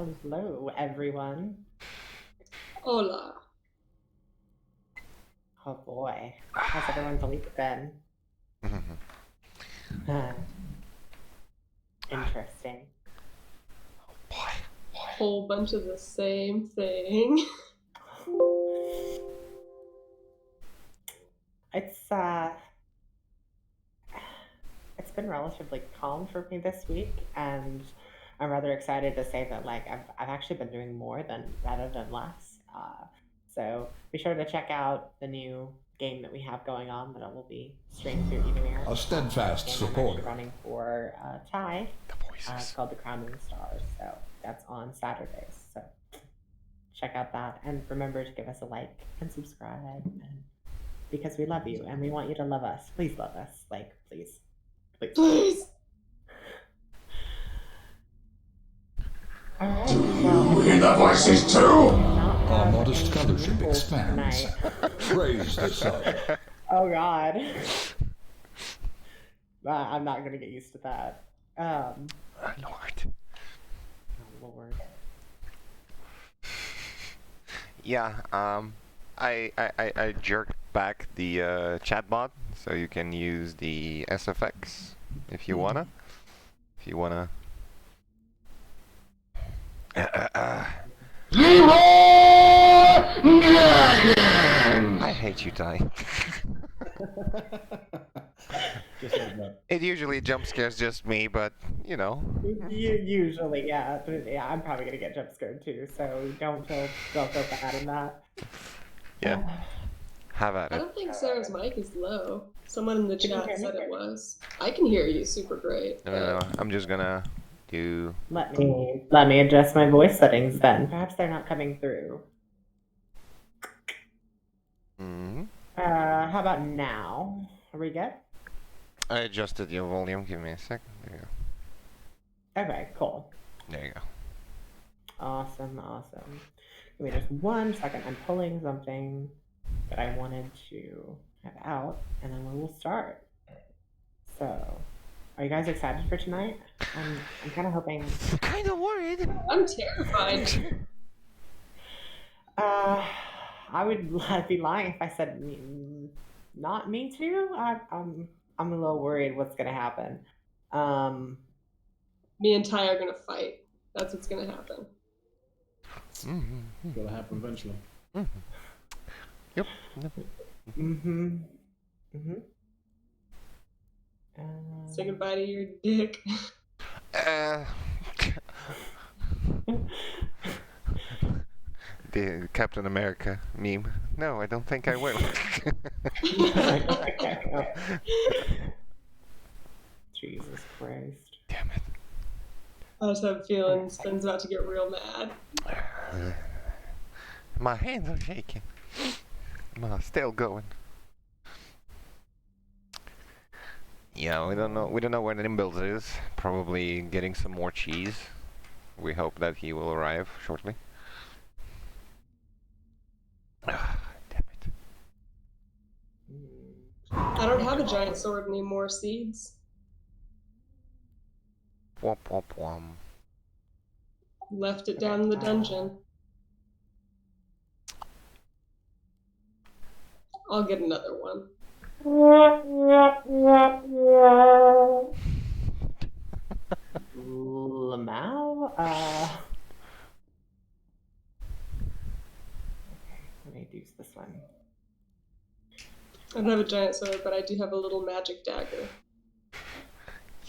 Hello, everyone. Hola. Oh boy. How's everyone's week been? Interesting. Boy. Whole bunch of the same thing. It's been relatively calm for me this week, and I'm rather excited to say that I've actually been doing more than rather than less. So be sure to check out the new game that we have going on that will be streamed through Evenir. A steadfast I'm supporter. actually running for Ty. The voices. It's called the Crown and the Stars. So that's on Saturdays. So check out that, and remember to give us a like and subscribe, and because we love you and we want you to love us. Please love us, please. Please. All right. Well, You hear the voices too? Our modest any fellowship Cripples expands. tonight. Praise the sun. Oh God. I'm not gonna get used to that. Lord. Oh Lord. Yeah, I jerked back the chatbot, so you can use the SFX if you wanna. If you wanna. I hate you, Ty. Just like that. It usually jump scares just me, but you know. Usually, yeah. But yeah, I'm probably gonna get jump scared too, so don't feel bad in that. Yeah. Have at I it. don't think Sarah's mic is low. Someone in the Can you chat hear me? said it was. I can hear you super great. No. I'm just gonna do. Let me adjust my voice settings then. Perhaps they're not coming through. How about now? Are we good? I adjusted your volume. Give me a second. There you go. Okay, cool. There you go. Awesome. Give me just 1 second. I'm pulling something that I wanted to have out, and then we will start. So, are you guys excited for tonight? I'm kind of hoping. Kind of worried. I'm terrified. I would be lying if I said not me too. I'm a little worried what's gonna happen. Me and Ty are gonna fight. That's what's gonna happen. It's gonna happen eventually. Yep. Say goodbye to your dick. The Captain America meme. No, I don't think I will. Jesus Christ. Damn it. I just have a feeling Spen's about to get real mad. My hands are shaking. Still going. Yeah, we don't know where the Nimbles is. Probably getting some more cheese. We hope that he will arrive shortly. Damn it. I don't have a giant sword anymore, Seeds. Womp womp womp. Left it down in the dungeon. I'll get another one. Lamau? Okay, let me use this one. I don't have a giant sword, but I do have a little magic dagger.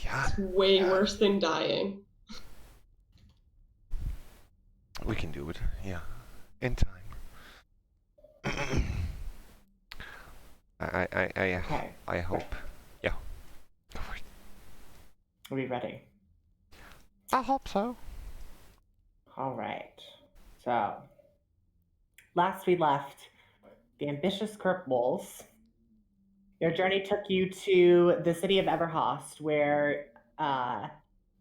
Yeah. It's way worse than dying. We can do it. Yeah. In time. Okay. I hope. Yeah. Go for it. Are we ready? I hope so. All right. So, last we left the ambitious Cripples. Your journey took you to the city of Everhost, where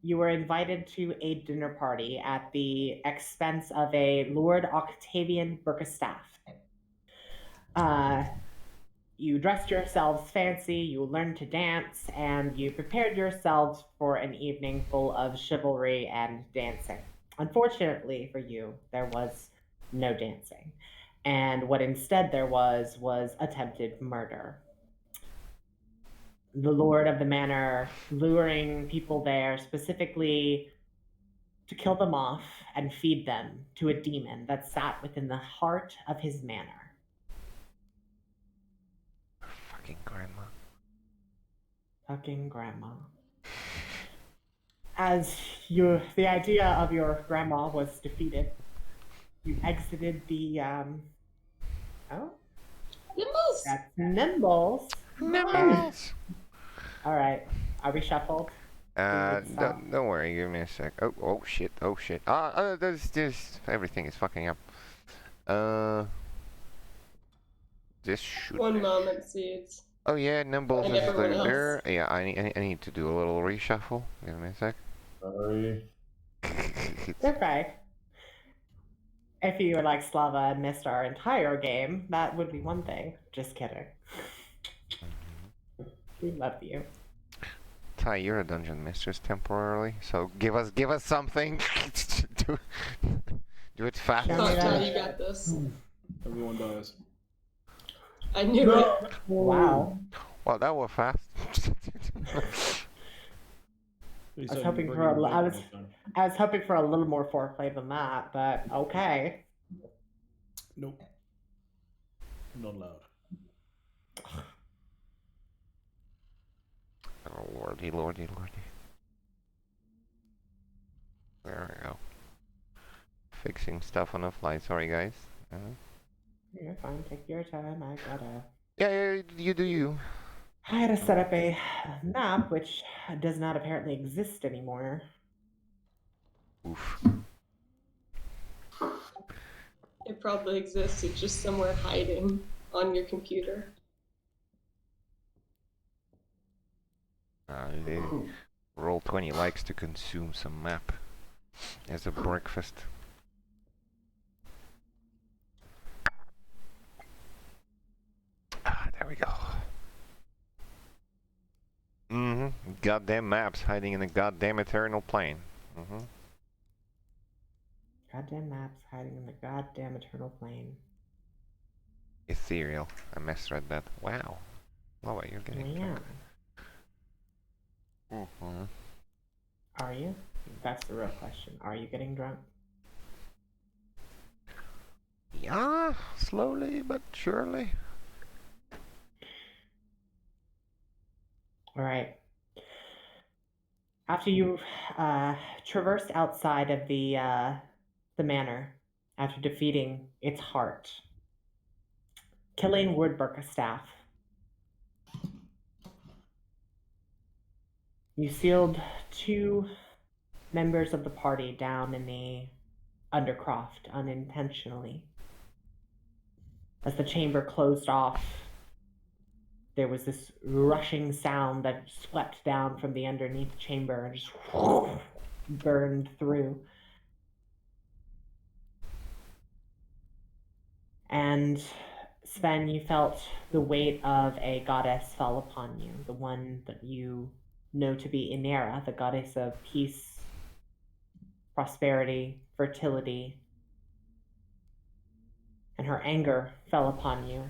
you were invited to a dinner party at the expense of a Lord Octavian Burkestaff. You dressed yourselves fancy, you learned to dance, and you prepared yourselves for an evening full of chivalry and dancing. Unfortunately for you, there was no dancing. And what instead there was attempted murder. The lord of the manor luring people there specifically to kill them off and feed them to a demon that sat within the heart of his manor. Fucking grandma. Fucking grandma. As the idea of your grandma was defeated, you exited the oh, Nimbles! that's Nimbles. Nimbles! All right, are we shuffled? Don't worry, give me a sec. Oh shit, oh shit. There's everything is fucking up. This should. One moment, Seeds. Oh yeah, Nimbles And is everyone else. there. Yeah, I need to do a little reshuffle. Give me a sec. Sorry. Okay. If you were like Slava and missed our entire game, that would be one thing. Just kidding. We love you. Ty, you're a dungeon mistress temporarily, so give us something. do it fast. Show me Fuck, that. Ty, you got this. Everyone dies. I knew it. Wow. Well, that was fast. He I was said hoping bring for him a- back I was- next time. I was hoping for a little more foreplay than that, but okay. Nope. Not allowed. Oh lordy, lordy, lordy. There we go. Fixing stuff on the fly. Sorry, guys. You're fine. Take your time. I gotta. Yeah, you do you. I had to set up a map, which does not apparently exist anymore. Oof. It probably exists. It's just somewhere hiding on your computer. Roll20 likes to consume some map as a breakfast. There we go. Goddamn maps hiding in the goddamn eternal plane. Goddamn maps hiding in the goddamn eternal plane. Ethereal. I misread that. Wow. Lava, you're getting Yeah. drunk. Are you? That's the real question. Are you getting drunk? Yeah, slowly but surely. All right. After you traversed outside of the manor, after defeating its heart, killing Woodburka-staff, you sealed 2 members of the party down in the Undercroft unintentionally. As the chamber closed off, there was this rushing sound that swept down from the underneath chamber and just burned through. And Sven, you felt the weight of a goddess fall upon you, the one that you know to be Inera, the goddess of peace, prosperity, fertility. And her anger fell upon you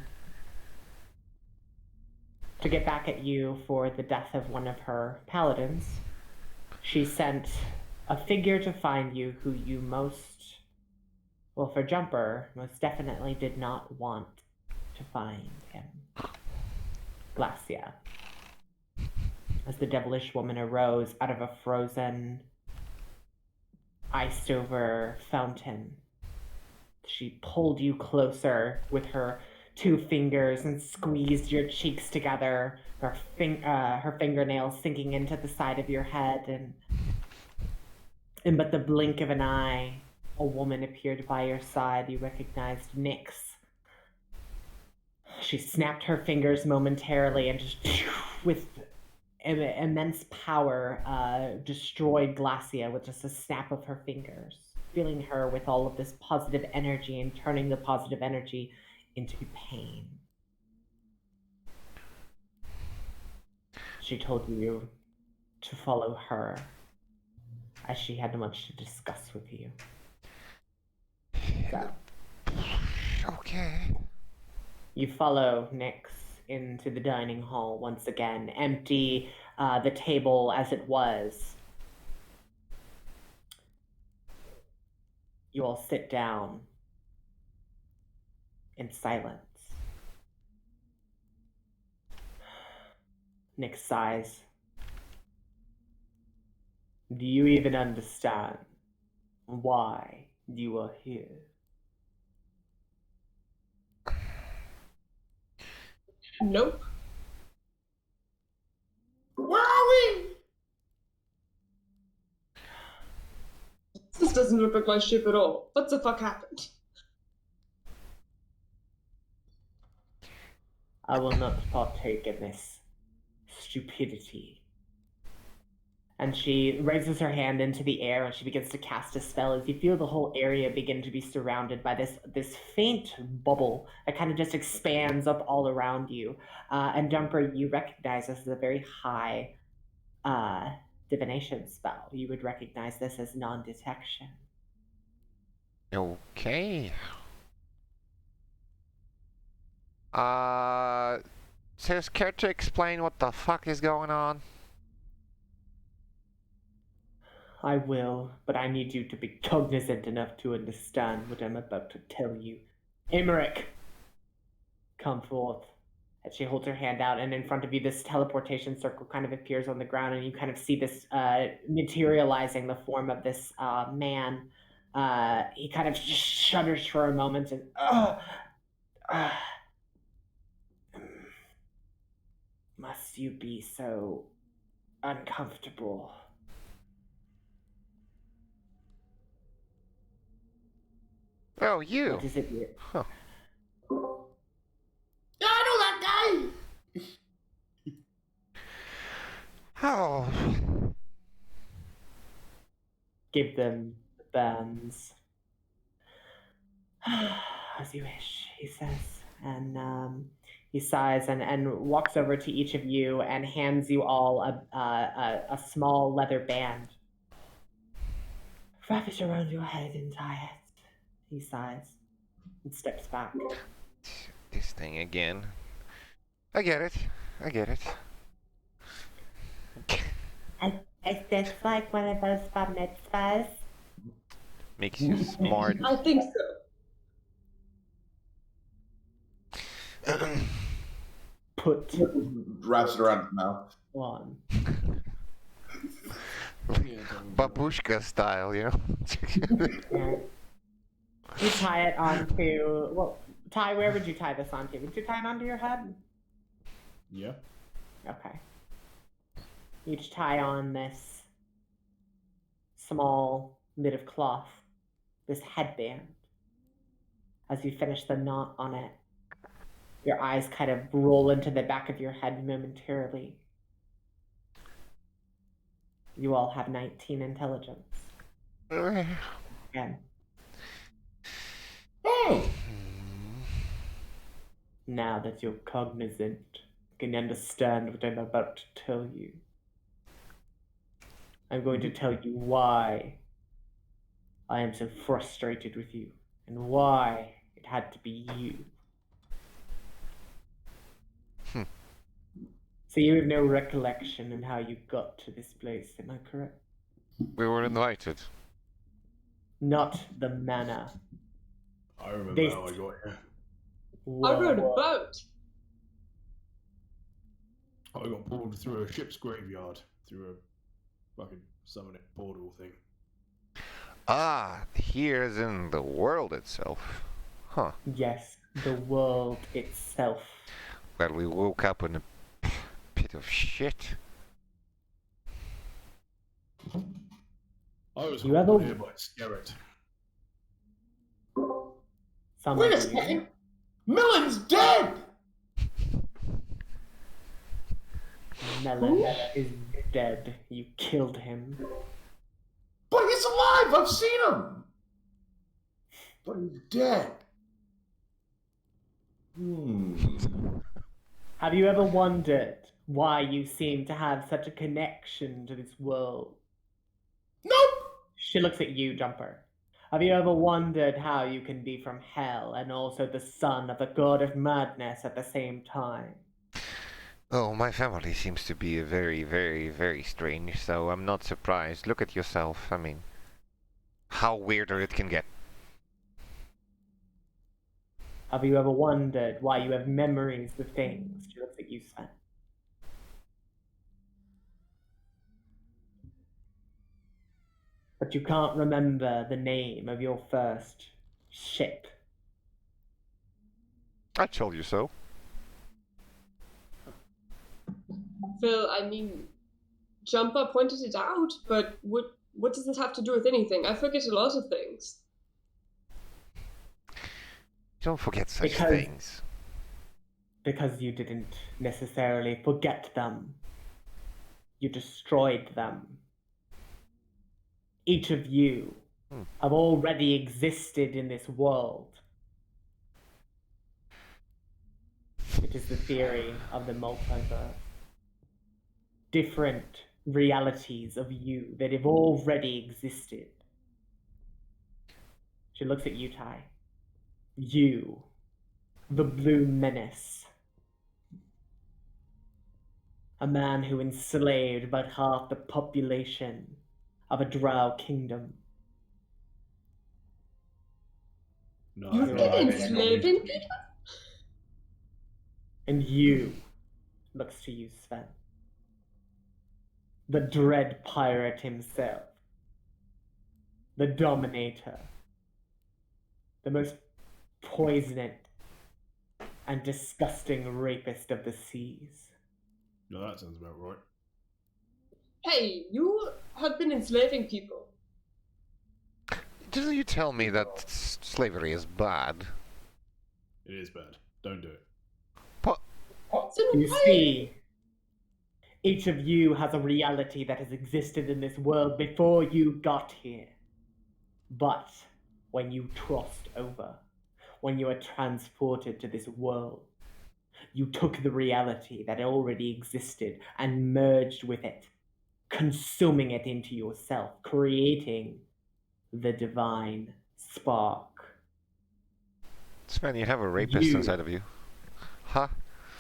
to get back at you for the death of one of her paladins. She sent a figure to find you who you for Jumper, most definitely did not want to find him. Glacia. As the devilish woman arose out of a frozen, iced-over fountain, she pulled you closer with her 2 fingers and squeezed your cheeks together, her fingernails sinking into the side of your head, and in but the blink of an eye, a woman appeared by your side. You recognized Nyx. She snapped her fingers momentarily and just, with immense power, destroyed Glacia with just a snap of her fingers, filling her with all of this positive energy and turning the positive energy into pain. She told you to follow her as she had much to discuss with you. So, Okay. you follow Nyx into the dining hall once again, empty the table as it was. You all sit down in silence. Nyx sighs. Do you even understand why you are here? Nope. Where are we? This doesn't look like my ship at all. What the fuck happened? I will not partake in this stupidity. And she raises her hand into the air and she begins to cast a spell as you feel the whole area begin to be surrounded by this faint bubble that kind of just expands up all around you. And Jumper, you recognize this as a very high divination spell. You would recognize this as non-detection. Okay. So care to explain what the fuck is going on? I will, but I need you to be cognizant enough to understand what I'm about to tell you. Emmerich, come forth. And she holds her hand out, and in front of you, this teleportation circle kind of appears on the ground, and you kind of see this materializing the form of this man. He kind of shudders for a moment and, must you be so uncomfortable? Oh, you. What is it? Huh. Yeah, I know that guy. Oh. Give them the bands. As you wish, he says. And he sighs and walks over to each of you and hands you all a small leather band. Wrap it around your head and tie it. He sighs and steps back. This thing again. I get it. I get it. Is this like one of those bar mitzvahs? Makes you smart. I think so. Put Wraps it around his mouth. on. Babushka. Babushka style, you know? And you tie it onto, well, Ty, where would you tie this onto? Would you tie it onto your head? Yeah. Okay. You each tie on this small bit of cloth, this headband. As you finish the knot on it, your eyes kind of roll into the back of your head momentarily. You all have 19 intelligence. Again. Hey! Now that you're cognizant, you can understand what I'm about to tell you. I'm going to tell you why I am so frustrated with you, and why it had to be you. So you have no recollection in how you got to this place, am I correct? We were invited. Not the manor. I remember They- how I got here. I rode a boat. I got pulled through a ship's graveyard through a fucking summoning portal thing. Ah, here's in the world itself. Huh. Yes, the world itself. Well, we woke up in a pit of shit. I was You called ever- here by Skerrit. Some Wait a of you. second! Millen's dead! Melon is dead. You killed him. But he's alive! I've seen him! But he's dead. Have you ever wondered why you seem to have such a connection to this world? Nope! She looks at you, Jumper. Have you ever wondered how you can be from hell and also the son of the god of madness at the same time? Oh, my family seems to be very, very, very strange, so I'm not surprised. Look at yourself. I mean, how weirder it can get. Have you ever wondered why you have memories of things? She looks at you, Sven. But you can't remember the name of your first ship. I told you so. Phil, I mean, Jumper pointed it out, but what does it have to do with anything? I forget a lot of things. Don't forget such Because- things. Because you didn't necessarily forget them. You destroyed them. Each of you have already existed in this world. It is the theory of the multiverse. Different realities of you that have already existed. She looks at you, Ty. You, the Blue Menace. A man who enslaved about half the population of a drow kingdom. No, You've I been think- enslaving people? And you, looks to you, Sven. The dread pirate himself. The Dominator. The most poisonous and disgusting rapist of the seas. No, that sounds about right. Hey, you have been enslaving people. Didn't you tell me that slavery is bad? It is bad. Don't do it. So You why- see, each of you has a reality that has existed in this world before you got here. But when you crossed over, when you were transported to this world, you took the reality that already existed and merged with it, consuming it into yourself, creating the divine spark. Sven, you have a rapist You. inside of you. Huh?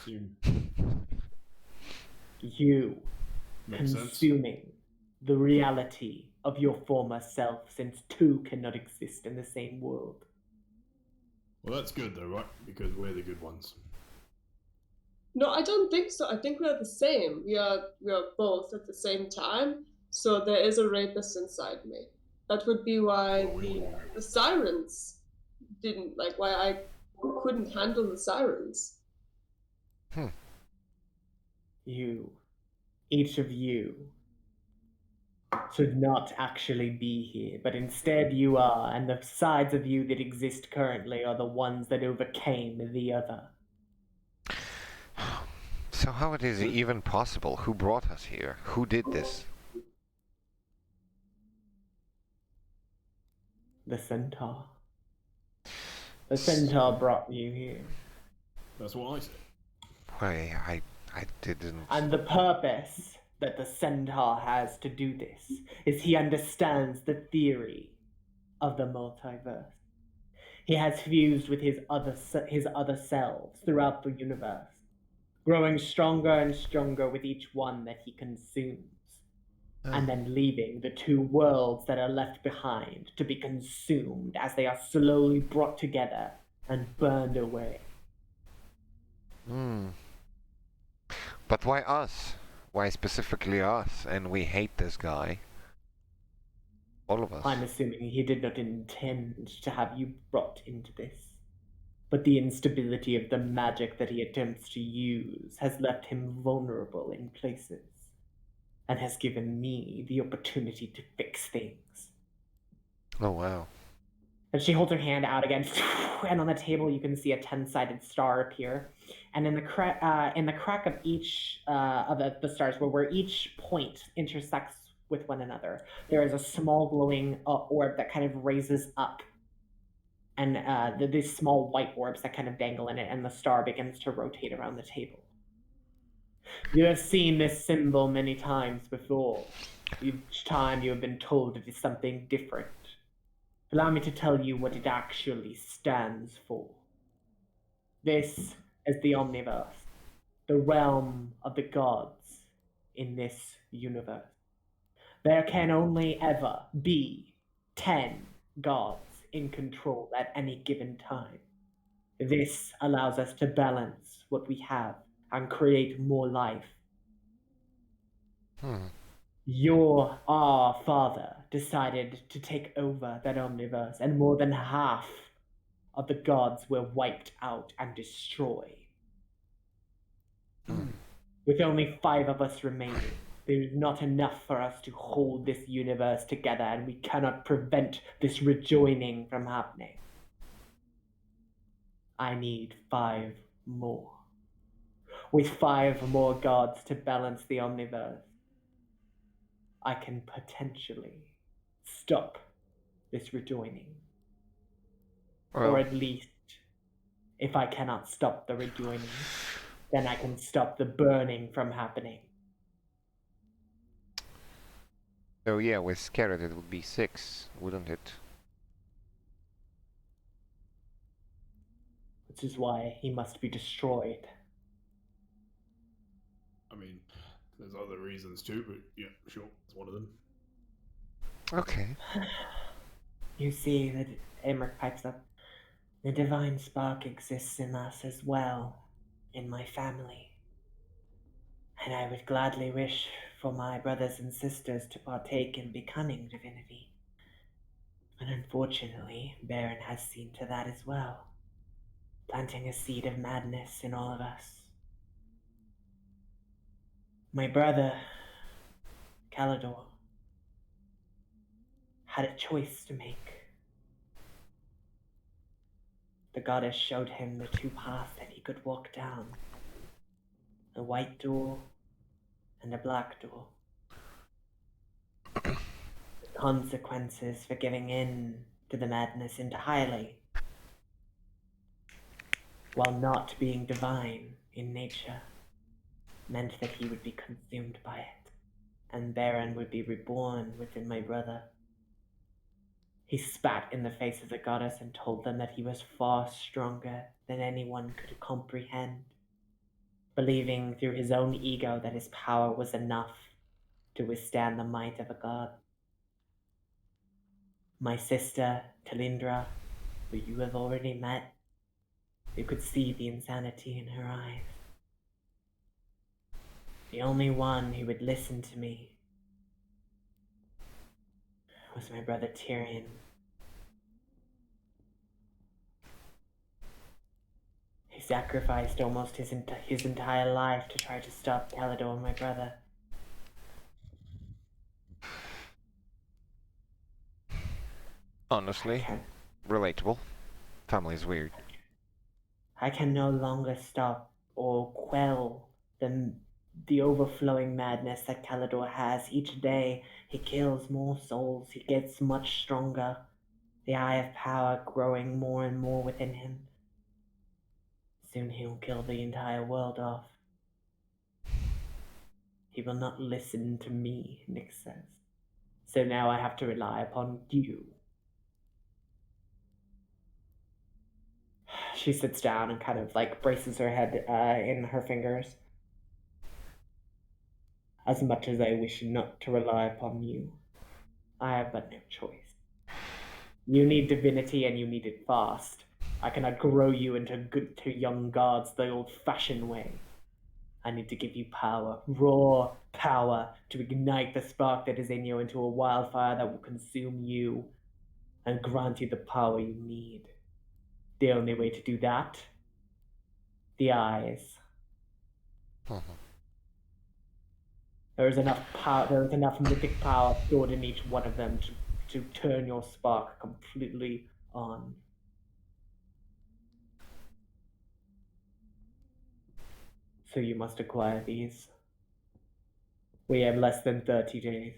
Soon. You Makes sense. consuming the reality of your former self, since two cannot exist in the same world. Well, that's good though, right? Because we're the good ones. No, I don't think so. I think we're the same. We are both at the same time. So there is a rapist inside me. That would be why the sirens didn't like why I couldn't handle the sirens. You, each of you, should not actually be here, but instead you are, and the sides of you that exist currently are the ones that overcame the other. So how it is even possible? Who brought us here? Who did this? The centaur. The centaur brought you here. That's what I said. Why, I didn't... And the purpose that the centaur has to do this is he understands the theory of the multiverse. He has fused with his other selves throughout the universe, growing stronger and stronger with each one that he consumes, and then leaving the two worlds that are left behind to be consumed as they are slowly brought together and burned away. But why us? Why specifically us? And we hate this guy. All of us. I'm assuming he did not intend to have you brought into this. But the instability of the magic that he attempts to use has left him vulnerable in places, and has given me the opportunity to fix things. Oh, wow. And she holds her hand out again, and on the table you can see a 10-sided star appear. And in the crack of each of the stars, where each point intersects with one another, there is a small glowing orb that kind of raises up. And these small white orbs that kind of dangle in it, and the star begins to rotate around the table. You have seen this symbol many times before. Each time you have been told it is something different. Allow me to tell you what it actually stands for. This is the Omniverse, the realm of the gods in this universe. There can only ever be 10 gods in control at any given time. This allows us to balance what we have and create more life. Our father decided to take over that omniverse, and more than half of the gods were wiped out and destroyed. With only 5 of us remaining, there is not enough for us to hold this universe together, and we cannot prevent this rejoining from happening. I need 5 more. With 5 more gods to balance the omniverse, I can potentially stop this rejoining. Well, Or at least, if I cannot stop the rejoining, then I can stop the burning from happening. so yeah, with Scarlet it would be 6, wouldn't it? Which is why he must be destroyed. I mean, there's other reasons too, but yeah, sure, it's one of them. Okay. You see, that Emmerich pipes up. The divine spark exists in us as well, in my family. And I would gladly wish for my brothers and sisters to partake in becoming divinity. But unfortunately, Baron has seen to that as well, planting a seed of madness in all of us. My brother, Calidor, had a choice to make. The goddess showed him the 2 paths that he could walk down, a white door and a black door. The consequences for giving in to the madness entirely, while not being divine in nature, meant that he would be consumed by it, and Baron would be reborn within my brother. He spat in the face of the goddess and told them that he was far stronger than anyone could comprehend, believing through his own ego that his power was enough to withstand the might of a god. My sister, Talindra, who you have already met, you could see the insanity in her eyes. The only one who would listen to me was my brother Tyrion. He sacrificed almost his entire life to try to stop Calidor and my brother. Honestly, relatable. Family's weird. I can no longer stop or quell the overflowing madness that Calidor has. Each day he kills more souls, he gets much stronger, the eye of power growing more and more within him. Soon he will kill the entire world off. He will not listen to me, Nick says. So now I have to rely upon you. She sits down and kind of like braces her head in her fingers. As much as I wish not to rely upon you, I have but no choice. You need divinity and you need it fast. I cannot grow you into young gods the old-fashioned way. I need to give you power, raw power, to ignite the spark that is in you into a wildfire that will consume you and grant you the power you need. The only way to do that, the eyes. There is enough power. There is enough mythic power stored in each one of them to turn your spark completely on. So you must acquire these. We have less than 30 days.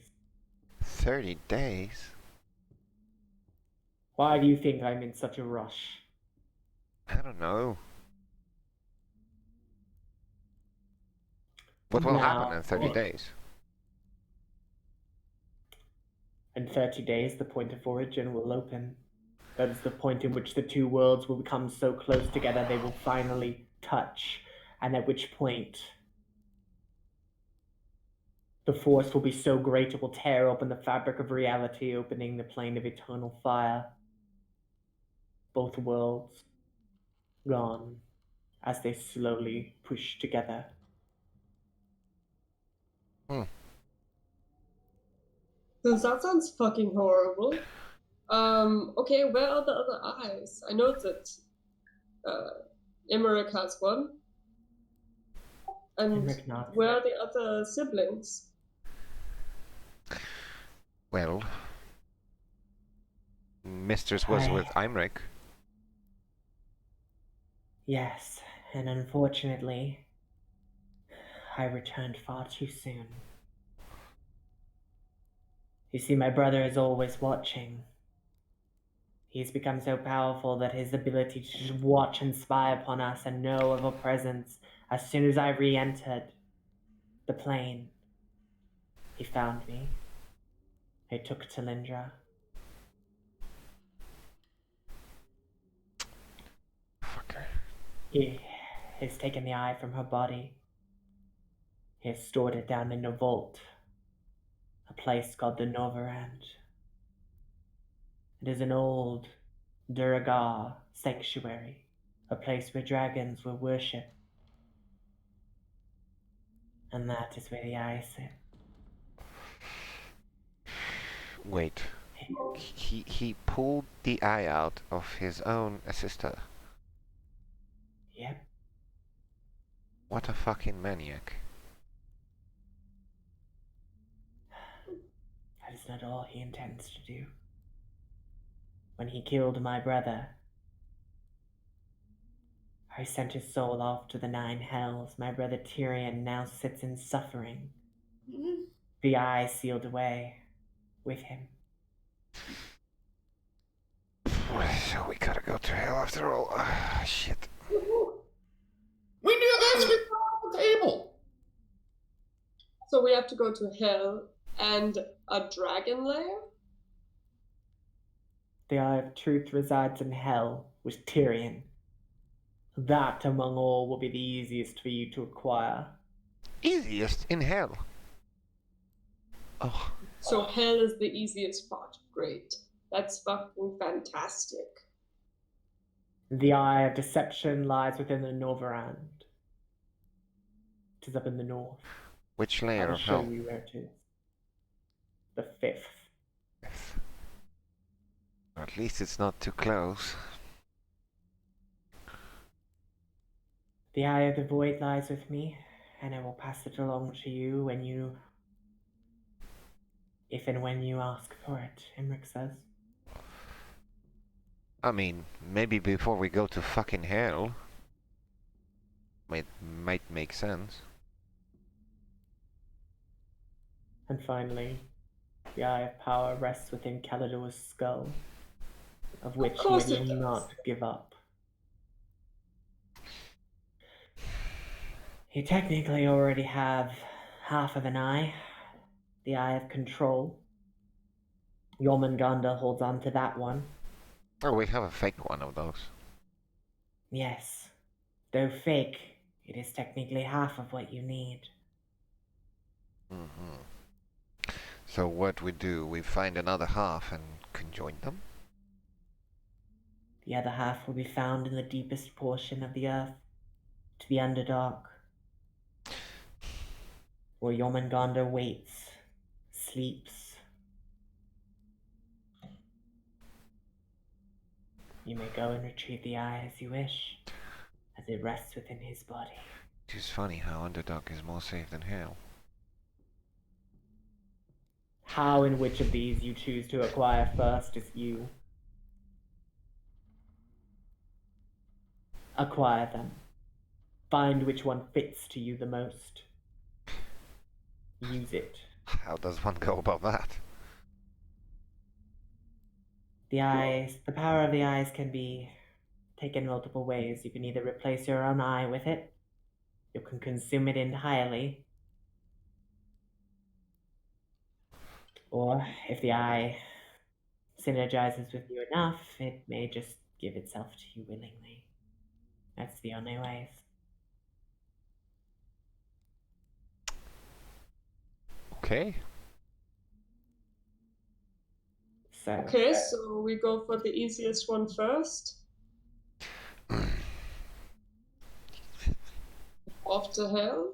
30 days? Why do you think I'm in such a rush? I don't know. What will happen Now, in 30 look. days? In 30 days, the point of origin will open. That is the point in which the two worlds will become so close together they will finally touch, and at which point the force will be so great it will tear open the fabric of reality, opening the plane of eternal fire. Both worlds gone as they slowly push together. That sounds fucking horrible. Okay, where are the other eyes? I know that Emmerich has one. And Emmerich not. where are the other siblings? Well, Mistress was with Imric. Yes, and unfortunately, I returned far too soon. You see, my brother is always watching. He's become so powerful that his ability to just watch and spy upon us and know of our presence as soon as I re-entered the plane, he found me. He took Talindra. Fucker. He has taken the eye from her body. He has stored it down in a vault, a place called the Novarand. It is an old Durga sanctuary, a place where dragons were worshipped. And that is where the eye sit. Wait. He pulled the eye out of his own sister. Yep. What a fucking maniac. That is not all he intends to do. When he killed my brother, I sent his soul off to the 9 hells. My brother Tyrion now sits in suffering. The eye sealed away with him. So we gotta go to hell after all. Shit. We knew this on the table. So we have to go to hell and a dragon lair? The Eye of Truth resides in hell with Tyrion. That among all will be the easiest for you to acquire. Easiest in hell. Oh. So hell is the easiest part. Great. That's fucking fantastic. The Eye of Deception lies within the Novarand. It is up in the north. Which I layer will of show hell? you where it is. The 5th. At least it's not too close. The Eye of the Void lies with me, and I will pass it along to you when you... if and when you ask for it, Emmerich says. I mean, maybe before we go to fucking hell. Might make sense. And finally, the Eye of Power rests within Calidor's skull, of which he course will it does. not give up. You technically already have half of an eye, the Eye of Control. Jormungandr holds on to that one. Oh, we have a fake one of those. Yes, though fake, it is technically half of what you need. So what we do, we find another half and conjoin them? The other half will be found in the deepest portion of the earth, to the Underdark, where Jormungandr waits, sleeps. You may go and retrieve the eye as you wish, as it rests within his body. It is funny how Underdog is more safe than hell. How and which of these you choose to acquire first is you. Acquire them. Find which one fits to you the most. Use it. How does one go about that? The power of the eyes can be taken multiple ways. You can either replace your own eye with it, you can consume it entirely, Or if the eye synergizes with you enough, it may just give itself to you willingly. That's the only ways. Okay. So, Okay, so we go for the easiest one first. Off to hell.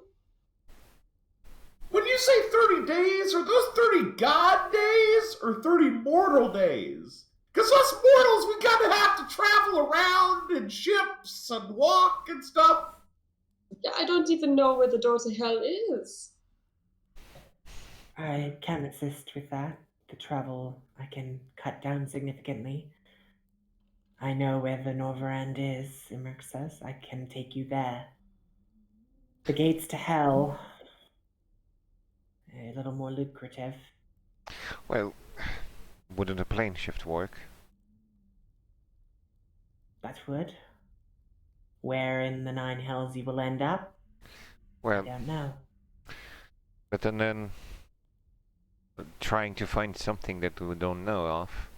When you say 30 days, are those 30 god days or 30 mortal days? Because us mortals, we kind of have to travel around in ships and walk and stuff. Yeah, I don't even know where the door to hell is. I can assist with that. The travel I can cut down significantly. I know where the Norverand is, Imric says. I can take you there. The gates to hell, a little more lucrative. Well, wouldn't a plane shift work? That would. Where in the Nine Hells you will end up, I Well, don't know. but then trying to find something that we don't know of.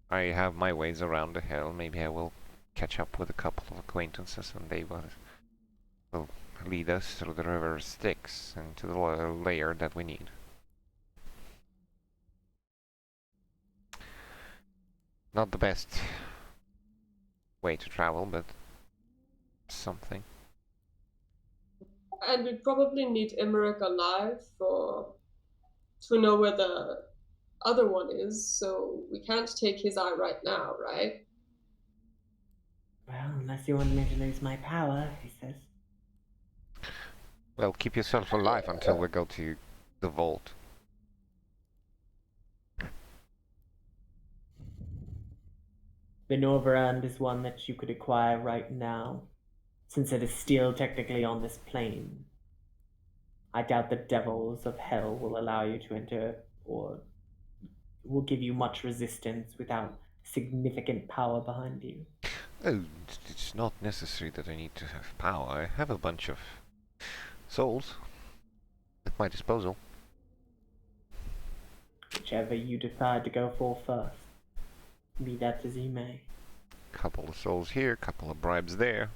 I have my ways around the hell. Maybe I will catch up with a couple of acquaintances and they will lead us through the river Styx and to the layer that we need. Not the best way to travel, but something. And we probably need Emmerich alive to know where the other one is, so we can't take his eye right now, right? Well, unless you want me to lose my power, he says. Well, keep yourself alive until we go to the vault. The Norverand is one that you could acquire right now, since it is still technically on this plane. I doubt the devils of hell will allow you to enter, or will give you much resistance without significant power behind you. Oh, it's not necessary that I need to have power. I have a bunch of souls at my disposal. Whichever you decide to go for first. Be that as you may. Couple of souls here, couple of bribes there.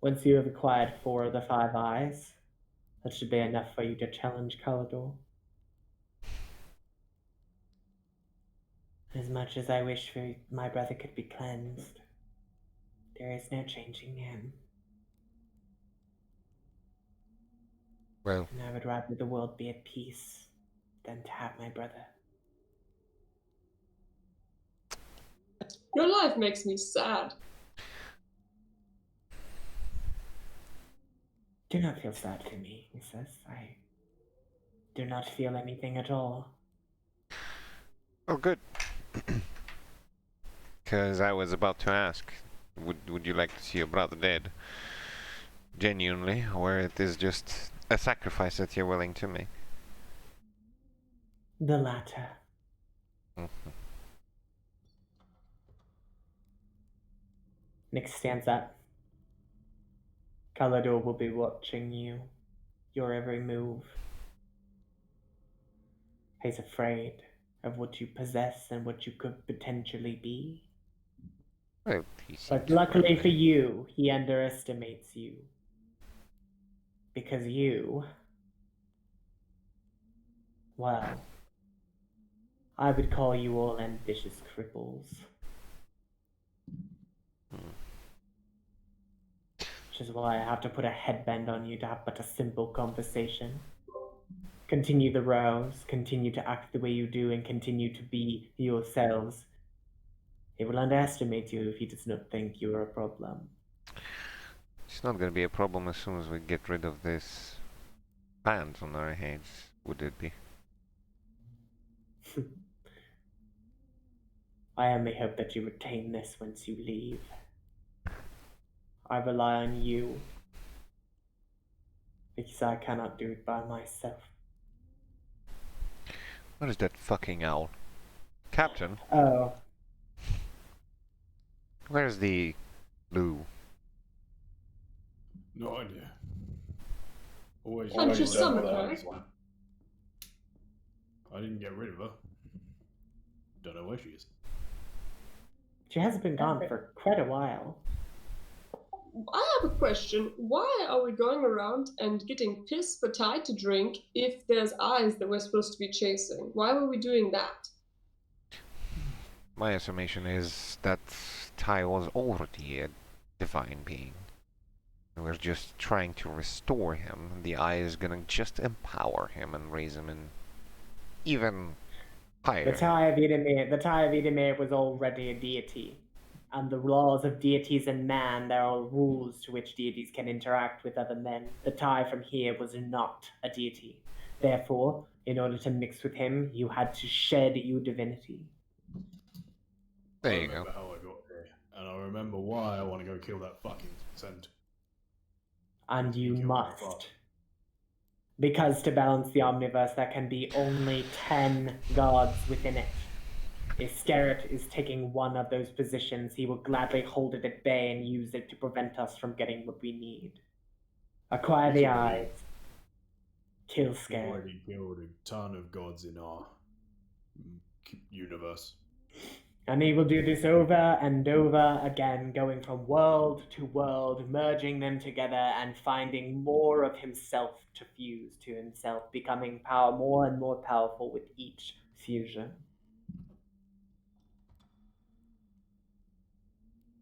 Once you have acquired 4 of the 5 eyes, that should be enough for you to challenge Calador. As much as I wish for my brother could be cleansed, there is no changing him. Well, And I would rather the world be at peace than to have my brother. Your life makes me sad. Do not feel sad for me, he says. I do not feel anything at all. oh good. Because I was about to ask, would you like to see your brother dead? Genuinely, or it is just a sacrifice that you're willing to make? The latter. Mm-hmm. Nick stands up. Calador will be watching you, your every move. He's afraid of what you possess and what you could potentially be. Well, he But seems luckily friendly. for you, he underestimates you. Because you, well, I would call you all ambitious cripples. Which is why I have to put a headband on you to have but a simple conversation. Continue the rows, continue to act the way you do, and continue to be yourselves. He will underestimate you if he does not think you are a problem. It's not going to be a problem as soon as we get rid of this band on our heads, would it be? I only hope that you retain this once you leave. I rely on you, because I cannot do it by myself. What is that fucking owl? Captain, Oh, where's the Lou? No idea. Always Can't you always summon done her? with that one. I didn't get rid of her. Don't know where she is. She hasn't been gone for quite a while. I have a question. Why are we going around and getting piss for Ty to drink if there's eyes that we're supposed to be chasing? Why were we doing that? My assumption is that Ty was already a divine being. We're just trying to restore him. The eye is gonna just empower him and raise him in even The higher. Ty of Edemir was already a deity. And the laws of deities and man, there are rules to which deities can interact with other men. The Ty from here was not a deity. Therefore, in order to mix with him, you had to shed your divinity. There I you remember go. how I got here, and I remember why I want to go kill that fucking cent. And you Killed my must. father. Because to balance the omniverse, there can be only 10 gods within it. If Scarret is taking one of those positions, he will gladly hold it at bay and use it to prevent us from getting what we need. Acquire He's the already- eyes. Kill We've Scarret. already killed a ton of gods in our universe. And he will do this over and over again, going from world to world, merging them together and finding more of himself to fuse to himself, becoming more and more powerful with each fusion.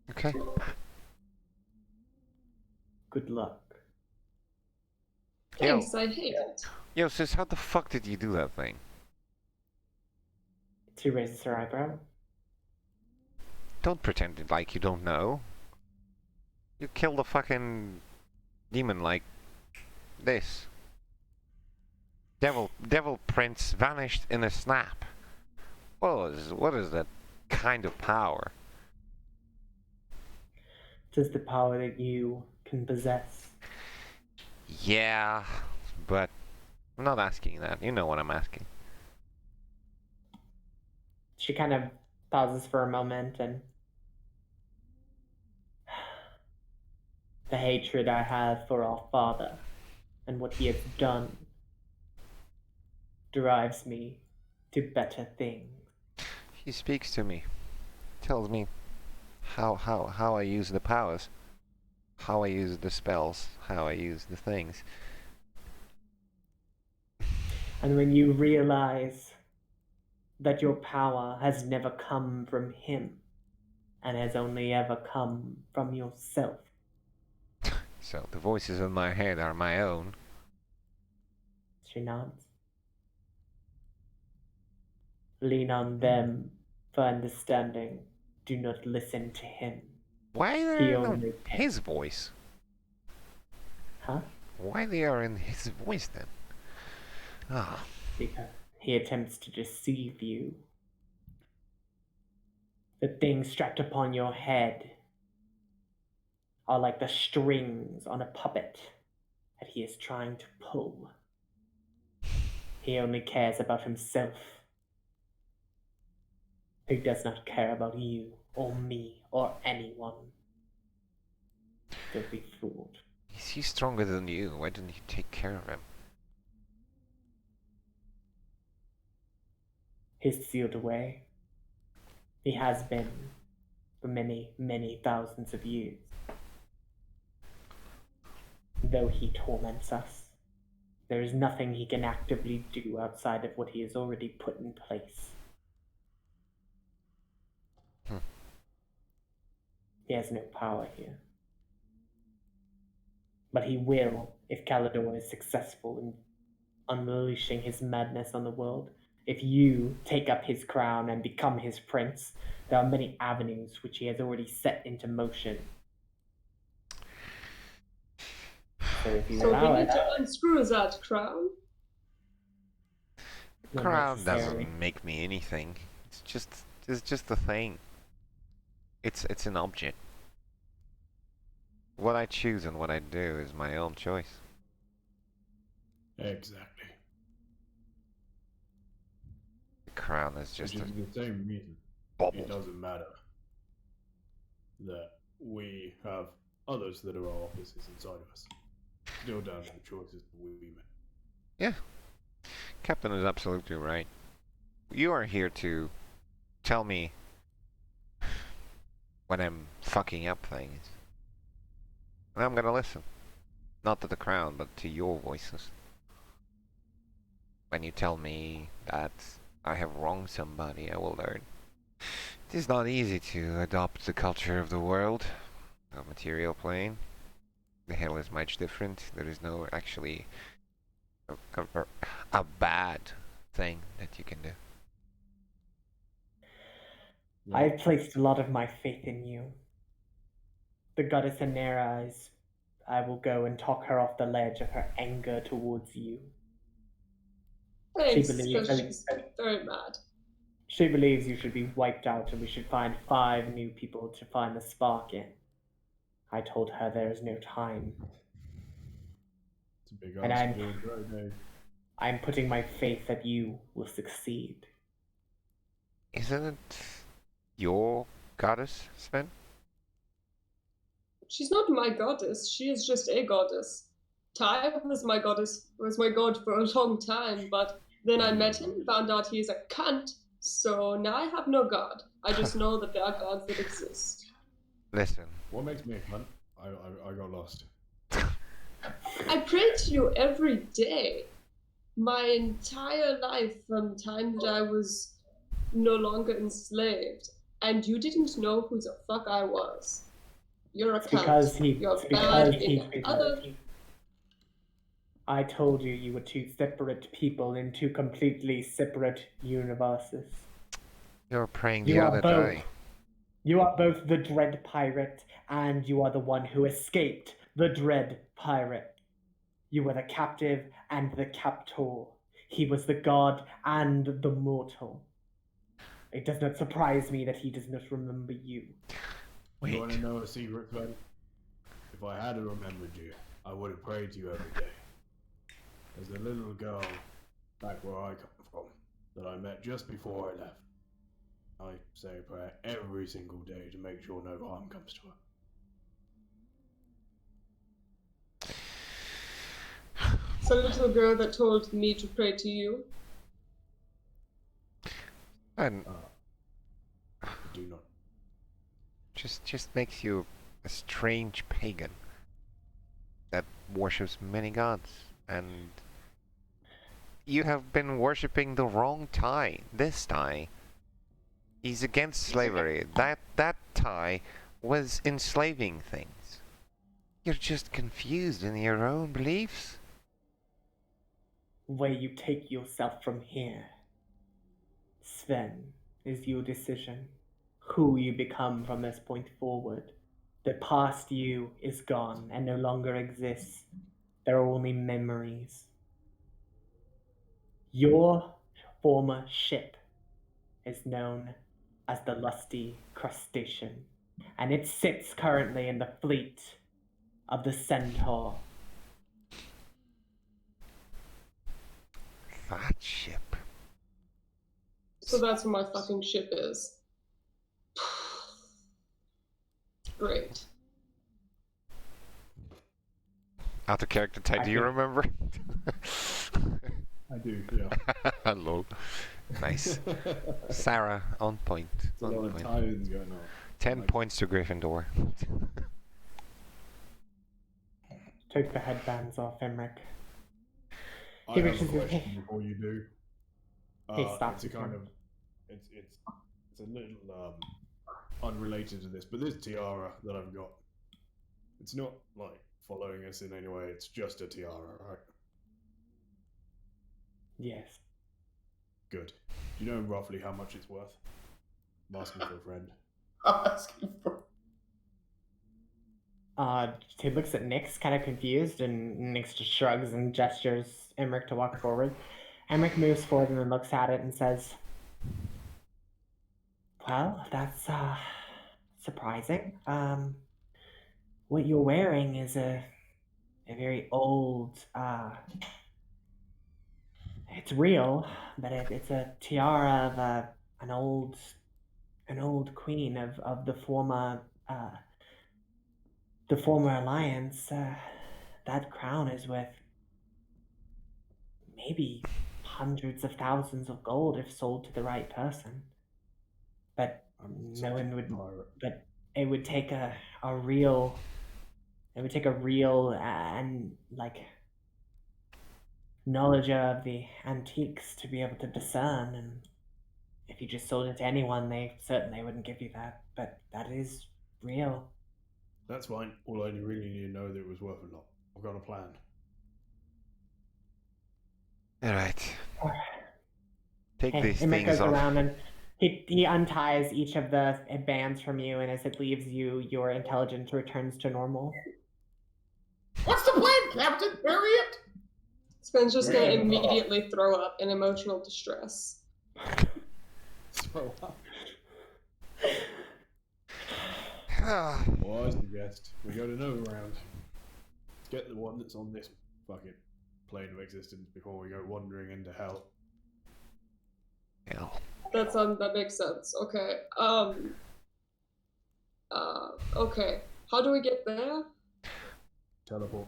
Okay. Good luck. Yo, Thanks, I hate it. yo, sis, how the fuck did you do that thing? She raises her eyebrow. Don't pretend like you don't know. You killed a fucking demon like this. Devil Prince vanished in a snap. What is that kind of power? It is the power that you can possess. Yeah, but I'm not asking that. You know what I'm asking. She kind of pauses for a moment and the hatred I have for our father and what he has done drives me to better things. He speaks to me, tells me how I use the powers, how I use the spells, how I use the things. And when you realize that your power has never come from him and has only ever come from yourself, So the voices in my head are my own. she nods. Lean on them for understanding. Do not listen to him. Why He they are only in his voice? Huh? Why they are in his voice then? Ah, Because he attempts to deceive you. The things strapped upon your head are like the strings on a puppet that he is trying to pull. He only cares about himself. He does not care about you or me or anyone. Don't be fooled. is he stronger than you? Why didn't you take care of him? He's sealed away. He has been for many, many thousands of years. Though he torments us, there is nothing he can actively do outside of what he has already put in place. He has no power here. But he will if Calador is successful in unleashing his madness on the world. If you take up his crown and become his prince, there are many avenues which he has already set into motion. So if you So we allow need it, to unscrew that crown. not Crown necessarily. doesn't make me anything. It's just a thing. It's an object. What I choose and what I do is my own choice. Exactly. The crown is just Which a is the same reason bauble. it doesn't matter that we have others that are our officers inside of us. Still down to the choices that we make. Yeah. Captain is absolutely right. You are here to tell me when I'm fucking up things. And I'm gonna listen. Not to the crown, but to your voices. When you tell me that I have wronged somebody, I will learn. It is not easy to adopt the culture of the world, a material plane. The hell is much different. There is no actually a bad thing that you can do. I've placed a lot of my faith in you. The goddess Anera is. I will go and talk her off the ledge of her anger towards you. Thanks, believes- because she's very mad. She believes you should be wiped out and we should find 5 new people to find the spark in. I told her there is no time. It's a big And ask to do in 30 days. I'm putting my faith that you will succeed. Isn't it your goddess, Sven? She's not my goddess. She is just a goddess. Ty was my goddess, was my god for a long time, but then I met him, found out he's a cunt, so now I have no god. I just know that there are gods that exist. Listen. What makes me a cunt? I got lost. I pray to you every day. My entire life from the time that I was no longer enslaved. And you didn't know who the fuck I was. You're a It's cunt. because You're it's bad because in other... I told you you were 2 separate people in 2 completely separate universes. You're praying You the are other both. day. You are both the Dread Pirate, and you are the one who escaped the Dread Pirate. You were the captive and the captor. He was the god and the mortal. It does not surprise me that he does not remember you. You want to Wait. know a secret, Sven? If I had remembered you, I would have prayed to you every day. There's a little girl back where I come from that I met just before I left. I say a prayer every single day to make sure no harm comes to her. So the little girl that told me to pray to you. And I do not. just makes you a strange pagan that worships many gods. And you have been worshipping the wrong Ty. This Ty. He's against slavery. That Ty was enslaving things. You're just confused in your own beliefs. Where you take yourself from here, Sven, is your decision. Who you become from this point forward. The past you is gone and no longer exists. There are only memories. Your former ship is known as the Lusty Crustacean, and it sits currently in the fleet of the Centaur. That ship. So that's what my fucking ship is. Great. Out of character, Ty, do you remember? I do, yeah. Lol. Nice. Sarah, on point. There's a On lot of point. tie-ins going on. 10 Like- points to Gryffindor. Take the headbands off, Emmerich. I He have a reaches his question hand. before you do. He stops It's a again. kind of, it's a little unrelated to this, but this tiara that I've got, it's not like following us in any way. It's just a tiara, right? Yes. Good. Do you know roughly how much it's worth? I'm asking for a friend. I'm asking for. He looks at Nyx, kind of confused, and Nyx just shrugs and gestures Emmerich to walk forward. Emmerich moves forward and then looks at it and says, "Well, that's surprising. What you're wearing is a very old. It's real, but it's a tiara of an old queen of the former alliance. That crown is worth maybe hundreds of thousands of gold if sold to the right person. But I'm no one would. pirate. But it would take a real. It would take a real and like knowledge of the antiques to be able to discern. And if you just sold it to anyone, they certainly wouldn't give you that. But that is real. That's fine. All I really need to know that it was worth a lot. I've got a plan. Alright. Take Okay, these Emmett things goes off. around and he unties each of the bands from you, and as it leaves you, your intelligence returns to normal. What's the plan, Captain? Bury it? Sven's just gonna Yeah. immediately throw up in emotional distress. So, Ah, well, I suggest we go to another round. Get the one that's on this fucking plane of existence before we go wandering into hell. hell. That makes sense. Okay. Okay. How do we get there? Teleport.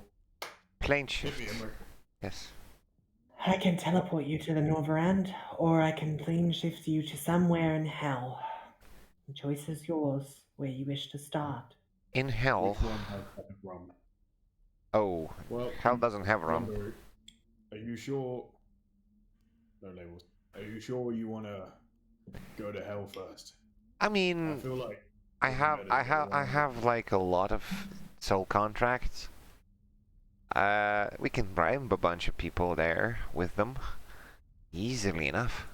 Plane Hit me, shift. Emmer. Yes. I can teleport you to the Northern End, or I can plane shift you to somewhere in hell. The choice is yours, where you wish to start. In hell. Which one has better rum? Oh, Well, hell doesn't have rum. remember, are you sure? No labels. Are you sure you want to go to hell first? I I mean, feel like I it's have, better I to go have, I around have like a lot of soul contracts. We can bribe a bunch of people there with them, easily enough.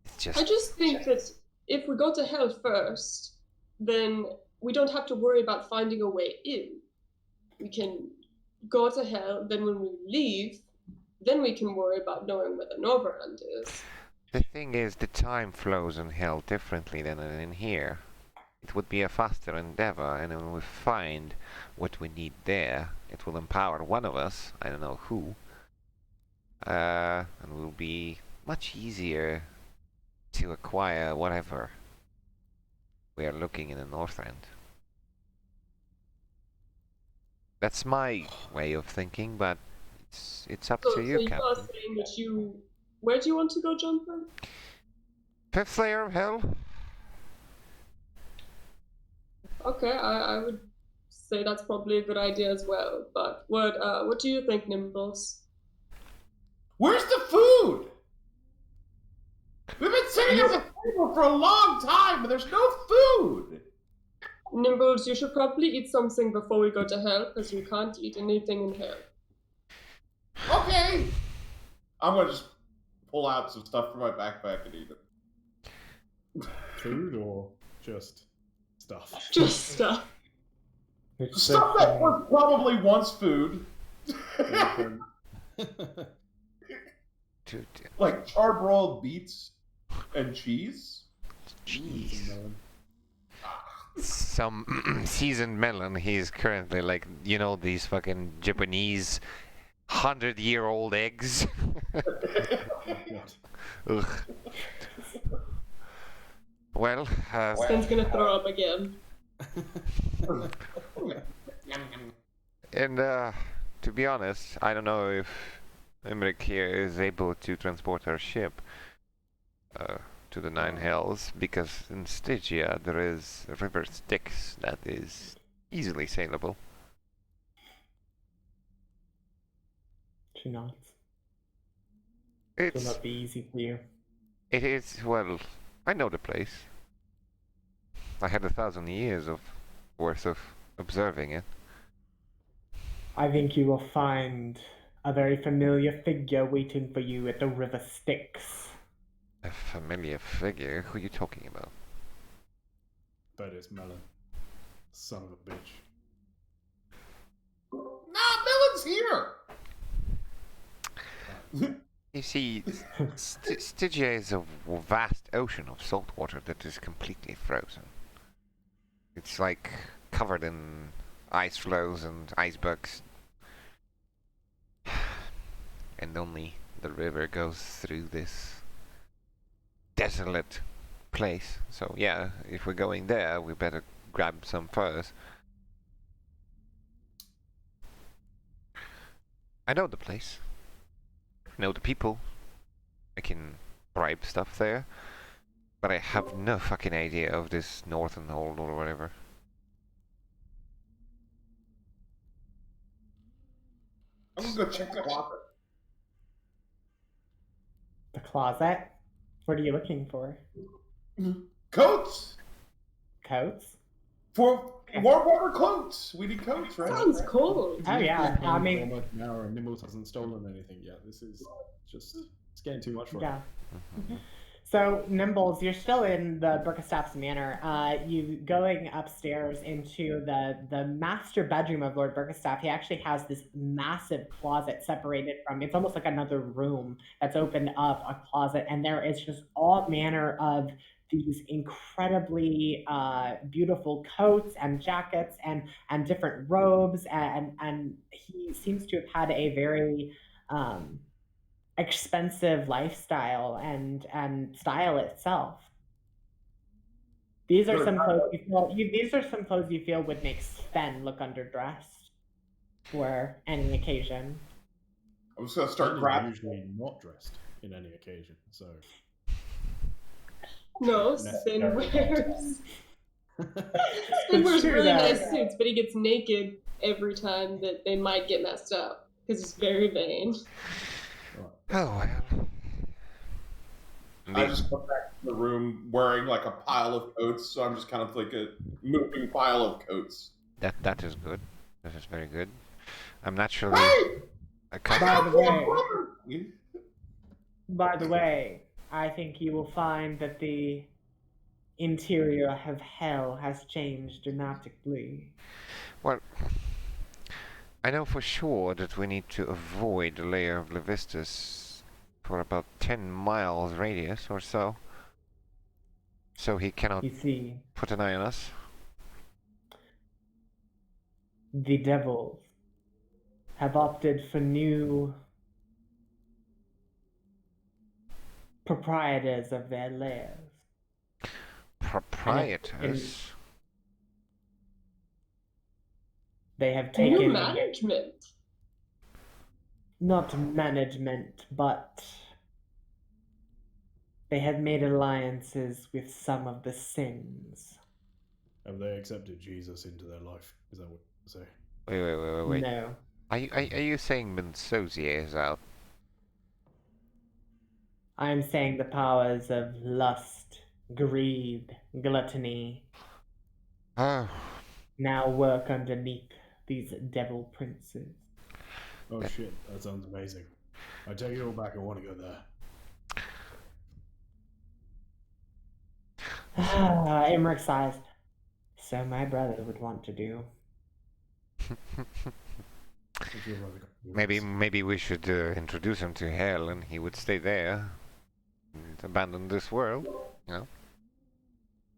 It's I just, just think that if we go to hell first, then we don't have to worry about finding a way in. We can go to hell, then when we leave, then we can worry about knowing where the Northern End is. the thing is, the time flows in hell differently than in here. It would be a faster endeavor, and when we find what we need there, it will empower one of us, I don't know who, and will be much easier to acquire whatever we are looking in the North End. That's my way of thinking, but it's up So, to so you, you are Captain. saying that you... Where do you want to go, Jonathan? Fifth layer of hell? Okay, I would say that's probably a good idea as well. But what do you think, Nimbles? Where's the food? We've been sitting at the table for a long time, but there's no food. Nimbles, you should probably eat something before we go to hell, because you can't eat anything in hell. Okay. I'm gonna just pull out some stuff from my backpack and eat it. food or just stuff. Just stuff. It's Stuff that was probably once food. Dude, Like charbroiled beets and cheese. jeez. Melon. Some seasoned melon. He's currently like, you know, these fucking Japanese 100-year-old eggs. Ugh. Well, Sven's gonna throw up again. and to be honest, I don't know if Imric here is able to transport our ship to the Nine Hells, because in Stygia there is a river Styx that is easily sailable. She nods. It will It's not be easy for you. It is, well, I know the place. I had 1,000 years of worth of observing it. I think you will find a very familiar figure waiting for you at the River Styx. A familiar figure? Who are you talking about? Bet it's melon. Son of a bitch. Nah, Melon's here. You see, Stygia is a vast ocean of salt water that is completely frozen. It's like covered in ice floes and icebergs. And only the river goes through this desolate place. So yeah, if we're going there, we better grab some first. I know the place. I know the people. I can bribe stuff there. But I have no fucking idea of this northern hold or whatever. I'm gonna go check the closet. The closet? What are you looking for? Coats! Coats? For Okay. warm weather coats. We need coats, right? Sounds cold. Oh, yeah, I For mean- almost an hour and Nimbles hasn't stolen anything yet. This is just, it's getting too much for Yeah. him. So, Nimbles, you're still in the Burkestaff's manor. You going upstairs into the master bedroom of Lord Burkestaff. He actually has this massive closet separated from. It's almost like another room that's opened up, a closet, and there is just all manner of these incredibly beautiful coats and jackets and different robes, and he seems to have had a very expensive lifestyle and style itself. These are Good. some clothes you feel. These are some clothes you feel would make Sven look underdressed for any occasion. I'm just gonna Sven start is grabbing. usually not dressed in any occasion, so. No, No. Sven wears. Sven It's wears true, really though. nice suits, but he gets naked every time that they might get messed up because he's very vain. Oh well. I just come back to the room wearing like a pile of coats, so I'm just kind of like a moving pile of coats. That is good. That is very good. I'm naturally Hey! a I couple. By got the one way- brother! By the way, I think you will find that the interior of hell has changed dramatically. Well, I know for sure that we need to avoid the layer of Levistus for about 10 miles radius or so. So he cannot You see, put an eye on us. the devils have opted for new proprietors of their lairs. Proprietors. They have New taken management. not management, but they have made alliances with some of the sins. Have they accepted Jesus into their life? Is that what you say? Wait. No. Are you saying Bensosier is out? I'm saying the powers of lust, greed, gluttony Oh, now work underneath these devil princes. Oh shit, that sounds amazing. I take it all back, I want to go there. Emmerich sighs. So my brother would want to do. If your brother got maybe we should introduce him to hell, and he would stay there, and abandon this world. You know,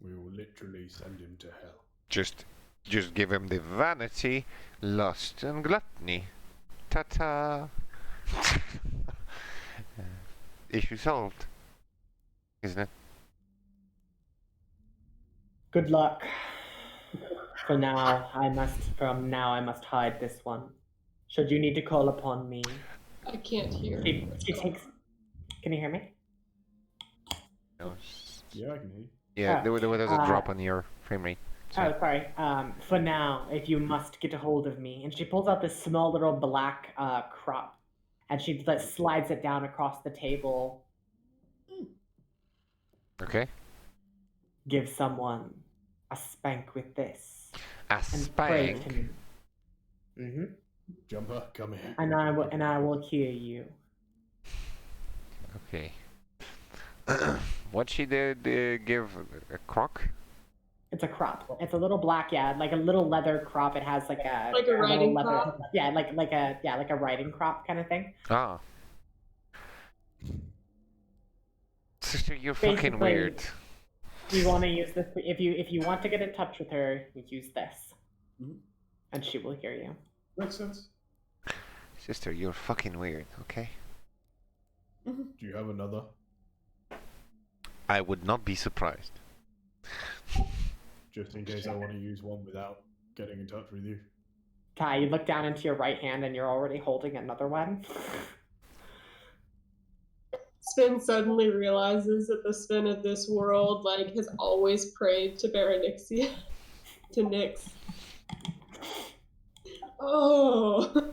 we will literally send him to hell. just give him the vanity, lust, and gluttony. Ta-ta. Issue solved, isn't it? Good luck. From now I must hide this one. Should you need to call upon me. I can't hear. She takes. Can you hear me? No. Yeah, I can hear you. Yeah, Oh, there was a drop on your frame rate. Oh, sorry. For now, if you must get a hold of me. And she pulls out this small little black crop. And she slides it down across the table. Okay. Give someone a spank with this. A And pray to spank. me. Mm-hmm. Jumper, come here. And I will hear you. Okay. What she did give a croc? It's a crop. It's a little black, like a little leather crop. It has like a Like a riding little leather, crop? yeah, like a riding crop kind of thing. Ah. Sister, you're fucking Basically, weird. You want to use this if you want to get in touch with her. You use this, Mhm. and she will hear you. Makes sense. Sister, you're fucking weird, okay? Do you have another? I would not be surprised. Just in case I want to use one without getting in touch with you. Ty, you look down into your right hand and you're already holding another one. Sven suddenly realizes that the Sven of this world has always prayed to Berenixia, to Nyx. Oh.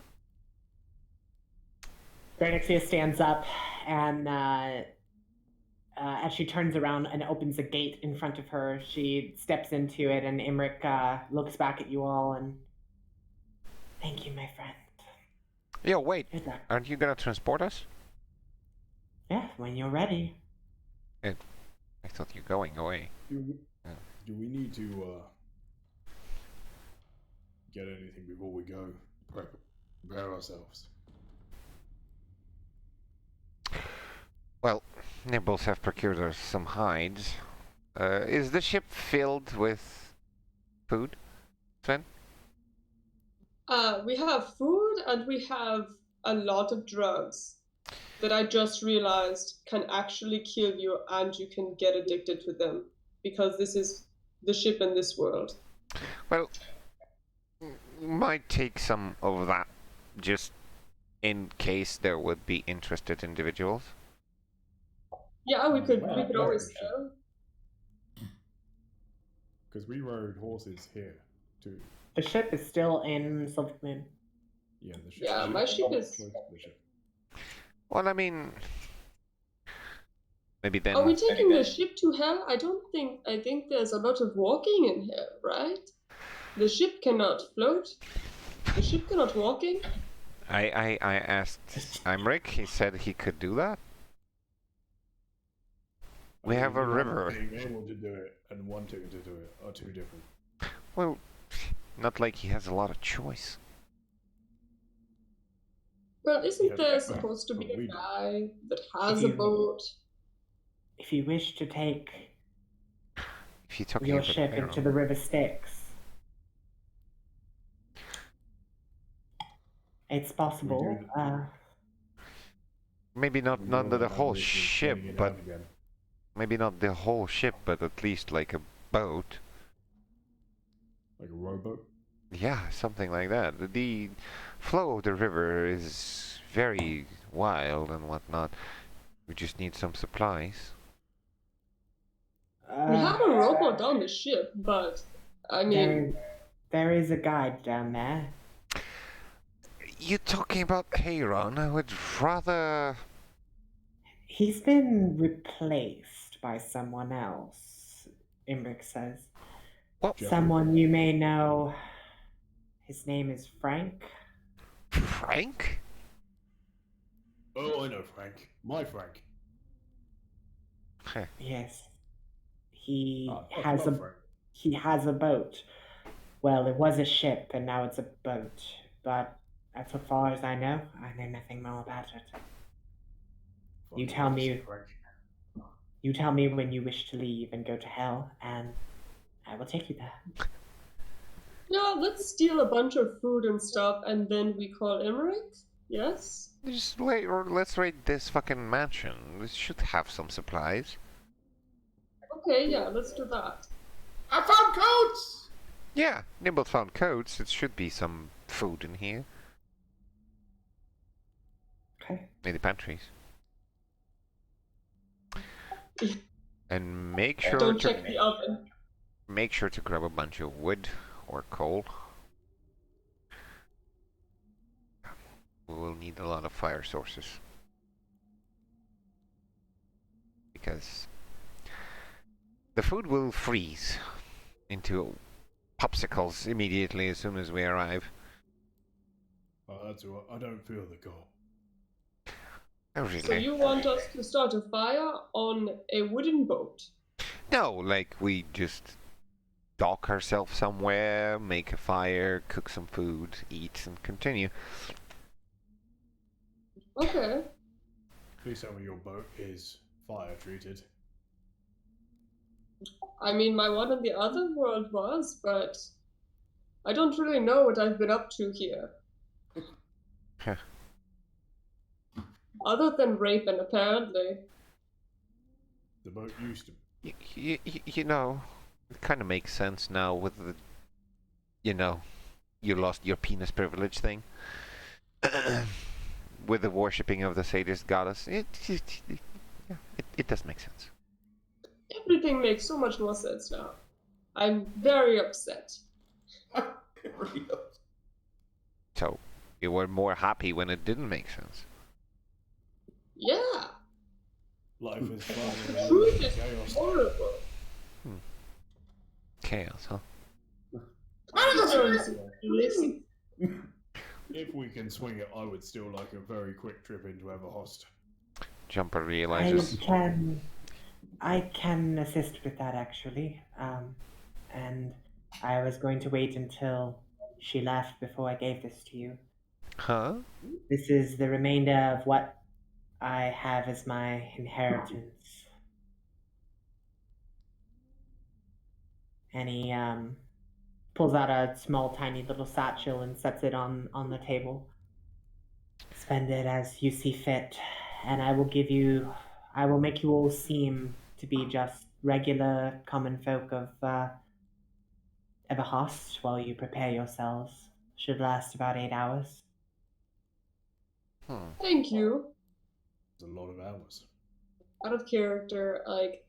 Berenixia stands up and as she turns around and opens a gate in front of her, she steps into it, and Imric looks back at you all and, thank you, my friend. Yo, wait. Good luck. Aren't you gonna transport us? Yeah, when you're ready. I thought you're going away. Do we need to get anything before we go? Prepare ourselves. Well, Nibbles have procured us some hides. Is the ship filled with food, Sven? We have food and we have a lot of drugs that I just realized can actually kill you and you can get addicted to them because this is the ship in this world. Well, might take some of that just in case there would be interested individuals. Yeah, we could Well, always yeah, sell. Because we rode horses here too. The ship is still in Silver Moon. Yeah, the ship. Yeah, my ship is. Close to the ship. Well, I mean, maybe then. Are we taking the ship to hell? I think there's a lot of walking in here, right? The ship cannot float. The ship cannot walking. I asked Imric. He said he could do that. We have a river. Being able to do it and wanting to do it are two different. Well, not like he has a lot of choice. Well, isn't Yeah, there but supposed to be we a don't. guy that has If a you- boat? If you wish to take If you're talking your about ship Pharaoh. into the River Styx, it's possible. Maybe not the whole ship, Getting it but out again. maybe not the whole ship, but at least like a boat. Like a rowboat. Yeah, something like that. The flow of the river is very wild and whatnot. We just need some supplies. We have a rowboat on the ship, but I mean, there is a guide down there. You talking about Aaron? I would rather. He's been replaced by someone else, Imric says. What? Jeffrey. Someone you may know. His name is Frank. Frank? Oh, I know Frank. My Frank. Heh. Yes. He I has love a Frank. he has a boat. Well, it was a ship and now it's a boat. But as far as I know nothing more about it. You Fucking tell me- awesome, Frank. You tell me when you wish to leave and go to hell, and I will take you there. yeah, let's steal a bunch of food and stuff, and then we call Emmerich. Yes. Just wait, or let's raid this fucking mansion. We should have some supplies. Okay, yeah, let's do that. I found coats! Yeah, Nimble found coats. It should be some food in here. Okay. In the pantries. And make sure Don't to check the oven. make sure to grab a bunch of wood or coal. We will need a lot of fire sources. Because the food will freeze into popsicles immediately as soon as we arrive. Oh, that's all right. I don't feel the cold. Oh, really? So you want us to start a fire on a wooden boat? No, like we just dock ourselves somewhere, make a fire, cook some food, eat, and continue. Okay. Please tell me your boat is fire treated. I mean, my one in the other world was, but I don't really know what I've been up to here. Huh. Other than raping, apparently. The boat used to. You know, it kind of makes sense now with the, you know, you lost your penis privilege thing. With the worshipping of the sadist goddess. It does make sense. Everything makes so much more sense now. I'm very upset. So, you were more happy when it didn't make sense. Yeah. Life is fun. The truth is Chaos. horrible. Chaos, huh? Listen, If we can swing it, I would still like a very quick trip into Everhost. Jumper realizes. I can assist with that actually. And I was going to wait until she left before I gave this to you. Huh? This is the remainder of what I have as my inheritance. And he pulls out a small, tiny little satchel and sets it on the table. Spend it as you see fit, and I will make you all seem to be just regular common folk of Everhost while you prepare yourselves. Should last about 8 hours. thank you. It's a lot of hours. Out of character, like,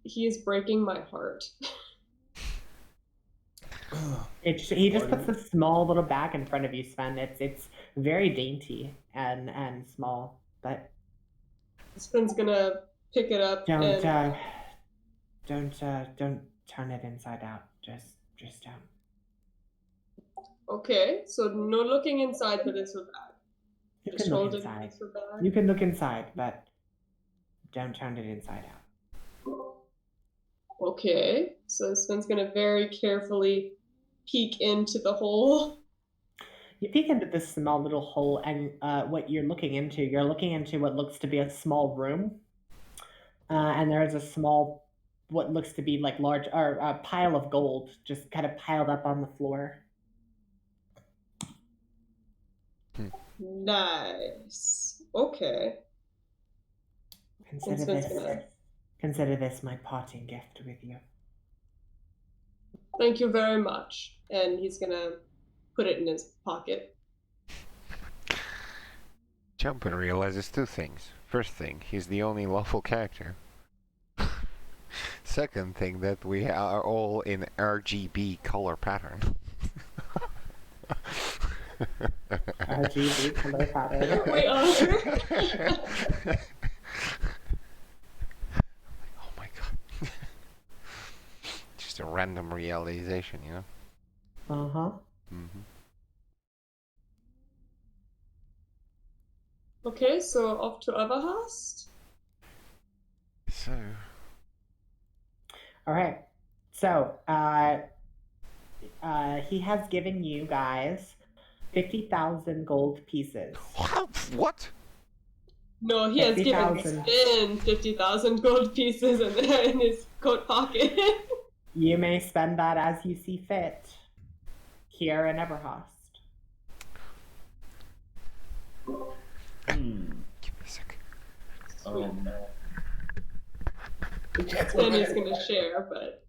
he is breaking my heart. He just puts a small little bag in front of you, Sven. It's very dainty and small, but Sven's gonna pick it up don't and don't turn it inside out. Just don't. okay, so no looking inside the little bag. You Just can look hold it in inside. the bag. You can look inside, but don't turn it inside out. Okay, so Sven's gonna very carefully peek into the hole. You peek into this small little hole, and what you're looking into what looks to be a small room, and there is a small, what looks to be like large, or a pile of gold, just kind of piled up on the floor. Nice. Okay. Consider this my parting gift with you. Thank you very much. And he's gonna put it in his pocket. Jumper realizes two things. First thing, he's the only lawful character. Second thing, that we are all in RGB color pattern. RGB color pattern. We are. Oh my god. Just a random realization, you know? Uh-huh. Mm-hmm. Okay, so off to Everhost. So... Alright. So, he has given you guys 50,000 gold pieces. What? No, he has given 50,000. Spin 50,000 gold pieces and they're in his coat pocket. You may spend that as you see fit here in Everhost. Give me a sec. Spin is gonna share, but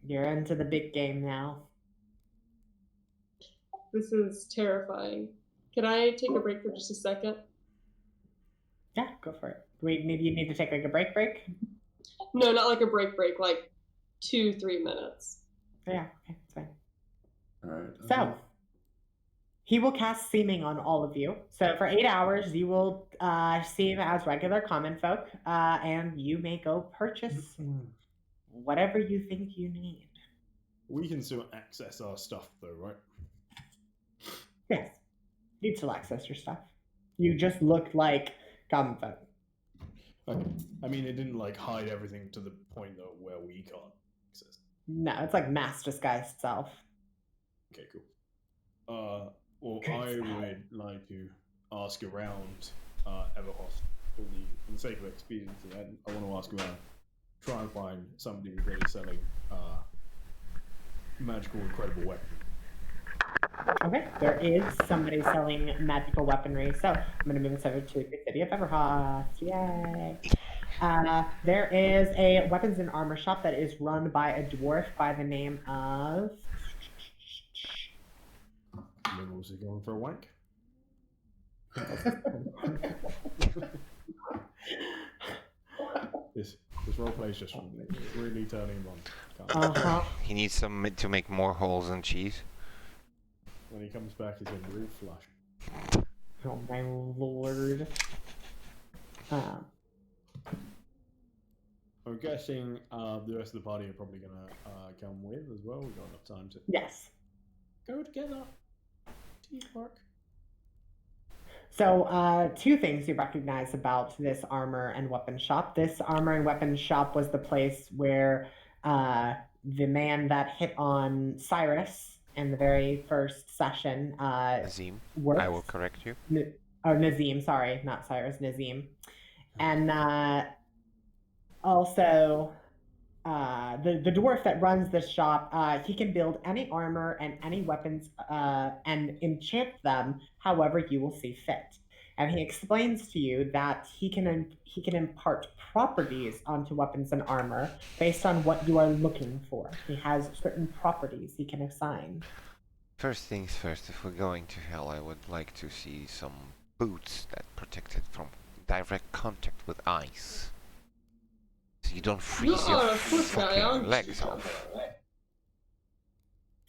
You're into the big game now. this is terrifying. Can I take a break for just a second? Yeah, go for it. Wait, maybe you need to take like a break? No, not like a break, like 2-3 minutes. Yeah, okay, it's fine. Alright. So, he will cast Seeming on all of you. So for 8 hours, you will seem as regular common folk, and you may go purchase whatever you think you need. We can still access our stuff, though, right? Yes, you'd still access your stuff. You just look like common folk. Okay. I mean, it didn't like hide everything to the point though where we can't access. No, it's like mass disguise self. Okay, cool. Well, Good I stuff. would like to ask around Everhost for the sake of expediency. I want to ask around, try and find somebody that is selling magical, incredible weapons. Okay, there is somebody selling magical weaponry, so I'm going to move this over to the city of Everhost. Yay! There is a weapons and armor shop that is run by a dwarf by the name of. Was he going for a wank? This roleplay is just really turning him on. He needs some to make more holes in cheese. When he comes back, he's in real flush. Oh my lord. I'm guessing the rest of the party are probably going to come with as well. We've got enough time to Yes. go together. Teamwork. So, two things you recognize about this armor and weapon shop. This armor and weapon shop was the place where the man that hit on Cyrus in the very first session Nazim, worked. I will correct you. Nazim, sorry, not Cyrus, Nazim. And also, the dwarf that runs this shop, he can build any armor and any weapons and enchant them however you will see fit. And he explains to you that he can impart properties onto weapons and armor based on what you are looking for. He has certain properties he can assign. First things first, if we're going to hell, I would like to see some boots that protect it from direct contact with ice. So you don't freeze your fucking legs off.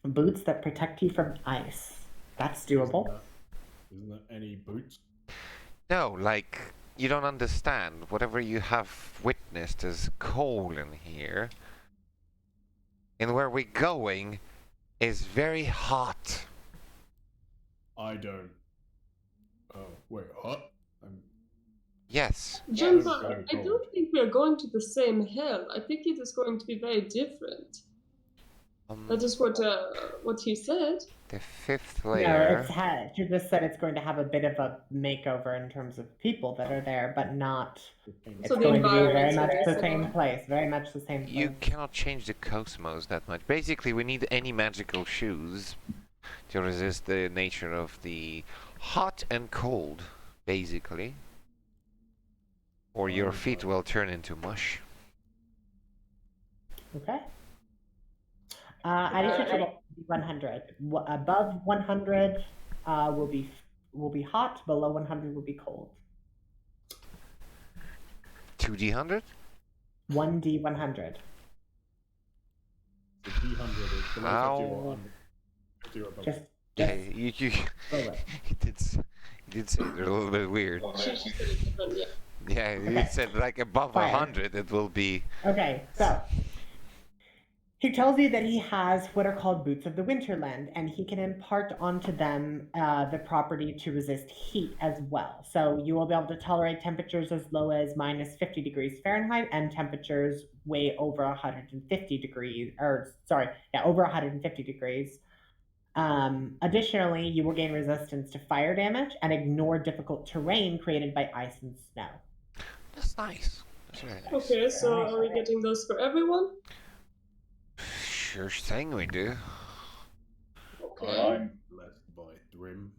Boots that protect you from ice. That's doable. Isn't that any boots? No, like, you don't understand. Whatever you have witnessed is cold in here. And where we're going is very hot. I don't. Oh, wait, hot? Yes. Jumper, I don't think we are going to the same hell. I think it is going to be very different. That is what he said. The fifth layer. No, you just said it's going to have a bit of a makeover in terms of people that are there, but not. It's So the going to be very environment much is the the same same. place. Very much the same place. You cannot change the cosmos that much. Basically, we need any magical shoes to resist the nature of the hot and cold, basically. Or your feet will turn into mush. Okay. I need you to roll 100. Above 100 will be hot. Below 100 will be cold. 2d100? 1d100. The D100 is below 50 or above. Just Yeah, you roll it. he did say they're a little bit weird. She said it different, yeah. Yeah, he said like above Fire. 100 it will be. Okay, so he tells you that he has what are called boots of the Winterland, and he can impart onto them the property to resist heat as well. So you will be able to tolerate temperatures as low as minus 50 degrees Fahrenheit and temperatures way over 150 degrees, over 150 degrees. Additionally, you will gain resistance to fire damage and ignore difficult terrain created by ice and snow. That's nice. That's very nice. Okay, so are we getting those for everyone? Sure thing we do. Okay. I'm blessed by Thrim.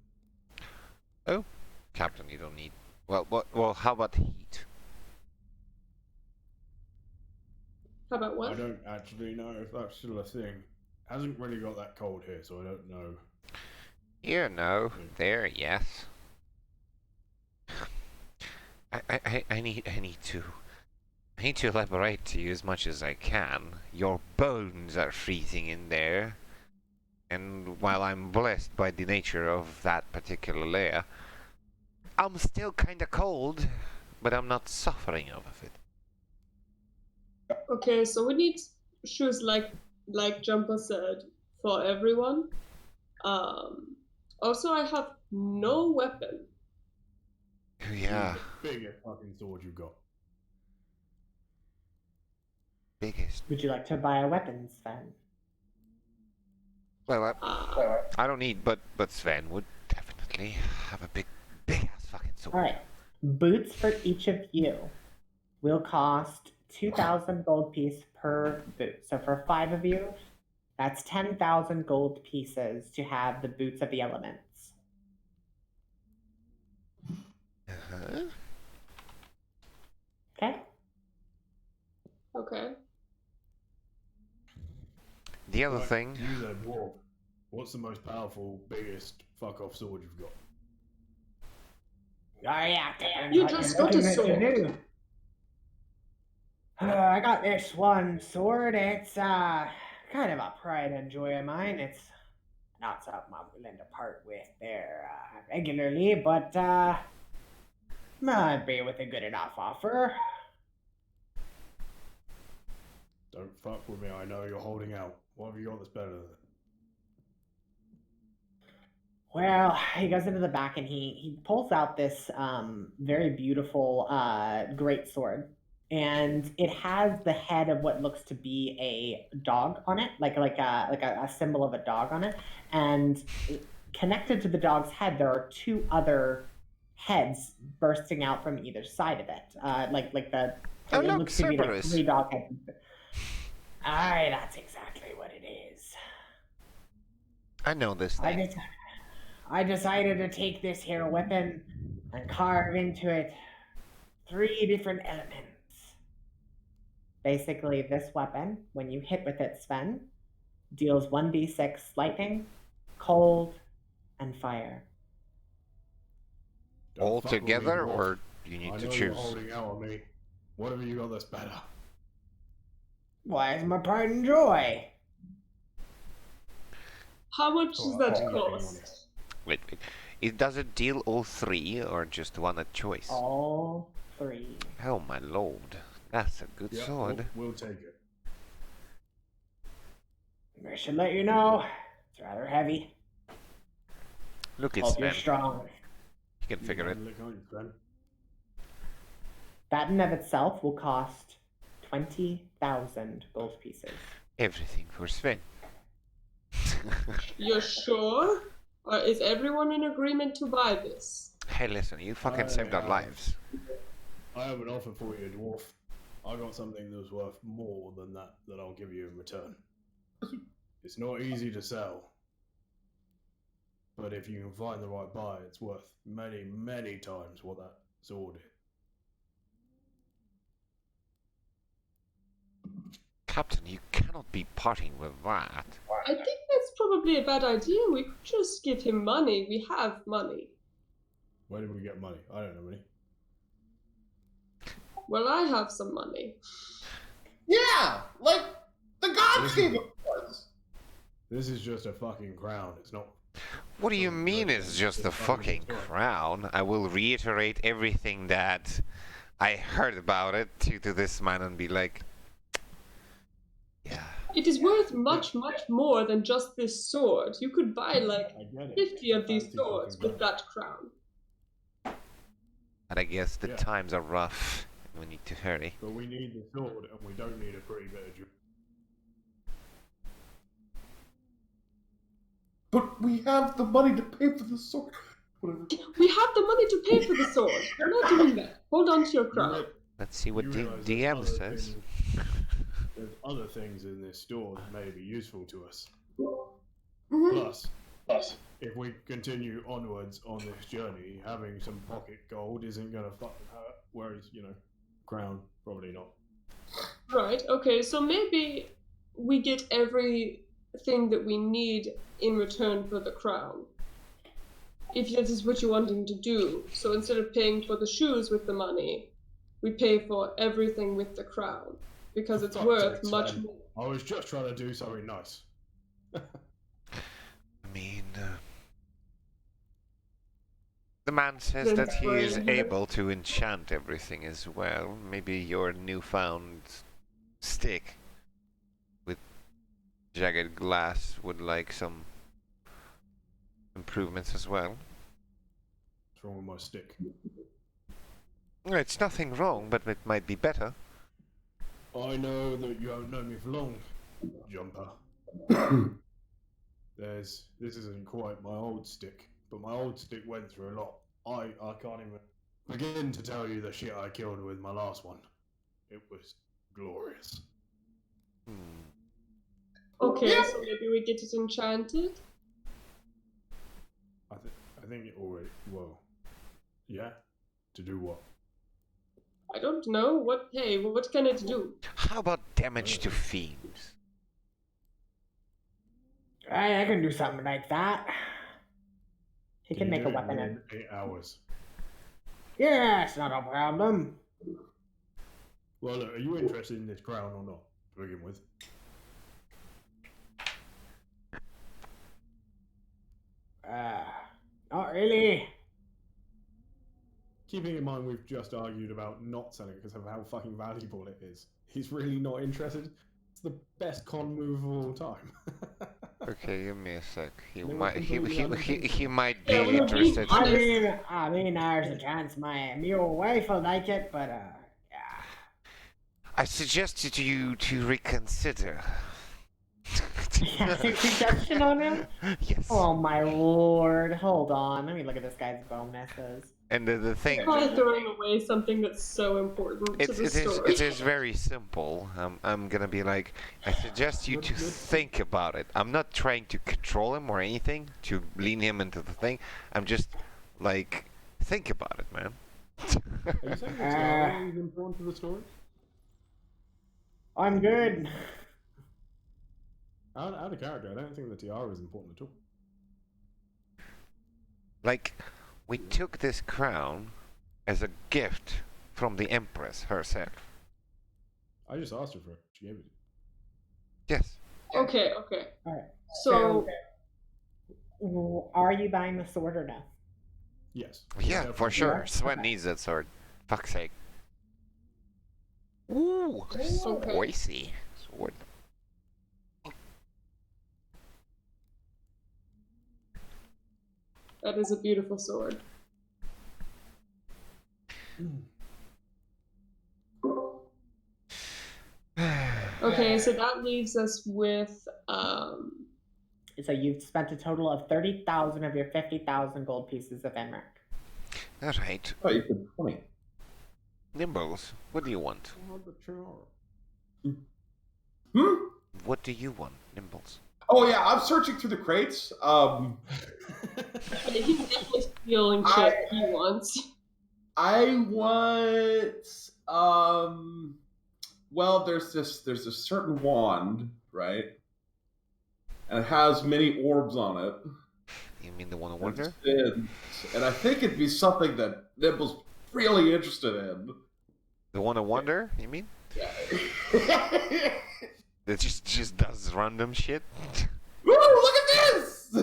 Oh, Captain, you don't need. Well, how about heat? How about what? I don't actually know if that's still a thing. Hasn't really got that cold here, so I don't know. Here, no. There, yes. I need to elaborate to you as much as I can. Your bones are freezing in there. And while I'm blessed by the nature of that particular layer, I'm still kinda cold, but I'm not suffering of it. Okay, so we need shoes like Jumper said for everyone. Also, I have no weapon. Yeah, The biggest fucking sword you got. biggest. Would you like to buy a weapon, Sven? Well, I don't need, but Sven would definitely have a big ass fucking sword. All right. Boots for each of you will cost 2,000 gold piece per boot. So for 5 of you, that's 10,000 gold pieces to have the boots of the elements. Uh-huh. Okay? Okay. The other Right, thing, you there, dwarf. What's the most powerful, biggest fuck-off sword you've got? Oh yeah, depends You what you're just got a looking to sword. do. I got this one sword. It's kind of a pride and joy of mine. It's not something I'm willing to part with there regularly, but I'd be with a good enough offer. Don't fuck with me, I know you're holding out. What have you got that's better than it? Well, he goes into the back and he pulls out this very beautiful great sword, and it has the head of what looks to be a dog on it, like a symbol of a dog on it, and connected to the dog's head there are two other heads bursting out from either side of it, Oh, it look, looks to be like Cerberus. 3 dog heads. Aye, that's exactly what it is. I know this thing. I decided to take this here weapon and carve into it 3 different elements. Basically, this weapon, when you hit with it, Sven, deals 1d6 lightning, cold, and fire. Don't All fuck with me, together, dwarf. or you I need know to you're choose? holding out on me. What have you got that's better? Why, it's my pride and joy. How much does that I'll give you money. cost? Wait. Does it deal all 3, or just one at choice? All 3. Oh my lord, that's a good Yeah, sword. we'll take it. I should let you know, it's rather heavy. Look, it's Hope you're Sven. strong. He can figure it. Lick on you, friend. That in of itself will cost 20,000 gold pieces. Everything for Sven. You're sure? Or is everyone in agreement to buy this? Hey, listen, you fucking saved our lives. I have an offer for you, dwarf. I got something that's worth more than that I'll give you in return. It's not easy to sell, but if you can find the right buyer, it's worth many, many times what that sword is. Captain, you cannot be parting with that. I think that's probably a bad idea. We could just give him money. We have money. Where did we get money? I don't know any. Well, I have some money. Yeah, like the gods This gave is- it to us. This is just a fucking crown. It's not. What do you mean it's just a fucking crown? I will reiterate everything that I heard about it to this man and be like, yeah. It is worth much, much more than just this sword. You could buy like I get it. 50 of these Fancy swords fucking with crown. that crown. But I guess the Yeah. times are rough. We need to hurry. But we need the sword, and we don't need a pretty bit of jewelry. But we have the money to pay for the sword. Whatever. We have the money to pay for the sword. We're not doing that. Hold on to your crown. Let's see what You realise there's DM other says. things- There's other things in this store that may be useful to us. Mhm. Plus, if we continue onwards on this journey, having some pocket gold isn't gonna fucking hurt. Whereas, crown, probably not. Right, okay, so maybe we get everything that we need in return for the crown. If that is what you're wanting to do. So instead of paying for the shoes with the money, we pay for everything with the crown. Because it's Fuck's worth sake, much Sven. more. I was just trying to do something nice. I mean, the man says Then that he is Brian- able to enchant everything as well. Maybe your newfound stick with jagged glass would like some improvements as well. What's wrong with my stick? It's nothing wrong, but it might be better. I know that you haven't known me for long, Jumper. This isn't quite my old stick, but my old stick went through a lot. I can't even begin to tell you the shit I killed with my last one. It was glorious. Okay, Yeah. so maybe we get it enchanted? I think it already. Well, yeah. To do what? I don't know. What can it do? How about damage to fiends? I can do something like that. He can make a weapon. In 8 hours. Yeah, it's not a problem. Well, look, are you interested in this crown or not, to begin with? Not really. Keeping in mind we've just argued about not selling it because of how fucking valuable it is. He's really not interested. It's the best con move of all time. Okay, give me a sec. He They were might completely he might be Yeah, we're being interested. honest. I mean, there's a chance my wife will like it, but yeah. I suggested you to reconsider. Yeah, suggestion on him? Yes. Oh my lord! Hold on, let me look at this guy's bonuses. And the thing, Probably throwing away something that's so important to the story. it is very simple. I'm gonna be like, I suggest you to think about it. I'm not trying to control him or anything, to lean him into the thing. I'm just like, think about it, man. Are you saying the tiara is important to the story? I'm good. Out of character, I don't think the tiara is important at all. Like, we took this crown as a gift from the Empress herself. I just asked her for it. She gave it. Yes. Okay. Alright. So, Are you buying the sword or no? Yes. Yeah, Definitely. for sure. Yeah? Sven Okay. needs that sword. Fuck's sake. Ooh, Okay. spicy sword. that is a beautiful sword. Okay, so that leaves us with So you've spent a total of 30,000 of your 50,000 gold pieces of Emmerich. All right, Oh, you said 20. Nimbles. What do you want? Oh, the tiara. Hmm? What do you want, Nimbles? Oh yeah, I'm searching through the crates. he's definitely stealing shit he wants. I want well, there's a certain wand, right? And it has many orbs on it. You mean the one I wonder? And I think it'd be something that Nimble's really interested in. The one I wonder? You mean? Woo, That just does random shit? look at this!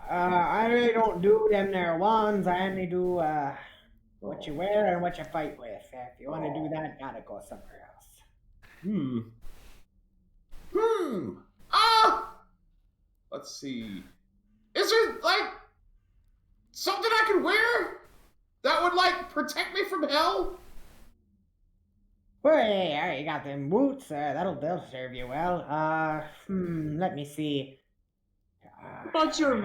I really don't do them there wands. I only do what you wear and what you fight with. If you want to do that, gotta go somewhere else. Let's see. Is there like something I can wear that would like protect me from hell? Well, yeah, you got them boots. They'll serve you well. Let me see. What about your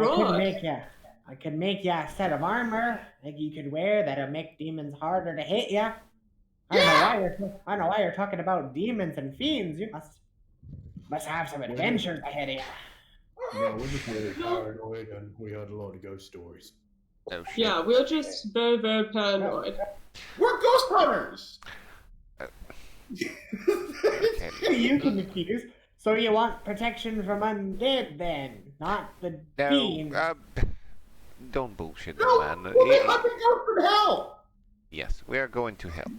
I could make you a set of armor that you could wear that'll make demons harder to hit you. I don't know why you're talking about demons and fiends. You must have some adventures ahead of you. Yeah, we're just really paranoid and we heard a lot of ghost stories. Oh shit. Yeah, we're just very, very paranoid. We're ghost hunters. Okay. You confused. So you want protection from undead then, not the No, fiends? don't bullshit, No, man. we'll be hunting ghosts from hell. Yes, we are going to hell.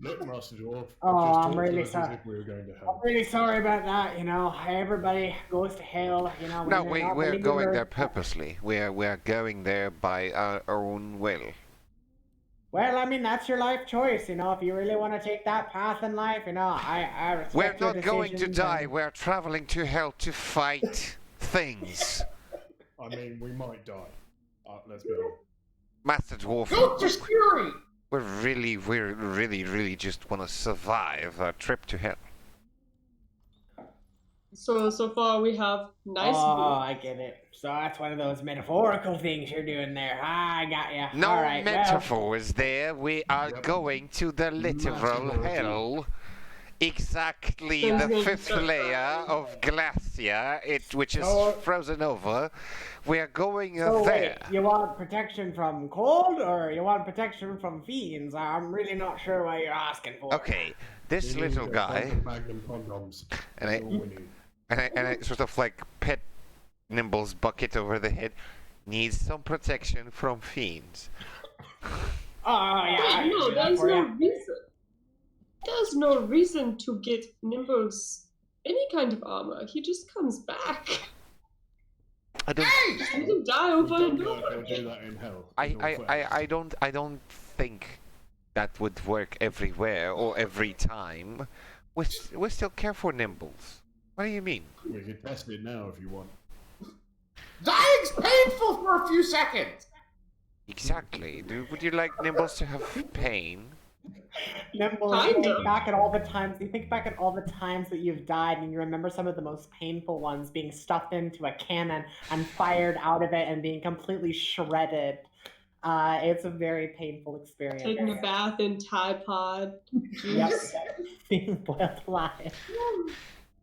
Look, Master Dwarf. Oh, just I'm talk really to us as sorry. if we were going to I'm hell. really sorry about that. You know, everybody goes to hell. You know, when No, they're not we're going there believers. purposely. We're going there by our own will. Well, I mean, that's your life choice. You know, if you really want to take that path in life, you know, I respect We're your not going to decisions die. and- We're traveling to hell to fight things. I mean, we might die. Let's be honest. Master Dwarf, Ghosts are scary. we really just want to survive our trip to hell. So far we have nice Oh, boots. I get it. So that's one of those metaphorical things you're doing there. I got you. No All right, metaphors there. We are Yep. going to the literal Metaphor. hell exactly Then the we'll fifth start layer dying. of glacier, which is So- frozen over. We are going So there. wait, you want protection from cold or you want protection from fiends? I'm really not sure what you're asking for. Okay, this We little need a bunch guy, of Magnum condoms. and That's I- all we need. and I sort of like pet Nimble's bucket over the head, needs some protection from fiends. Oh yeah. I Wait, can no, do that there's for no ya. reason. There's no reason to get Nimble's any kind of armor. He just comes back. I don't. He can die We over and don't know if over. he'll do that in hell. I, in all I, fairness. I don't think that would work everywhere or every time. We still care for Nimbles. What do you mean? We can test it now if you want. Dying's painful for a few seconds. Exactly. Would you like Nimbles to have pain? Nimble, you Kind think of. back at all the times. You think back at all the times that you've died, and you remember some of the most painful ones: being stuffed into a cannon and fired out of it, and being completely shredded. It's a very painful experience. Taking a bath in Tide Pod. Yep, Juice. being boiled alive.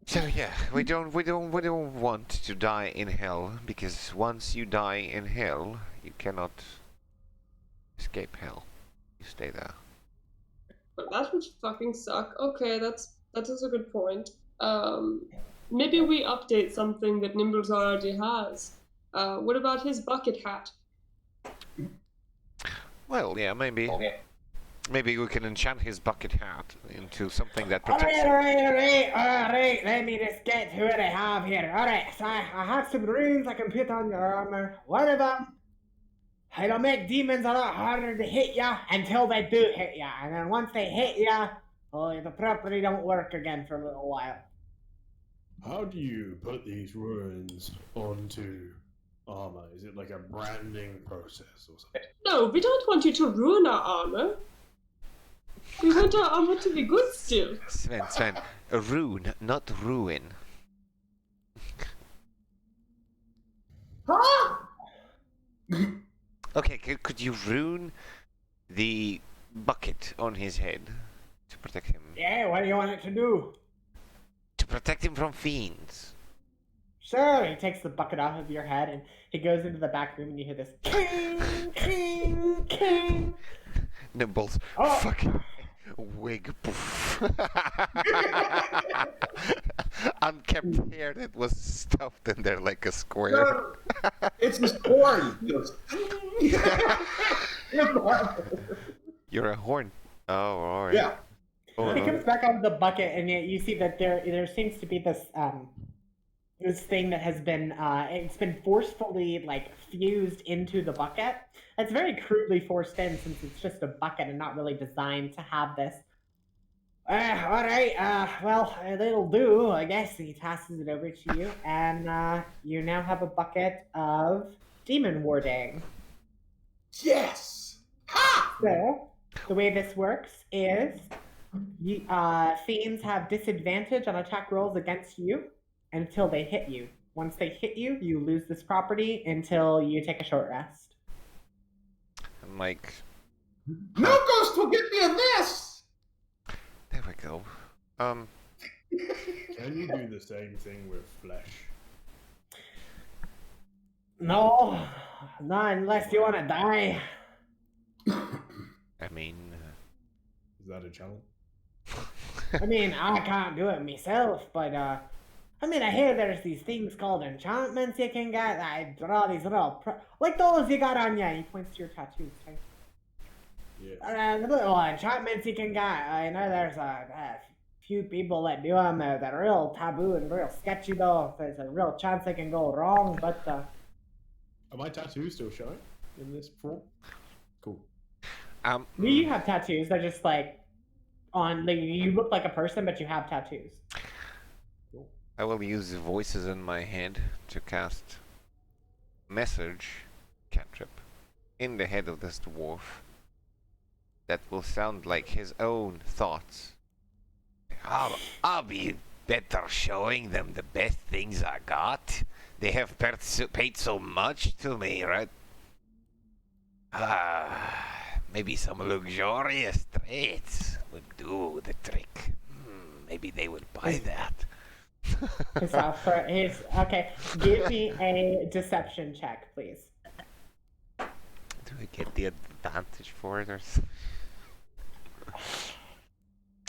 So yeah, we don't want to die in hell, because once you die in hell, you cannot escape hell. You stay there. But that would fucking suck. Okay, that is a good point. Maybe we update something that Nimbles already has. What about his bucket hat? Well, yeah, maybe. Maybe we can enchant his bucket hat into something that All protects right, him. all right. Let me just get to what I have here. All right, so I have some runes I can put on your armor. One of them, it'll make demons a lot harder to hit ya until they do hit ya, and then once they hit ya, oh, the property don't work again for a little while. How do you put these ruins onto armor? Is it like a branding process or something? No, we don't want you to ruin our armor. We want our armor to be good still. Sven, a rune, not ruin. Huh? Okay, could you rune the bucket on his head to protect him? Yeah, what do you want it to do? To protect him from fiends. Sure. He takes the bucket off of your head and he goes into the back room and you hear this king, king, king. Nimbles, Oh. fucking wig, poof. Unkept hair that was stuffed in there like a square. It's his horn. He goes, You're a horn. Oh, alright. yeah. Oh, He comes back out of the bucket, and you see that there seems to be this this thing that has been it's been forcefully like fused into the bucket. It's very crudely forced in since it's just a bucket and not really designed to have this. All right. Well, it'll do, I guess. He passes it over to you, and you now have a bucket of demon warding. Yes. Ha! So, the way this works is fiends have disadvantage on attack rolls against you until they hit you. Once they hit you, you lose this property until you take a short rest. I'm like, No ghost will get me in this. there we go. Can you do the same thing with flesh? No, not unless you want to die. I mean, Is that a challenge? I mean, I can't do it myself, but I mean, I hear there's these things called enchantments you can get. I draw these little, like those you got on you. He points to your tattoos, right? Yeah. The little enchantments you can get. I know there's a few people that do them that are real taboo and real sketchy though. There's a real chance they can go wrong, but Are my tattoos still showing in this form? Cool. you have tattoos. They're just like on. Like, you look like a person, but you have tattoos. I will use the voices in my head to cast message cantrip in the head of this dwarf that will sound like his own thoughts. I'll be better showing them the best things I got. They have paid so much to me, right? Maybe some luxurious traits would do the trick. maybe they would buy that. Okay, give me a deception check, please. Do I get the advantage for it or something?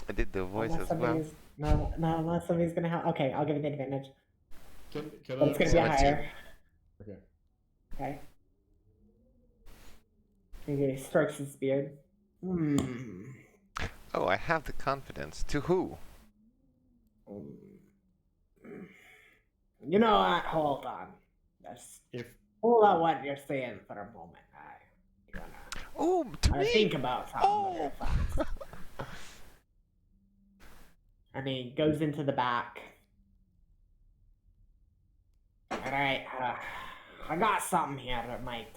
I did the voice Unless as well. unless somebody's gonna help. Okay, I'll give you the advantage. Can But it's gonna be a 17. higher. Okay. Okay. He strokes his beard. Oh, I have the confidence. To who? You know what? Hold on. Just If hold on what you're saying for a moment. Oh, to me! Think about something Oh! real fast. And he goes into the back. Alright, I got something here that might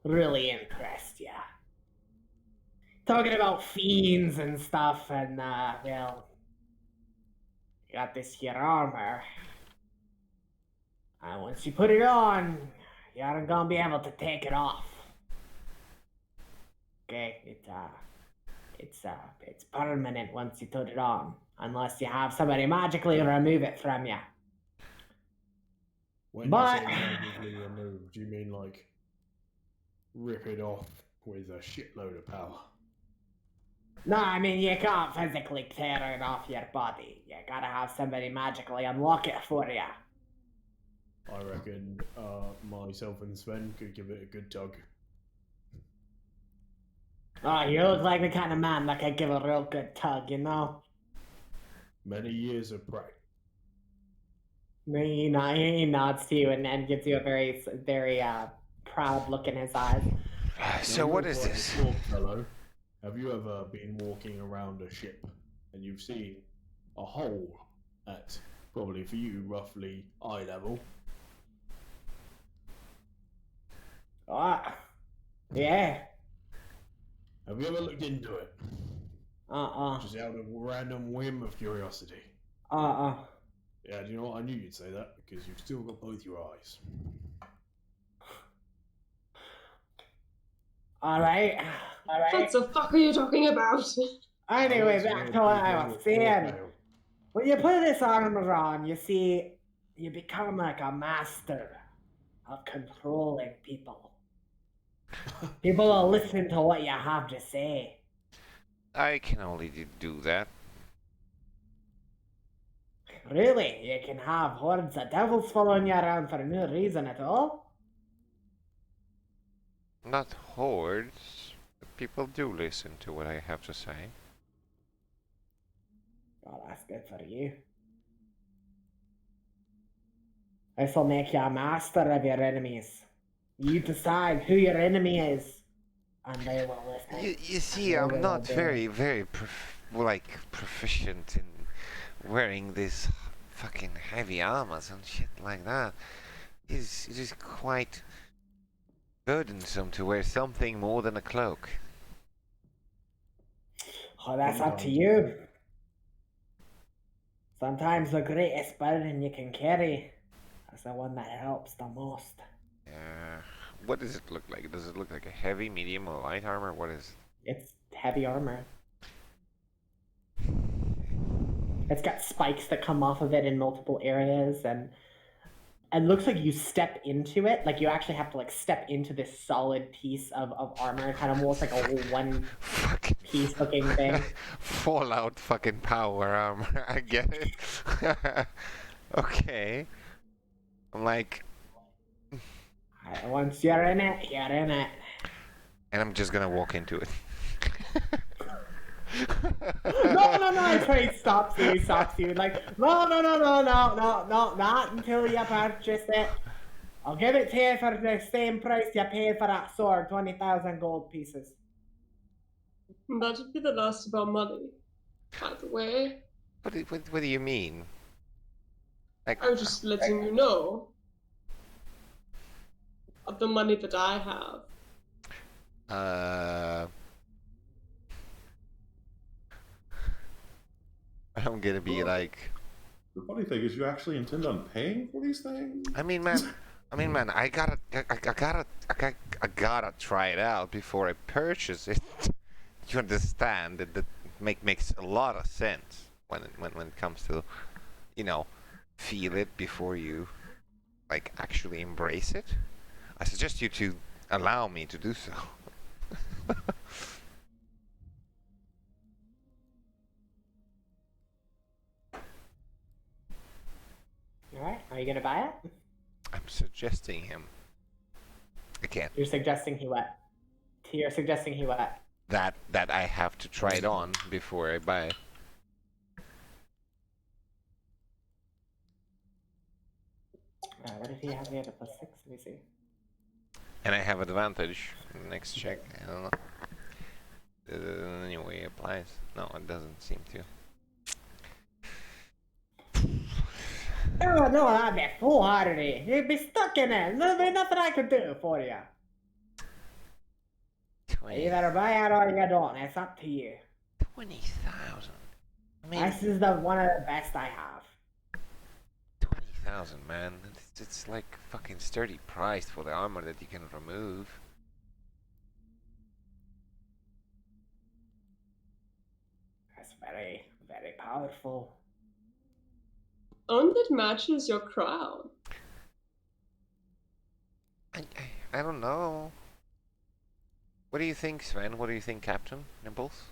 really interest you. Talking about fiends and stuff, and well, you got this here armor. Once you put it on, you aren't gonna be able to take it off. Okay, it's permanent once you put it on, unless you have somebody magically remove it from you. when But- you say magically removed, do you mean like rip it off with a shitload of power? No, I mean, you can't physically tear it off your body. You gotta have somebody magically unlock it for you. I reckon myself and Sven could give it a good tug. Oh, you look like the kind of man that could give a real good tug, you know? Many years of practice. He nods to you and gives you a very, very proud look in his eyes. So Now, what you're is quite a this? small fellow. Have you ever been walking around a ship and you've seen a hole at probably for you roughly eye level? Oh, yeah. Have you ever looked into it? Uh-uh. Just out of random whim of curiosity. Uh-uh. Yeah, do you know what? I knew you'd say that because you've still got both your eyes. Alright. What the fuck are you talking about? Anyway, back to what I was saying. When you put this armor on, you see, you become like a master of controlling people. People will listen to what you have to say. I can only do that. Really? You can have hordes of devils following you around for no reason at all? Not hordes, but people do listen to what I have to say. Well, that's good for you. This will make you a master of your enemies. You decide who your enemy is, and they will listen. You see, They I'm will not obey. very proficient in wearing these fucking heavy armors and shit like that. It is quite burdensome to wear something more than a cloak. Oh, that's up to you. Sometimes the greatest burden you can carry is the one that helps the most. What does it look like? Does it look like a heavy, medium, or light armor? What is it? It's heavy armor. It's got spikes that come off of it in multiple areas, and it looks like you step into it. Like you actually have to like step into this solid piece of armor, kind of almost like a one Fucking piece looking thing. Fallout fucking power armor. I get it. Okay. I'm like, Once you're in it, you're in it. and I'm just gonna walk into it. No, Trey stops you, like, no, not until you purchase it. I'll give it to you for the same price you paid for that sword, 20,000 gold pieces. That would be the last of our money, by the way. What do you mean? Like, I was just letting you know of the money that I have. I'm gonna be like, The funny thing is, you actually intend on paying for these things? I mean, man, I gotta try it out before I purchase it. You understand that makes a lot of sense. when it comes to, you know, feel it before you like actually embrace it. I suggest you to allow me to do so. Alright, are you gonna buy it? I'm suggesting him again You're suggesting he what? You're suggesting he what? that I have to try it on before I buy it. What if he has me at a +6? Let me see. And I have advantage. Next check. I don't know. Anyway, it applies. No, it doesn't seem to. Oh no, I'd be foolhardy. You'd be stuck in it. There's nothing I could do for you. You either buy it or you don't. It's up to you. 20,000. I mean, This is one of the best I have. 20,000, man. It's like fucking sturdy price for the armor that you can remove. That's very, very powerful. And it matches your crown. I don't know. What do you think, Sven? What do you think, Captain Nibbles?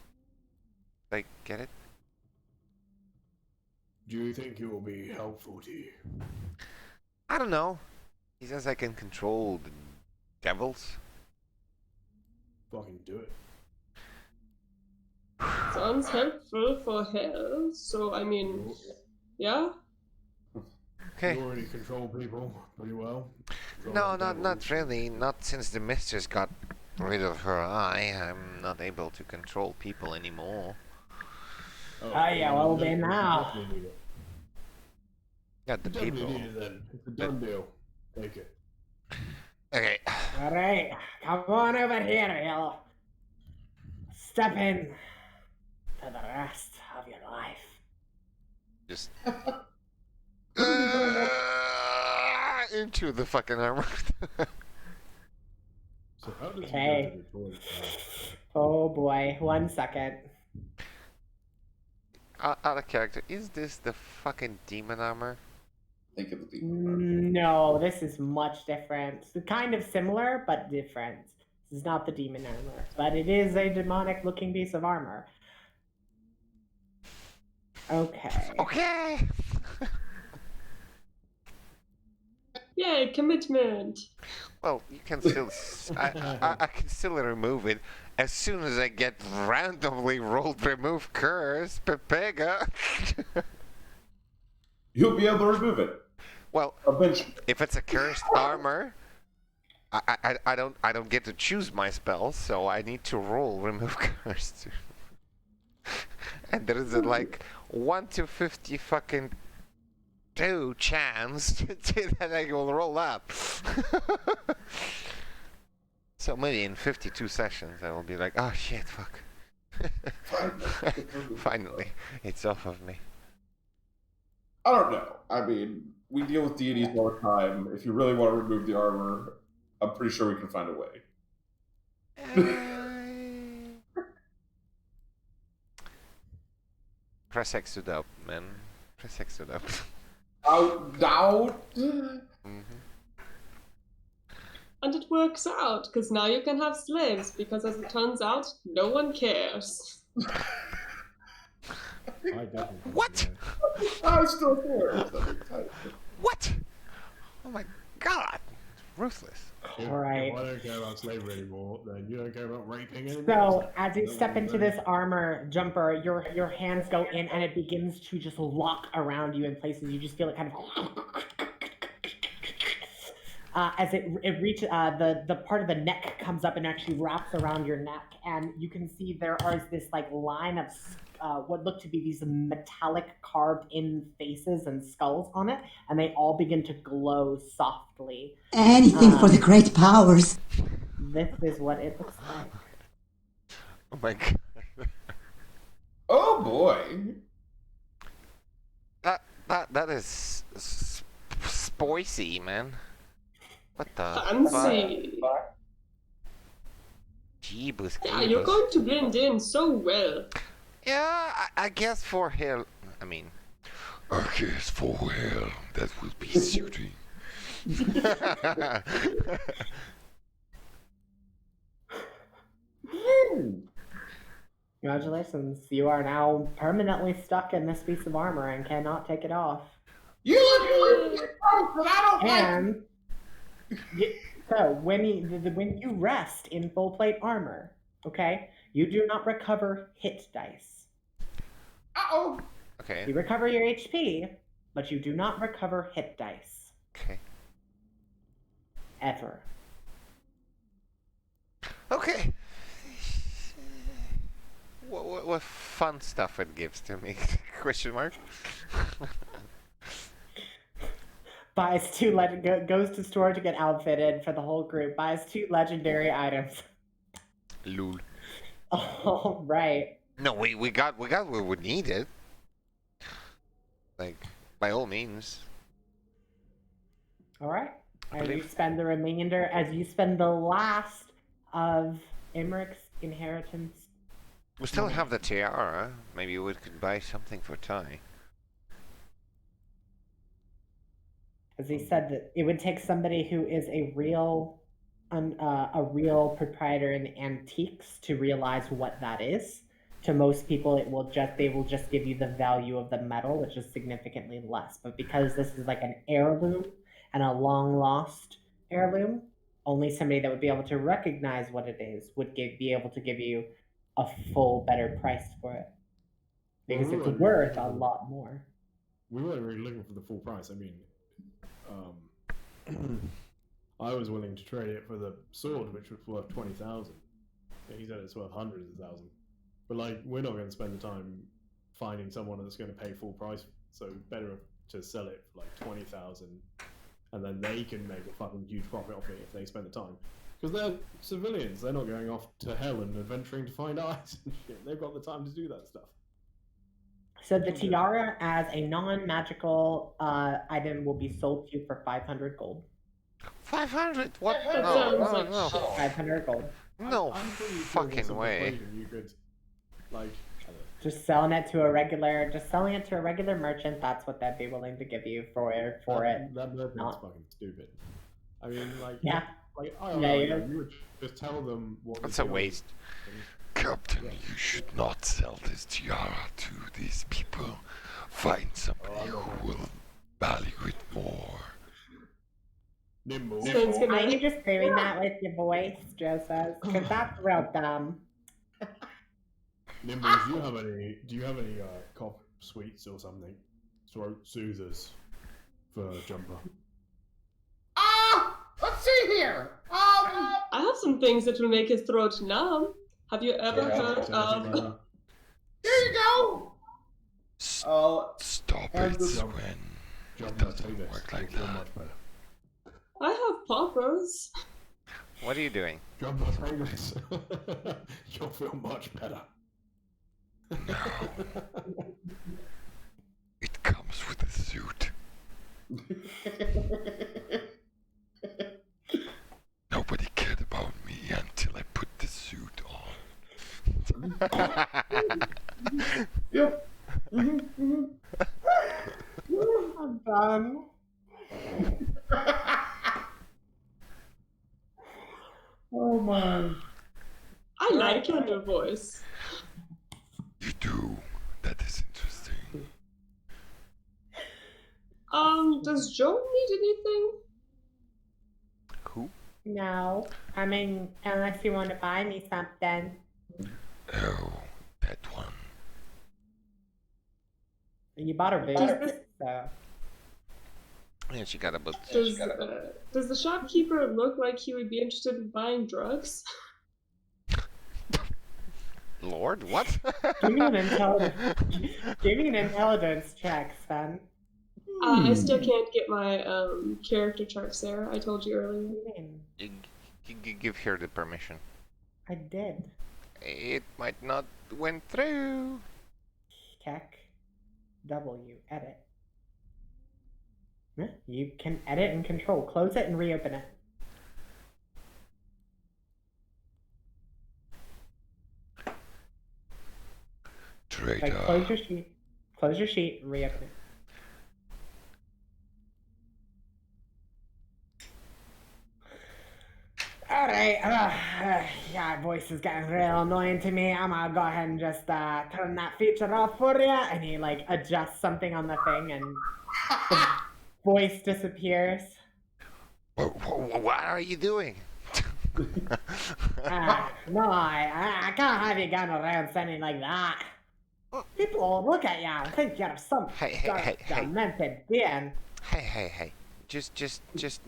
Like, get it? Do you think it will be helpful to you? I don't know. He says I can control the devils. Fucking do it. Sounds helpful for hell. So I mean, yeah. Okay. You already control people pretty well. No, not really. Not since the mistress got rid of her eye. I'm not able to control people anymore. Oh yeah, well, then now. definitely need it. Got the Definitely people. need it then. It's a done deal. Take it. Okay. Alright, come on over here, you'll step in to the rest of your life. Just into the fucking armor. So how does Okay. he go to the toilet? Oh boy, 1 second. Out of character. Is this the fucking demon armor? Think it'll be. No, this is much different. It's kind of similar, but different. This is not the demon armor, but it is a demonic looking piece of armor. Okay. Okay. Yay, commitment. Well, you can still. I can still remove it as soon as I get randomly rolled remove curse, Pepega. You'll be able to remove it Well, eventually. if it's a cursed armor, I don't get to choose my spells, so I need to roll remove curse. And there is a like 1 to 50 fucking 2 chance that I will roll up. So maybe in 52 sessions I will be like, oh shit, fuck. Finally, it's off of me. I don't know. I mean, we deal with deities all the time. If you really want to remove the armor, I'm pretty sure we can find a way. Press X to doubt, man. Press X to doubt. Doubt. And it works out, because now you can have slaves, because as it turns out, no one cares. I definitely What? I'm still here. What? Oh my god. Ruthless. If Alright. I don't care about slavery anymore, then you don't care about raping anymore. So, as you step into this armor jumper, your hands go in and it begins to just lock around you in places. You just feel it kind of as it reaches the part of the neck comes up and actually wraps around your neck, and you can see there is this like line of what look to be these metallic carved in faces and skulls on it, and they all begin to glow softly. Anything for the great powers. This is what it looks like. Oh my god. Oh boy. That is spicy, man. What the Fancy. Jeebus Yeah, you're creepers. going to blend in so well. Yeah, I guess for I mean, Okay, as for well, that will be suiting. Congratulations, you are now permanently stuck in this piece of armor and cannot take it off. You look but I don't like And so when you rest in full plate armor, okay, you do not recover hit dice. Uh-oh. okay, You recover your HP, but you do not recover hit dice okay, ever. okay. What fun stuff it gives to me? Question mark. Buys goes to store to get outfitted for the whole group. Buys 2 legendary items. Lul. All right. No, we got what we needed. Like, by all means. All right. I As you believe. spend the last of Emmerich's inheritance. We still have the tiara. Maybe we could buy something for Ty. As he said that it would take somebody who is a real proprietor in antiques to realize what that is. To most people, they will just give you the value of the metal, which is significantly less. But because this is like an heirloom and a long lost heirloom, only somebody that would be able to recognize what it is would be able to give you a full, better price for it. Because Well, it's we weren't worth looking a for the- lot more. We weren't really looking for the full price. I mean, I was willing to trade it for the sword, which was worth 20,000. He said it's worth hundreds of thousands. But like, we're not going to spend the time finding someone that's going to pay full price. So better to sell it for like 20,000, and then they can make a fucking huge profit off it if they spend the time. Because they're civilians. They're not going off to hell and adventuring to find eyes and shit. They've got the time to do that stuff. So the tiara, as a non-magical item, will be sold to you for 500 gold. 500? What? That No, sounds no, like no. shit. 500 gold. No I'm pretty sure with fucking some way. persuasion you could, like, I don't know. Just selling it to a regular merchant. That's what they'd be willing to give you for it. That merchant's Not- fucking stupid. I mean, like, Yeah. like Yeah. you would just tell them what. That's the a deal waste. is. Captain, you should not sell this tiara to these people. Find somebody who will value it more. Nimble. Sven's Are gonna. you just doing that with your voice, Joe says? Because that's real dumb. Nimble, do you have any cough sweets or something? Throat soothers for Jumper. Let's see here. I have some things that will make his throat numb. Have you ever Yeah, heard anything of? like that? Here you go. Oh, Stop And it, the- Sven. It Jumper, take doesn't this. work like You'll feel that. much better. I have poppers. What are you doing? Jumper, take this. You'll feel much better. No. It comes with a suit. Nobody cared about me until I put the suit on. Yep. I'm done. Oh my. I like your new voice. You do. That is interesting. Does Joe need anything? Who? No. I mean, unless you want to buy me something. Oh, that one. You bought her Does boots, this- so. Yeah, she got a book. Does the shopkeeper look like he would be interested in buying drugs? Lord, what? Give me an intelligence check, Sven. I still can't get my character chart, Sarah. I told you earlier. What do you mean? You give her the permission. I did. It might not went through. Check. W. Edit. Yeah, you can edit and control. Close it and reopen it. Like, Traitor. close your sheet. Close your sheet, reopen it. Alright, yeah, voice is getting real annoying to me. I'm gonna go ahead and just turn that feature off for you. And he like adjusts something on the thing and the voice disappears. What are you doing? No, I can't have you going around sounding like that. People will look at you and think you're some Hey, sort of demented being. Hey. Just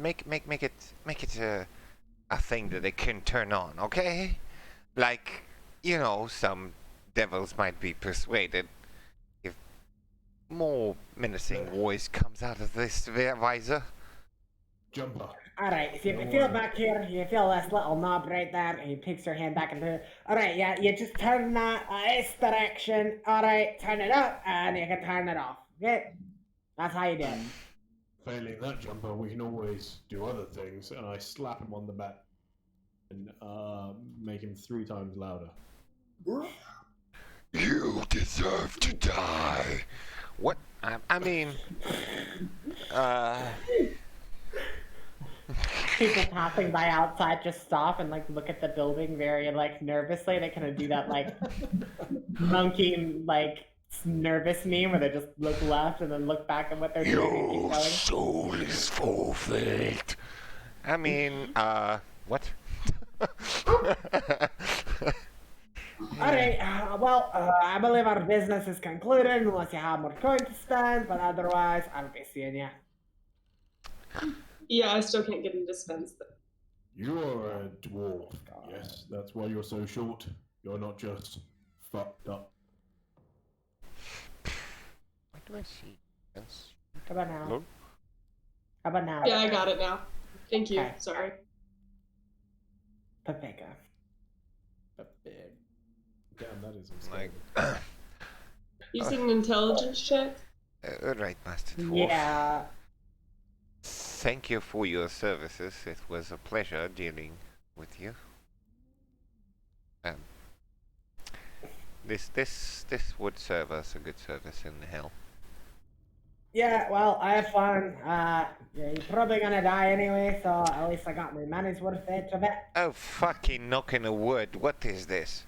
make it a thing that they can turn on, okay? Like, you know, some devils might be persuaded if more menacing voice comes out of this visor. Jumper. Alright, so you feel back here, you feel this little knob right there, and he takes your hand back into it. Alright, yeah, you just turn that this direction. Alright, turn it up, and you can turn it off. Okay? That's how you do it. Failing that jumper, we can always do other things. And I slap him on the back and make him 3 times louder. You deserve to die. What? I mean, People passing by outside just stop and like look at the building very like nervously. They kind of do that like monkey like nervous meme where they just look left and then look back at what they're doing and keep Your going. soul is forfeit. I mean, what? Alright, well, I believe our business is concluded unless you have more coin to spend, but otherwise, I'll be seeing you. Yeah, I still can't get him to spend them. You're a dwarf. Yes, that's why you're so short. You're not just fucked up. What do I see? That's... How about now? Hello? How about now? Yeah, I got it now. Thank you. Okay. Sorry. Pepeka. Damn, that is Like, Using an intelligence check. right, Master Dwarf. Yeah. Thank you for your services. It was a pleasure dealing with you. This would serve us a good service in hell. Yeah, well, I have fun. Yeah, you're probably gonna die anyway, so at least I got my money's worth out of it. Oh, fucking knocking a wood. What is this?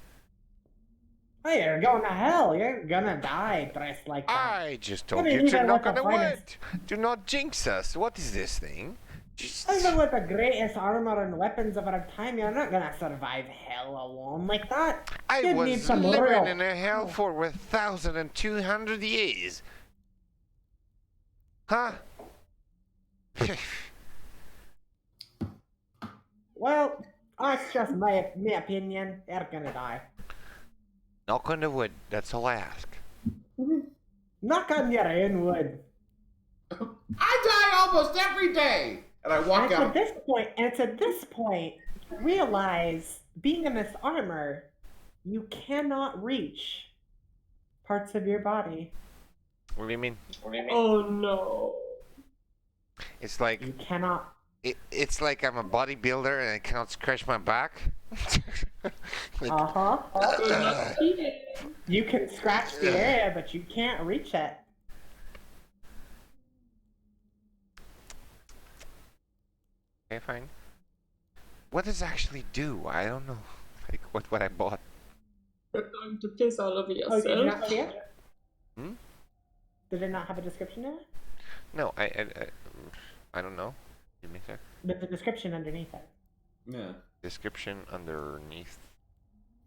Hey, you're going to hell. You're gonna die dressed like that. I just told mean, you to even knock with on the the wood. finest- Do not jinx us. What is this thing? Just... Even with the greatest armor and weapons of our time, you're not gonna survive hell alone like that. I You'd need was some living real- in a hell for 1,200 years. Huh? Well, that's just my opinion. You're gonna die. Knock on the wood. That's all I ask. Knock on your own wood. I die almost every day! And I walk And out. it's at this point, realize being in this armor, you cannot reach parts of your body. What do you mean? Oh no. It's like You cannot. it's like I'm a bodybuilder and I cannot scratch my back. Like, You can scratch the area, but you can't reach it. okay, fine. What does it actually do? I don't know. Like what I bought. You're going to piss all over Oh, did you yourself. not see it? Hmm? Did it not have a description in it? No, I don't know. Give me a sec. There's a description underneath it. Yeah. Description underneath.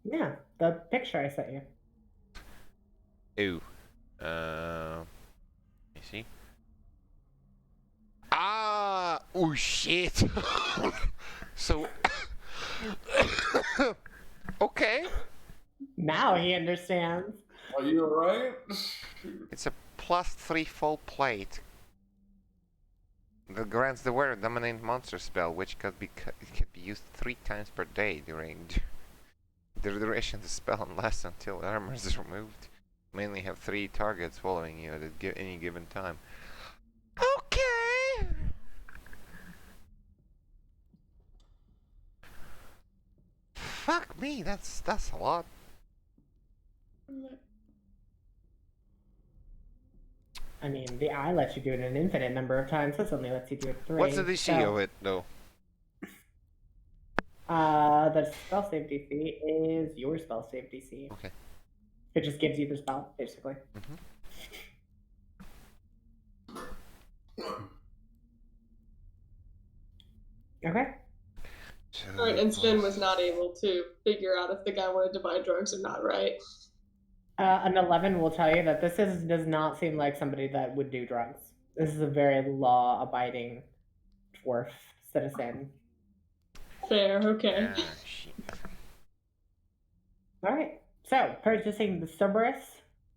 Yeah, the picture I sent you. Ooh. Let me see. Ah! Oh shit! So. Okay. Now he understands. Are you alright? It's a +3 full plate. That grants the wearer dominate monster spell, which could be used 3 times per day during the duration of the spell and lasts until armor is removed. Mainly have 3 targets following you at any given time. Okay. Fuck me, that's a lot. I mean, the eye lets you do it an infinite number of times. This only lets you do it 3. What's the DC so, of it, though? The spell save DC is your spell save DC. Okay. It just gives you the spell, basically. Okay. So, Alright, and Sven was not able to figure out if the guy wanted to buy drugs or not, right? An 11 will tell you that does not seem like somebody that would do drugs. This is a very law-abiding dwarf citizen. Fair, okay. shit. All right. So, purchasing the Cerberus,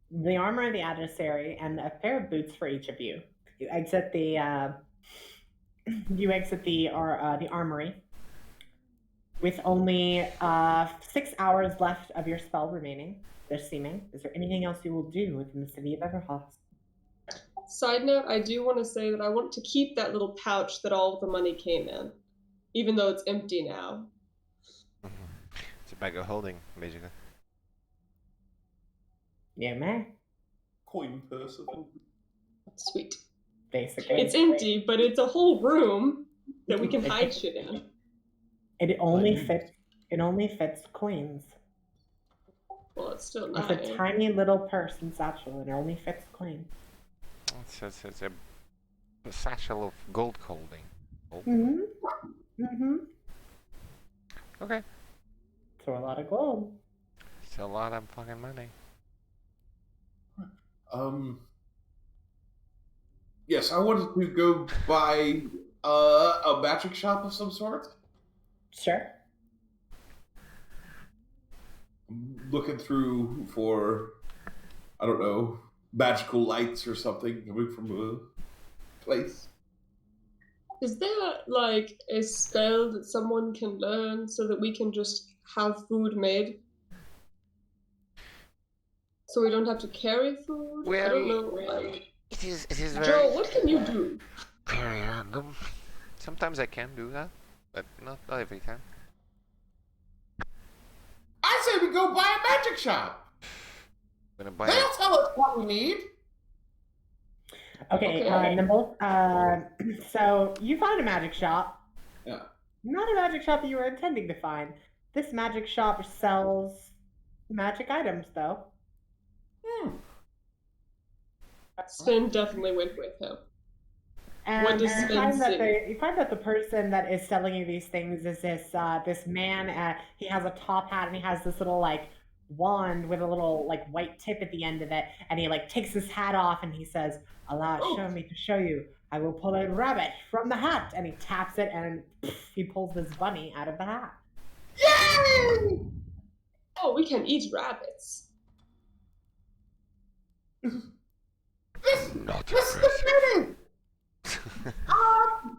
the armor of the adversary, and a pair of boots for each of you. You exit the armory with only 6 hours left of your spell remaining. This seeming. Is there anything else you will do within the city of Everhost? Side note, I do want to say that I want to keep that little pouch that all of the money came in, even though it's empty now. It's a bag of holding, basically. You may. Coin purse. of them. Sweet. Basically. It's empty, but it's a whole room that we can hide shit in. It only fits coins. Well, it's still It's not. a tiny little purse and satchel, and it only fits coins. It's a satchel of gold holding. Oh. Okay. So a lot of gold. It's a lot of fucking money. Yes, I wanted to go buy a magic shop of some sort. Sure. I'm looking through for, I don't know, magical lights or something coming from a place. Is there, like, a spell that someone can learn so that we can just have food made? So we don't have to carry food? I don't know, like... It is very Joe, what can you do? very random. Sometimes I can do that, but not every time. I say we go buy a magic shop. I'm gonna buy They'll tell us what we need. Okay, Okay. Nimble. So you find a magic shop. Yeah. Not a magic shop that you were intending to find. This magic shop sells magic items, though. Sven definitely went with him. And What does you Sven find that say? you find that the person that is selling you these things is this man. He has a top hat and he has this little like wand with a little like white tip at the end of it, and he like takes his hat off and he says, "Allah, show me to show you. I will pull a rabbit from the hat," and he taps it and he pulls this bunny out of the hat. Yay! Oh, we can eat rabbits. Not This is impressive. exciting!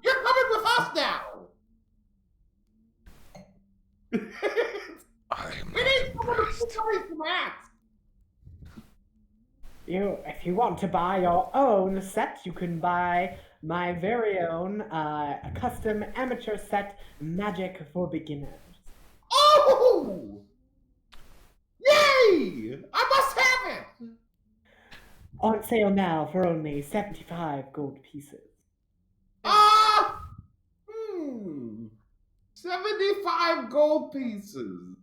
You're coming with us now! I am We not need someone to impressed. pull away from hats! If you want to buy your own set, you can buy my very own custom amateur set, Magic for Beginners. Oh! Yay! I must have it! On sale now for only 75 gold pieces. 75 gold pieces.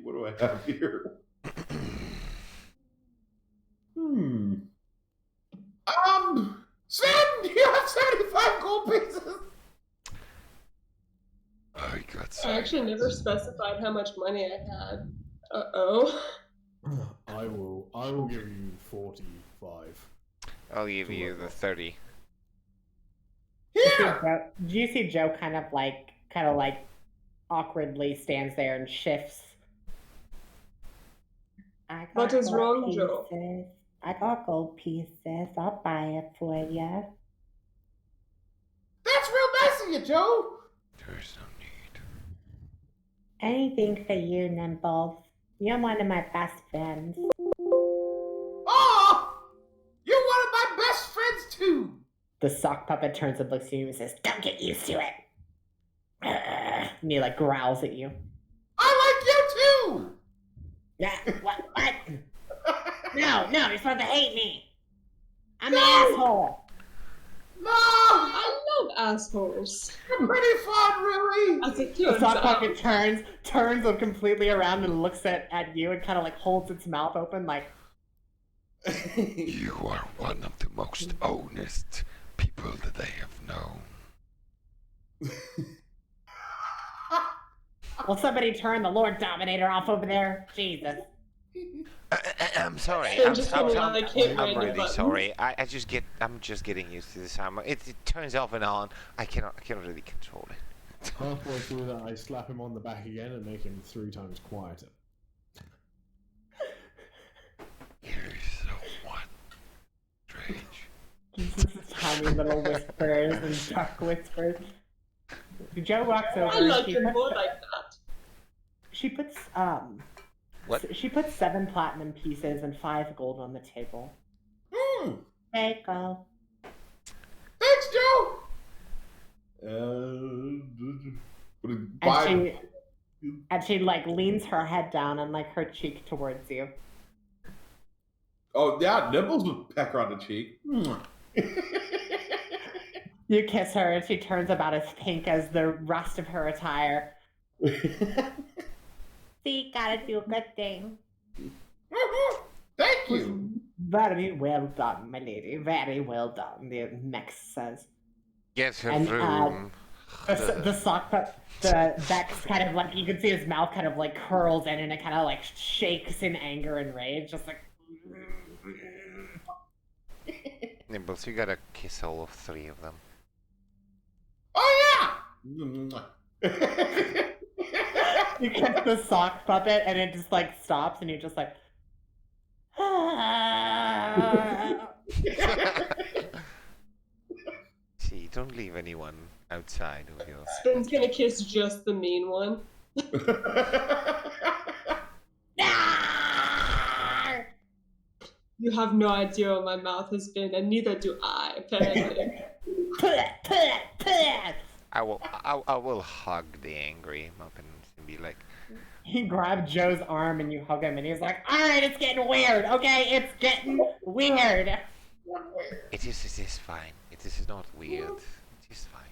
What do I have here? Sven, do you have 75 gold pieces? I got I actually never specified how much money I had. Uh-oh. I will give you 45. I'll give you the 30. Here! Do you see Joe kind of like awkwardly stands there and shifts? What is wrong, Joe? I got gold pieces. I'll buy it for you. That's real nice of you, Joe! There's no need. Anything for you, Nimbles. You're one of my best friends. Oh! You're one of my best friends, too! The sock puppet turns and looks at you and says, "Don't get used to it." And he like growls at you. I like you, too! Yeah, what? No, No, you're supposed to hate me. I'm the asshole. No! I love assholes. You're pretty fun, really! As it The turns sock out. puppet turns completely around and looks at you and kind of like holds its mouth open like, You are one of the most honest people that I have known. will somebody turn the Lord Dominator off over there? Jesus. I'm sorry. I'm just gonna, like, hit I'm random really buttons. sorry. I'm just getting used to this hammer. It turns off and on. I cannot really control it. Halfway through that, I slap him on the back again and make him 3 times quieter. You're someone strange. Just tiny little whispers and dark whispers. Joe walks over I and like him more like that. she puts What? She puts 7 platinum pieces and 5 gold on the table. There you go. Thanks, Joe! And she like leans her head down and like her cheek towards you. Oh, yeah, Nibbles would peck her on the cheek. You kiss her and she turns about as pink as the rest of her attire. See, gotta do a good thing. Thank you. Very well done, my lady. Very well done, the Mex says. Get her And, room. The sock, the Vex kind of like, you can see his mouth kind of like curls in and it kind of like shakes in anger and rage, just like. Nibbles, you gotta kiss all of 3 of them. Oh, yeah! You kiss the sock puppet and it just like stops and you're just like. See, don't leave anyone outside of your... Spin's gonna kiss just the mean one. You have no idea what my mouth has been, and neither do I, apparently. I will hug the angry Muppet and be like, You grab Joe's arm and you hug him and he's like, alright, it's getting weird, okay? It's getting weird. it is fine. It is not weird. It is fine.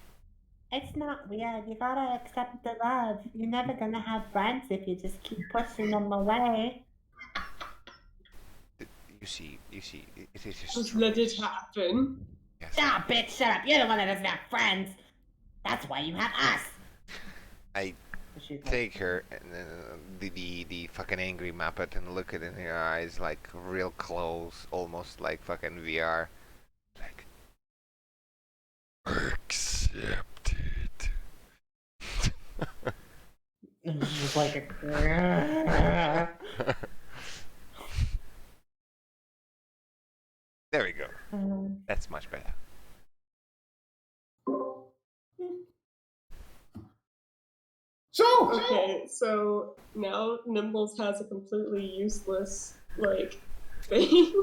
It's not weird. You gotta accept the love. You're never gonna have friends if you just keep pushing them away. You see, it is Just true. let it happen. Yes. Ah, bitch, shut up. You're the one that doesn't have friends. That's why you have us. I She's like, take her and the fucking angry Muppet and look it in her eyes like real close, almost like fucking VR. Like, Accepted. and she's just like a... there we go. That's much better. So, Okay, so now Nimbles has a completely useless, like, thing.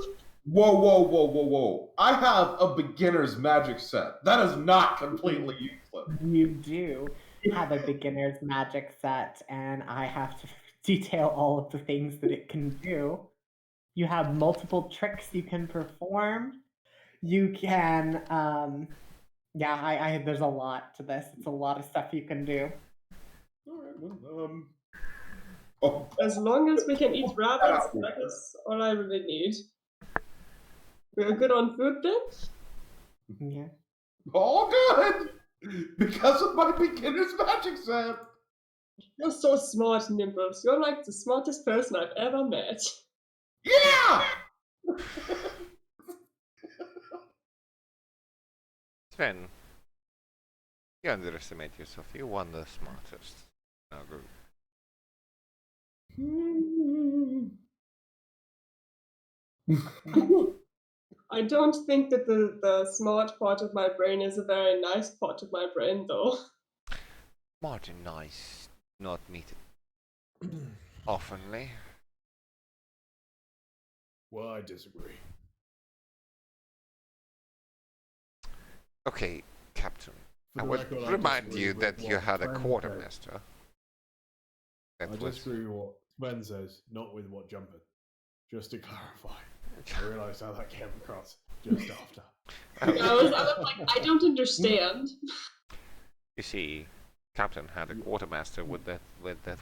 whoa. I have a beginner's magic set. That is not completely useless. You do have a beginner's magic set, and I have to detail all of the things that it can do. You have multiple tricks you can perform. You can, there's a lot to this. It's a lot of stuff you can do. Alright, well, oh, As long as we can eat rabbits, that is all I really need. We're good on food then? Yeah. all good! Because of my beginner's magic set. You're so smart, Nimbles. You're like the smartest person I've ever met. Yeah! Sven, you underestimate yourself. You won the smartest in our group. I don't think that the smart part of my brain is a very nice part of my brain, though. Smart and nice, not meet oftenly. Well, I disagree. Okay, Captain. For I the would record, I remind disagree you with that you what had a Sven quartermaster. I That was disagree with what Sven says, not with what Jumper. Just to clarify. I realised how that came across just after. I was like, I don't understand. You see, Captain had a quartermaster with that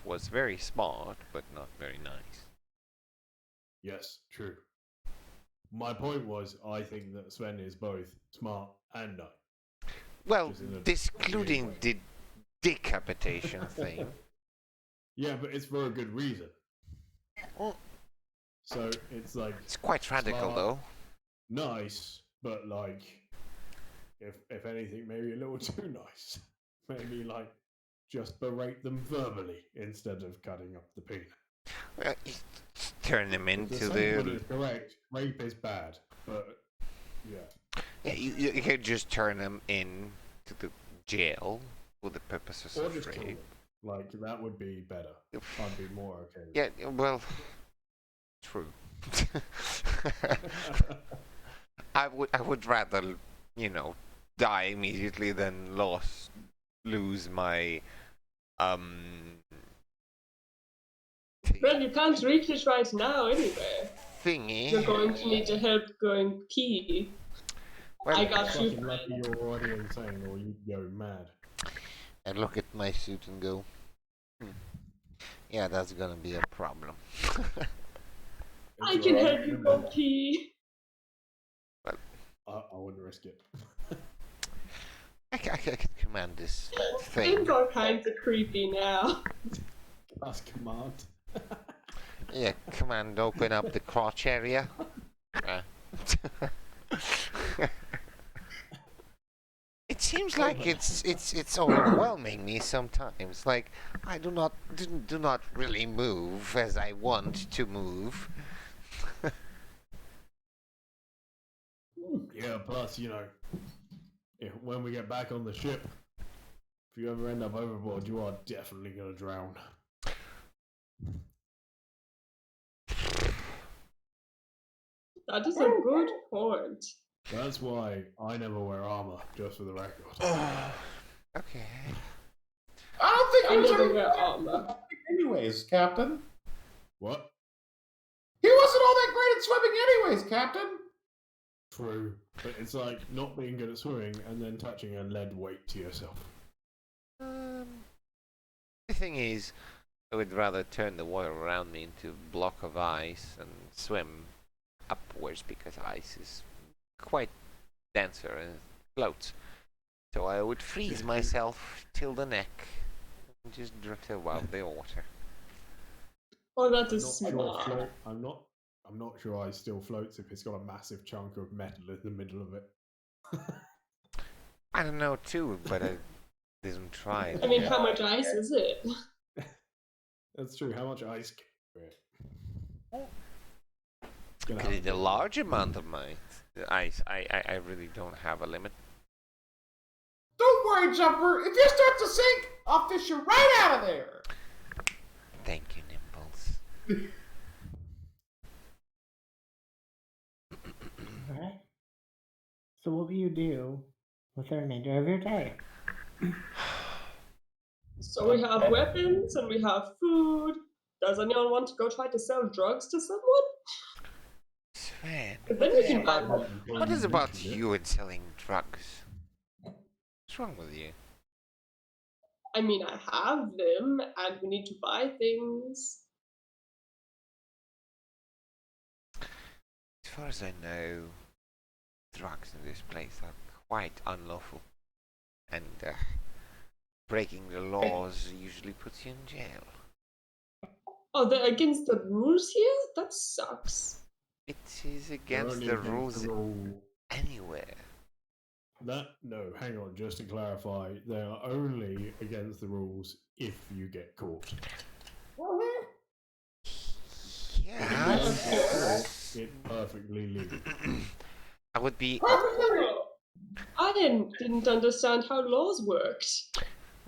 was very smart, but not very nice. Yes, true. My point was, I think that Sven is both smart and nice. Well, Just in a excluding weird the decapitation thing. Yeah, but it's for a good reason. Well, So it's like it's quite radical, smart, though. nice, but like, if anything, maybe a little too nice. Maybe like just berate them verbally instead of cutting up the penis. Well, turn them The into sentiment the. is correct. Rape is bad, but yeah. Yeah, you can just turn them in to the jail for the purposes Or of just kill rape. them. Like that would be better. I'd be more okay. With Yeah, well, true. I would rather, die immediately than lose my Well, you can't reach it right now anyway. thingy. You're going to need to help going pee. Well, I got you. Fucking lucky you're already insane, or you'd go mad. I look at my suit and go, yeah, that's gonna be a problem. I can help you go pee. I wouldn't risk it. I can command this Things thing. are kind of creepy now. That's command. Yeah, command open up the crotch area. It seems like it's overwhelming me sometimes. Like I do not really move as I want to move. Yeah, plus, when we get back on the ship, if you ever end up overboard, you are definitely gonna drown. That is a good point. That's why I never wear armor, just for the record. Okay. I don't think I he was never any wear armor. anyways, Captain. What? He wasn't all that great at swimming anyways, Captain. True. But it's like not being good at swimming and then touching a lead weight to yourself. The thing is, I would rather turn the water around me into a block of ice and swim upwards because ice is quite denser and floats. So I would freeze myself till the neck and just drift above the water. Oh, that I'm is not sure smart. I'm not sure ice still floats if it's got a massive chunk of metal in the middle of it. I don't know too, but I didn't try it. I mean, how much ice is it? That's true. How much ice can Could it a large amount of my ice? I really don't have a limit. Don't worry, Jumper. If you start to sink, I'll fish you right out of there. Thank you, Nimbles. Alright. So what will you do with the remainder of your day? So we have weapons and we have food. Does anyone want to go try to sell drugs to someone? Sven, But then we can buy what is about you and selling drugs? What's wrong with you? I mean, I have them, and we need to buy things. As far as I know, drugs in this place are quite unlawful, and breaking the laws usually puts you in jail. Oh, they're against the rules here? That sucks. It is against the rules anywhere. No, hang on, just to clarify, they are only against the rules if you get caught. Yeah. It's perfectly legal. I would be I didn't understand how laws worked.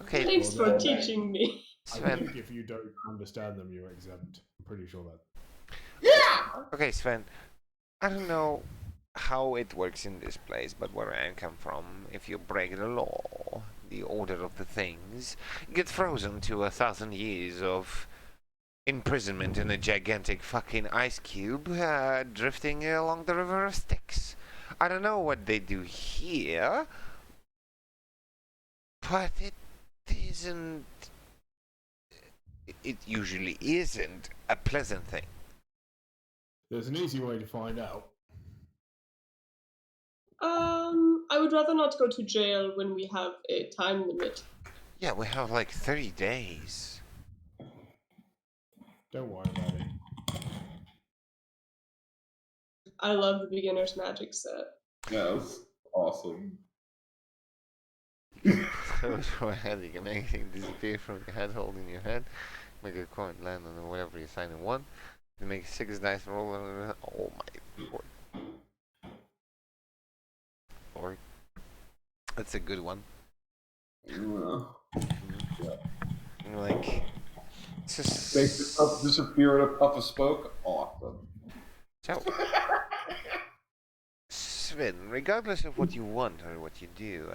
okay. Thanks for teaching me. I Sven. think if you don't understand them, you're exempt. I'm pretty sure that. Yeah! Okay, Sven. I don't know how it works in this place, but where I come from, if you break the law, the order of the things, you get frozen to 1,000 years of imprisonment in a gigantic fucking ice cube drifting along the river of Styx. I don't know what they do here, but it isn't. It usually isn't a pleasant thing. There's an easy way to find out. I would rather not go to jail when we have a time limit. Yeah, we have like 30 days. Don't worry about it. I love the beginner's magic set. Yeah, that was awesome. Close your head, you can make anything disappear from your head holding your head. Make a coin land on whatever you assign in one. You make 6 dice roll on. Oh my lord. Lord. That's a good one. Yeah. Like, it's just... Make the puff disappear in a puff of smoke. Awesome. So, Sven, regardless of what you want or what you do,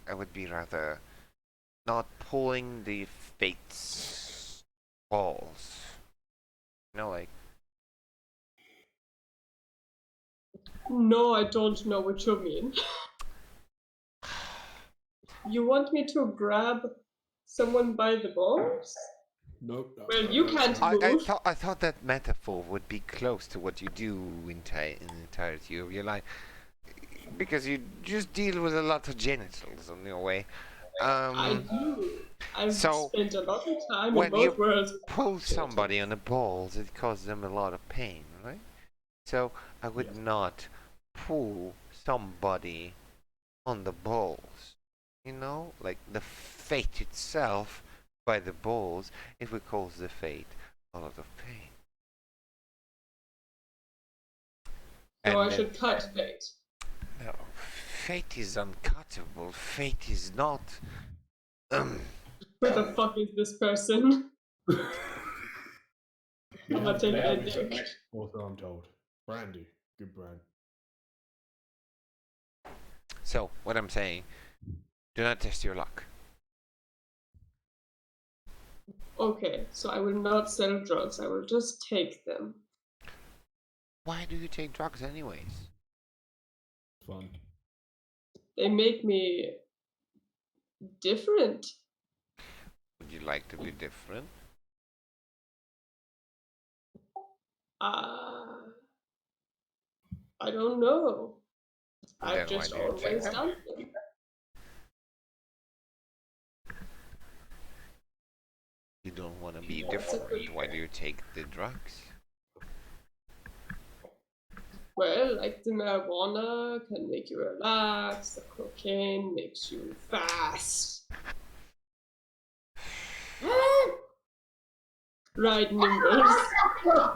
I would be rather not pulling the fate's balls. You know, like, No, I don't know what you mean. You want me to grab someone by the balls? Nope. Well, you can't move. I thought that metaphor would be close to what you do in the entirety of your life, because you just deal with a lot of genitals on your way. I do. I've so spent a lot of time when in both worlds. pull somebody on the balls, it causes them a lot of pain, right? So I would not pull somebody on the balls. You know, like the fate itself by the balls, it would cause the fate a lot of pain. So I then- should cut fate. No, fate is uncuttable. Fate is not. Who the fuck is this person? They I'm gonna have- take they that have dick. some Also, I'm told. Brandy. Good brand. So, what I'm saying, do not test your luck. Okay, so I will not sell drugs. I will just take them. Why do you take drugs anyways? Fun. They make me different. Would you like to be different? I don't know. Then I've why just do you take always them? done them. You don't want to be That's a different. good Why do you take the drugs? Well, like the marijuana can make you relax, the cocaine makes you fast. Right, Nimbles?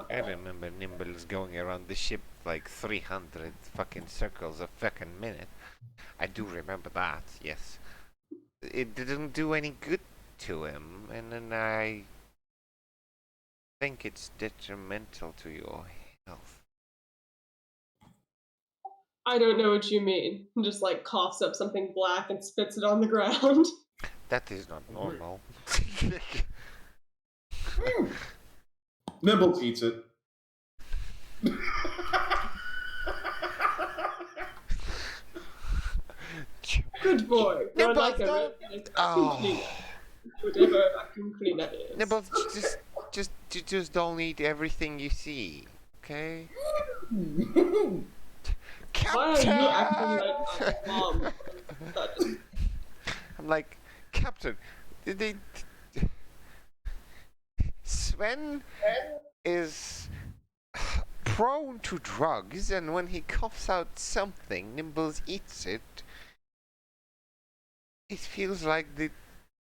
I remember Nimbles going around the ship like 300 fucking circles a fucking minute. I do remember that, yes. It didn't do any good to him, and then I think it's detrimental to your health. I don't know what you mean. Just like coughs up something black and spits it on the ground. That is not normal. Nibbles eats it. Good boy. You're Nibbles, like a don't- vacuum Oh. cleaner. Whatever a vacuum cleaner is. Nibbles, just don't eat everything you see, okay? Why are you acting Captain! like a mom? Sudden? I'm like, Captain, did they... Sven is prone to drugs, and when he coughs out something, Nimbles eats it. It feels like the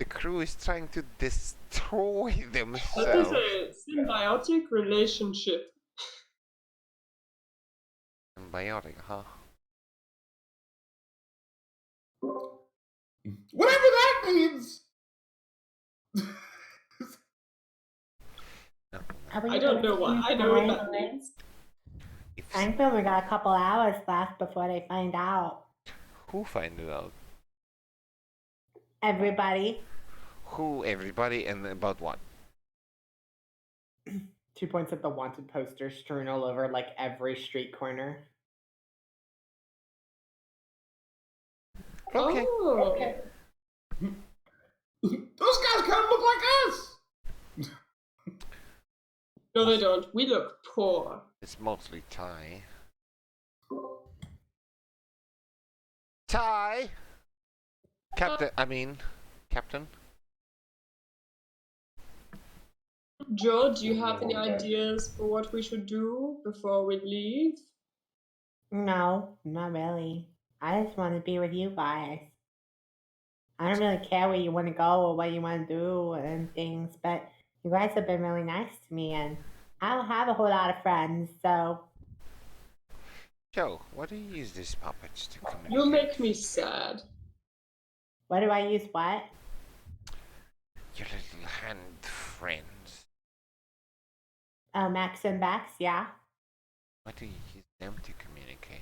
crew is trying to destroy That is themselves. a symbiotic relationship. Symbiotic, huh? Whatever that means. No. I don't know what. I know what that means. If I feel we got a couple hours left before they find out. who find it out? Everybody. Who, everybody, and about what? She points at the wanted poster strewn all over like every street corner. Okay. Oh. Those guys kind of look like us. No, they don't. We look poor. It's mostly Ty. Ty! Captain? Joe, do you have any ideas for what we should do before we leave? No, not really. I just want to be with you guys. I don't really care where you want to go or what you want to do and things, but you guys have been really nice to me, and I don't have a whole lot of friends, so Joe, what do you use these puppets to communicate? You make me sad. what do I use? What? Your little hand friends. Oh, Max and Bex, yeah. What do you use them to communicate?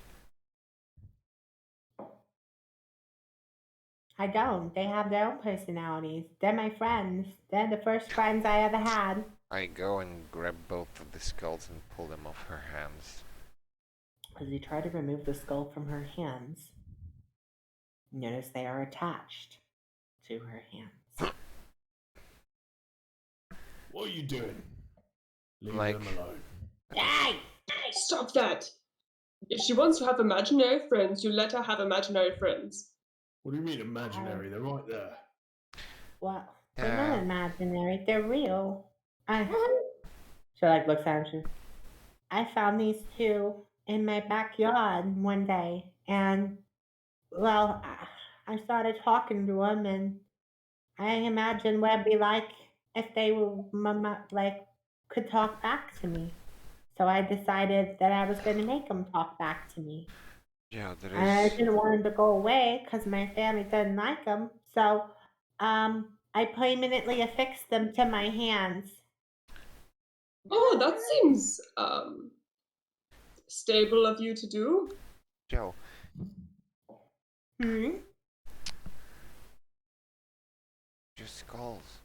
I don't. They have their own personalities. They're my friends. They're the first friends I ever had. I go and grab both of the skulls and pull them off her hands. As you try to remove the skull from her hands, notice they are attached to her hands. What are you doing? Leave Like- them alone. Hey! Stop that! If she wants to have imaginary friends, you let her have imaginary friends. What do you mean imaginary? They're right there. Well, they're not Uh. imaginary. They're real. She looks at him. I found these two in my backyard one day, and well, I started talking to them, and I imagined what it'd be like if they were could talk back to me. So I decided that I was going to make them talk back to me. Yeah, there And I is. didn't want them to go away because my family didn't like them. So I permanently affixed them to my hands. Oh, that seems stable of you to do. Joe, Hmm? your skulls.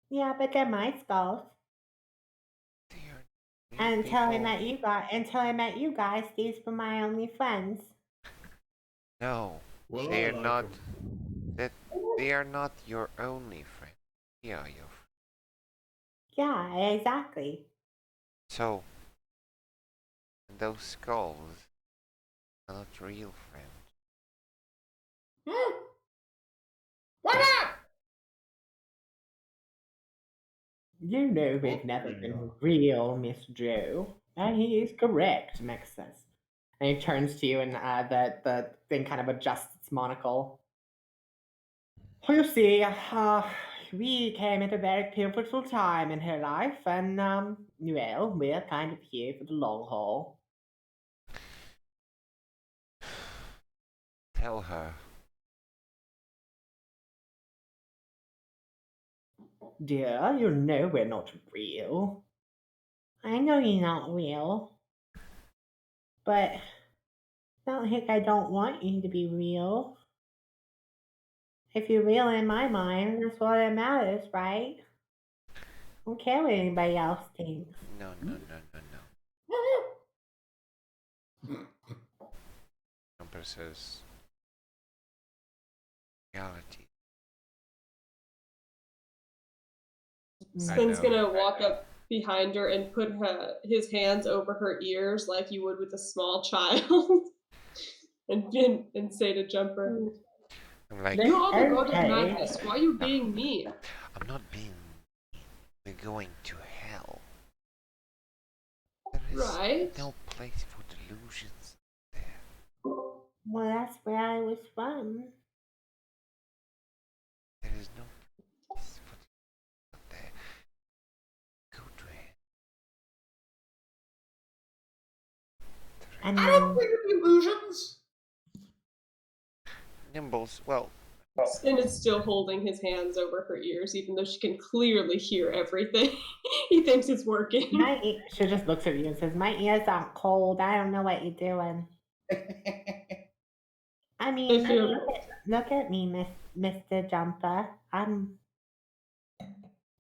Yeah, but they're my skulls. They are real And until I people. met you guys, these were my only friends. No, Well, they I are like not. 'em. They are not your only friend. They are your friend. Yeah, exactly. So, those skulls are not real friends. Why not? You know we've never been real, Miss Joe. And he is correct, Max says. And he turns to you, and the thing kind of adjusts its monocle. You see, we came at a very pivotal time in her life, and well, we're kind of here for the long haul. Tell her. Dear, you know we're not real. I know you're not real, but don't think I don't want you to be real. If you're real in my mind, that's all that matters, right? I don't care what anybody else thinks. No, no, no, no, no. Jumper says. Reality. Sven's know. gonna walk up behind her and put his hands over her ears like you would with a small child, and say to Jumper, I'm like, "You are the god of Okay. madness. Why are you being mean?" I'm not being. We're going to hell. There is Right. no place for delusions there. Well, that's where I was from. There is no place for delusions there. Go to hell. I I don't mean, believe in illusions. Nimbles, well, Sven is still holding his hands over her ears, even though she can clearly hear everything. He thinks it's working. she just looks at you and says, "My ears aren't cold. I don't know what you're doing." I mean, They feel- look at me, Mr. Jumper.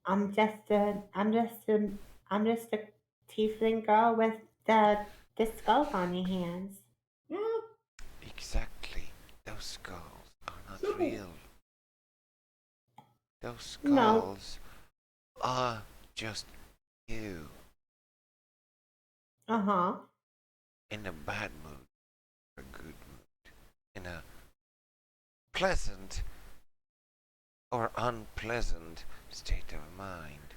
I'm just a tiefling girl with the skulls on your hands. Hmm, Exactly. Those skulls are not simple. real. Those No. skulls are just you Uh-huh. in a bad mood, a good mood, in a pleasant or unpleasant state of mind.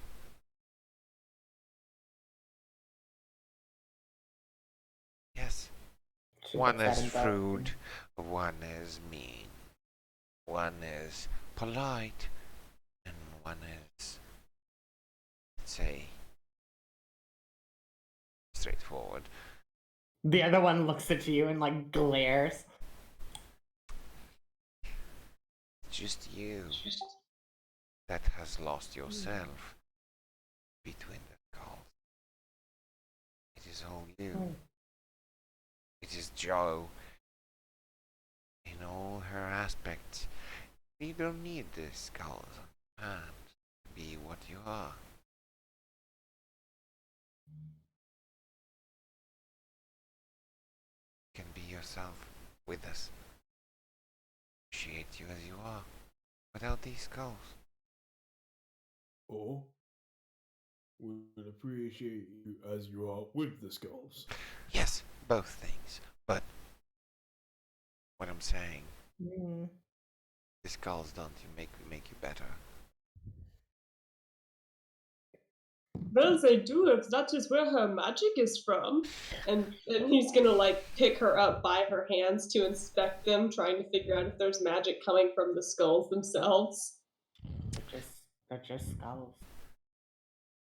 Yes, She one looks at is him though. rude, one is mean, one is polite, and one is, let's say, straightforward. The other one looks at you and like glares. Just you that has lost yourself between the skulls. It is all you. It is Joe in all her aspects. You don't need the skulls on your hands to be what you are. You can be yourself with us. Appreciate you as you are without these skulls. Or we would appreciate you as you are with the skulls. Yes, both things. But what I'm saying, Mm. the skulls don't make you better. Well, they do if that is where her magic is from. And he's gonna like pick her up by her hands to inspect them, trying to figure out if there's magic coming from the skulls themselves. They're just skulls.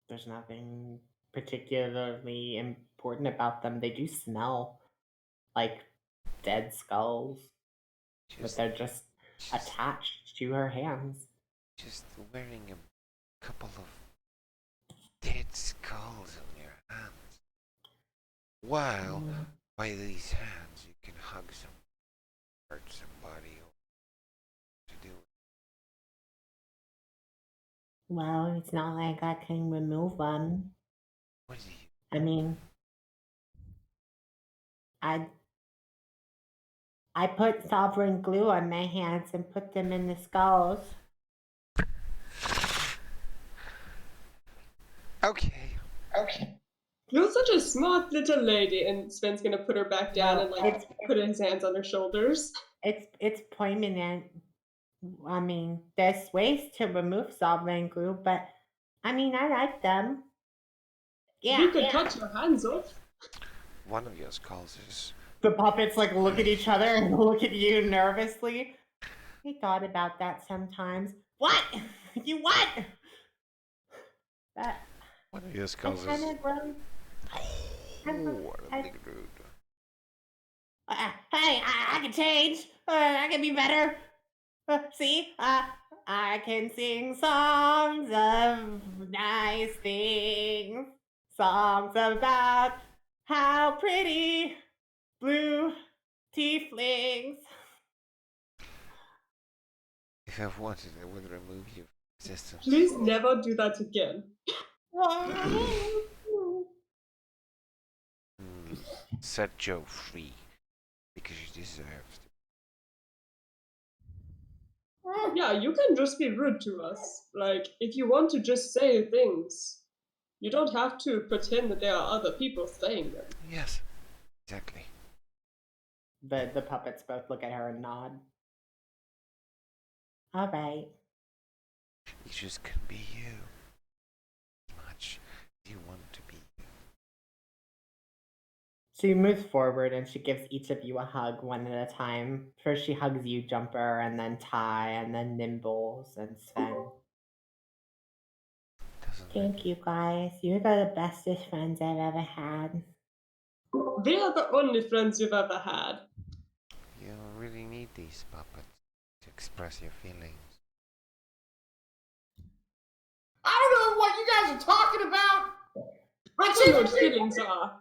There's nothing particularly important about them. They do smell like dead skulls, but Just, they're just just, attached to her hands. just wearing a couple of dead skulls on your hands. While by these hands you can hug some, hurt somebody, or to do it. Well, it's not like I can remove them. What do you? I mean, I I put sovereign glue on my hands and put them in the skulls. Okay. You're such a smart little lady, and Sven's gonna put her back down Well, and like put his hands on her shoulders. it's permanent. I mean, there's ways to remove sovereign glue, but I mean, I like them. We Yeah. could cut your hands off. One of your skulls is. The puppets like look at each other and look at you nervously. I thought about that sometimes. What? You what? That One of your I skulls kind is. of grown. What a big rude. Hey, I can change. I can be better. See, I can sing songs of nice things, songs about how pretty blue tieflings. If I wanted, I would remove you from existence. Please never do that again. Set Joe free because you deserved. Yeah, you can just be rude to us. Like, if you want to just say things, you don't have to pretend that there are other people saying them. Yes, exactly. The puppets both look at her and nod. All right. You just can be you. As much as you want to be you. She moves forward and she gives each of you a hug one at a time. First, she hugs you, Jumper, and then Ty, and then Nimbles and Sven. Thank you guys. You're the bestest friends I've ever had. They are the only friends you've ever had. You really need these puppets to express your feelings. I don't know what you guys are talking about. I don't know what feelings are.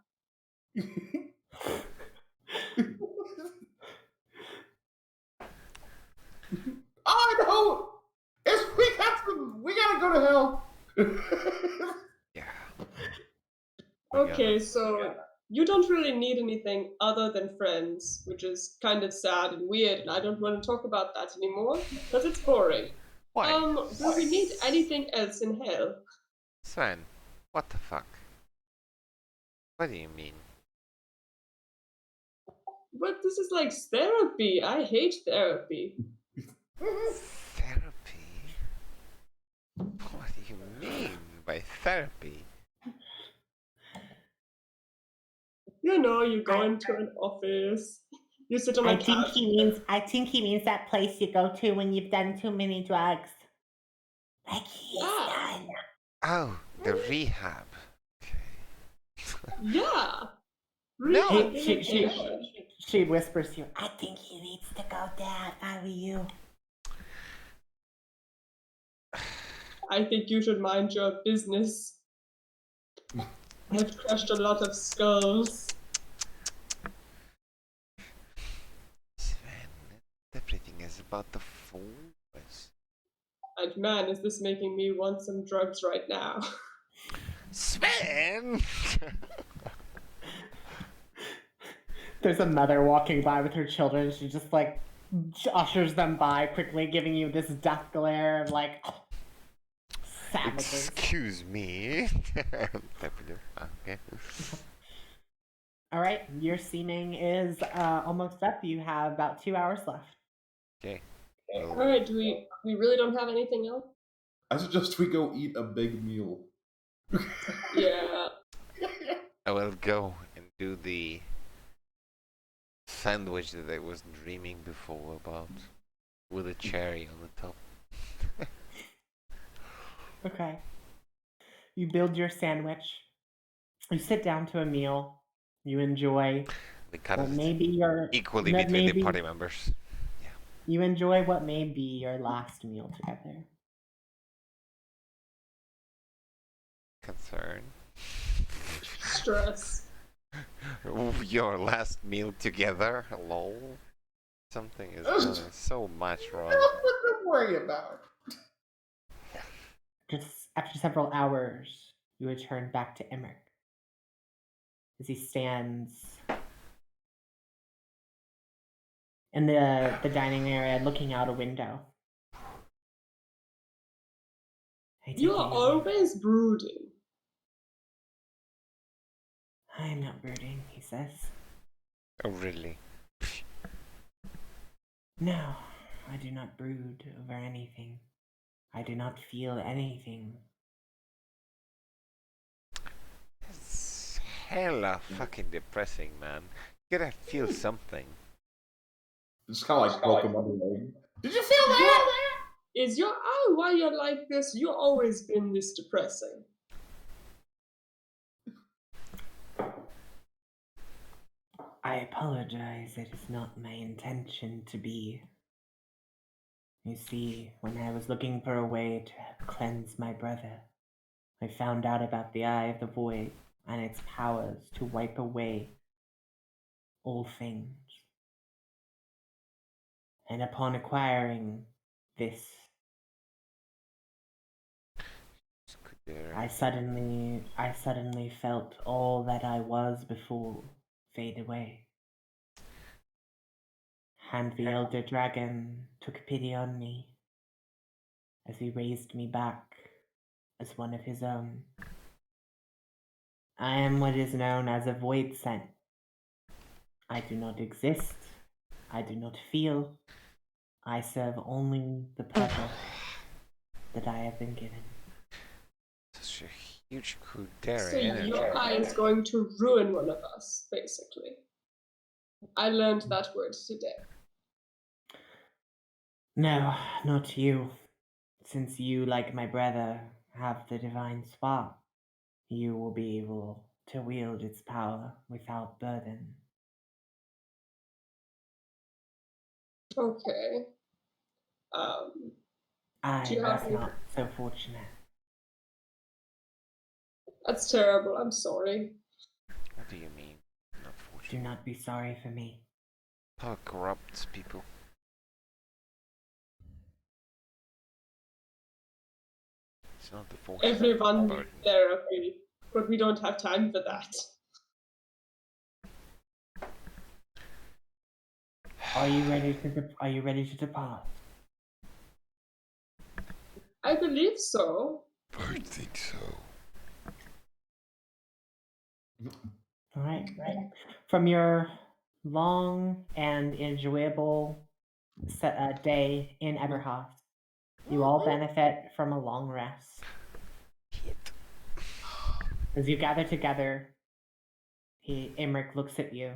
All I know is we gotta go to hell. Yeah. Okay, so you don't really need anything other than friends, which is kind of sad and weird, and I don't want to talk about that anymore because it's boring. Why? Do we need anything else in hell? Sven, what the fuck? What do you mean? But this is like therapy. I hate therapy. Therapy? What do you mean by therapy? You know, you go into an office, you sit on a I think couch. he means that place you go to when you've done too many drugs. Like he's Yeah. done. Oh, the rehab. Okay. Yeah. No. Rehabilitation. She whispers to you, I think he needs to go there if I were you. I think you should mind your business. I've crushed a lot of skulls. Sven, everything is about the force. And man, is this making me want some drugs right now. Sven! There's a mother walking by with her children. She just like ushers them by quickly, giving you this death glare of like savages. Excuse me. Okay. All right, your seeming is almost up. You have about 2 hours left. Okay. Alright, do we really don't have anything else? I suggest we go eat a big meal. Yeah. I will go and do the sandwich that I was dreaming before about, with a cherry on the top. Okay. You build your sandwich. You sit down to a meal. You enjoy We cut what it may be your equally that between may the be- party members. You enjoy what may be your last meal together. Concern. Stress. Your last meal together? Lol. Something is going so much wrong. Don't worry about it. Just after several hours, you return back to Emmerich as he stands in the dining area looking out a window. You are always brooding. I am not brooding, he says. Oh, really? No, I do not brood over anything. I do not feel anything. It's hella fucking depressing, man. You gotta feel something. It's kind of like poke him under the leg. Did you feel that? Is your eye why you're like this? You've always been this depressing. I apologize, it is not my intention to be. You see, when I was looking for a way to cleanse my brother, I found out about the Eye of the Void and its powers to wipe away all things. And upon acquiring this, I suddenly felt all that I was before fade away. And the Elder Dragon took pity on me as he raised me back as one of his own. I am what is known as a void scent. I do not exist. I do not feel. I serve only the purpose that I have been given. Such a huge So Kudera energy. your eye is going to ruin one of us, basically. I learned that word today. No, not you. Since you, like my brother, have the divine spark, you will be able to wield its power without burden. Okay. I Do you was have not so fortunate. That's terrible. I'm sorry. What do you mean? Not Do fortunate. not be sorry for me. Power corrupts people. It's not the force. everyone Burden. needs therapy, but we don't have time for that. Are you ready to depart? I believe so. I think so. All right, right. From your long and enjoyable day in Everhoff, you all benefit from a long rest. As you gather together, Emmerich looks at you.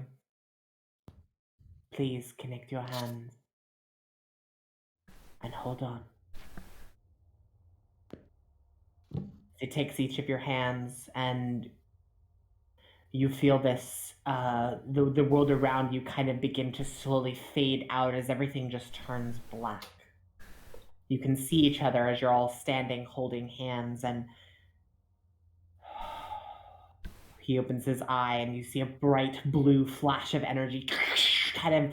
Please connect your hands and hold on. It takes each of your hands, and you feel this, the world around you kind of begin to slowly fade out as everything just turns black. You can see each other as you're all standing holding hands, and he opens his eye and you see a bright blue flash of energy kind of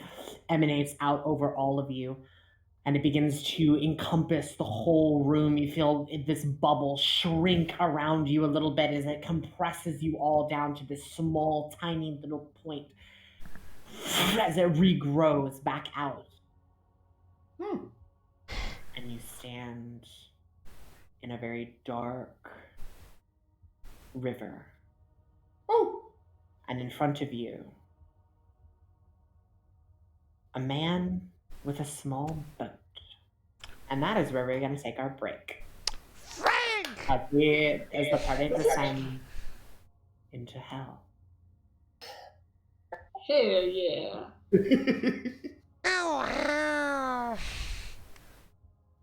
emanates out over all of you, and it begins to encompass the whole room. You feel this bubble shrink around you a little bit as it compresses you all down to this small, tiny little point as it regrows back out. And you stand in a very dark river. And in front of you, a man with a small boat. And that is where we're going to take our break. As the party descends into hell. Hell yeah.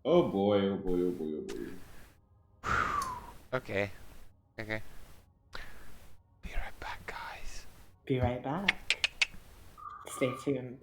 Oh boy, oh boy, oh boy, oh boy. Okay. Okay. Be right back, guys. Be right back. Stay tuned.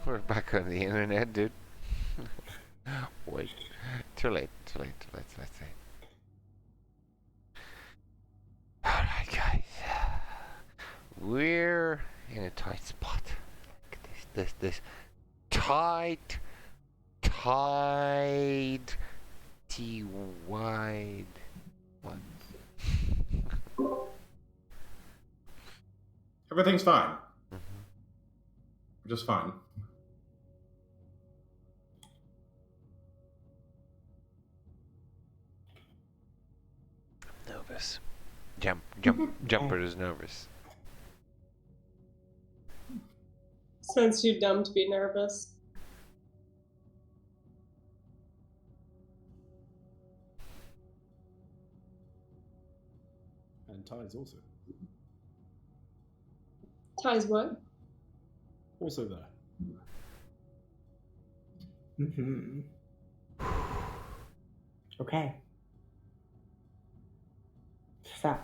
We're back on the internet, dude. Wait. Too late. Let's see. Alright, guys. We're in a tight spot. Look at this. Tight. T-wide. What? Everything's fine. Mm-hmm. Just fine. Nervous. Jumper is nervous. Since you're dumb to be nervous. And Ty's also. Ty's what? Also there. Mm-hmm. Okay. So,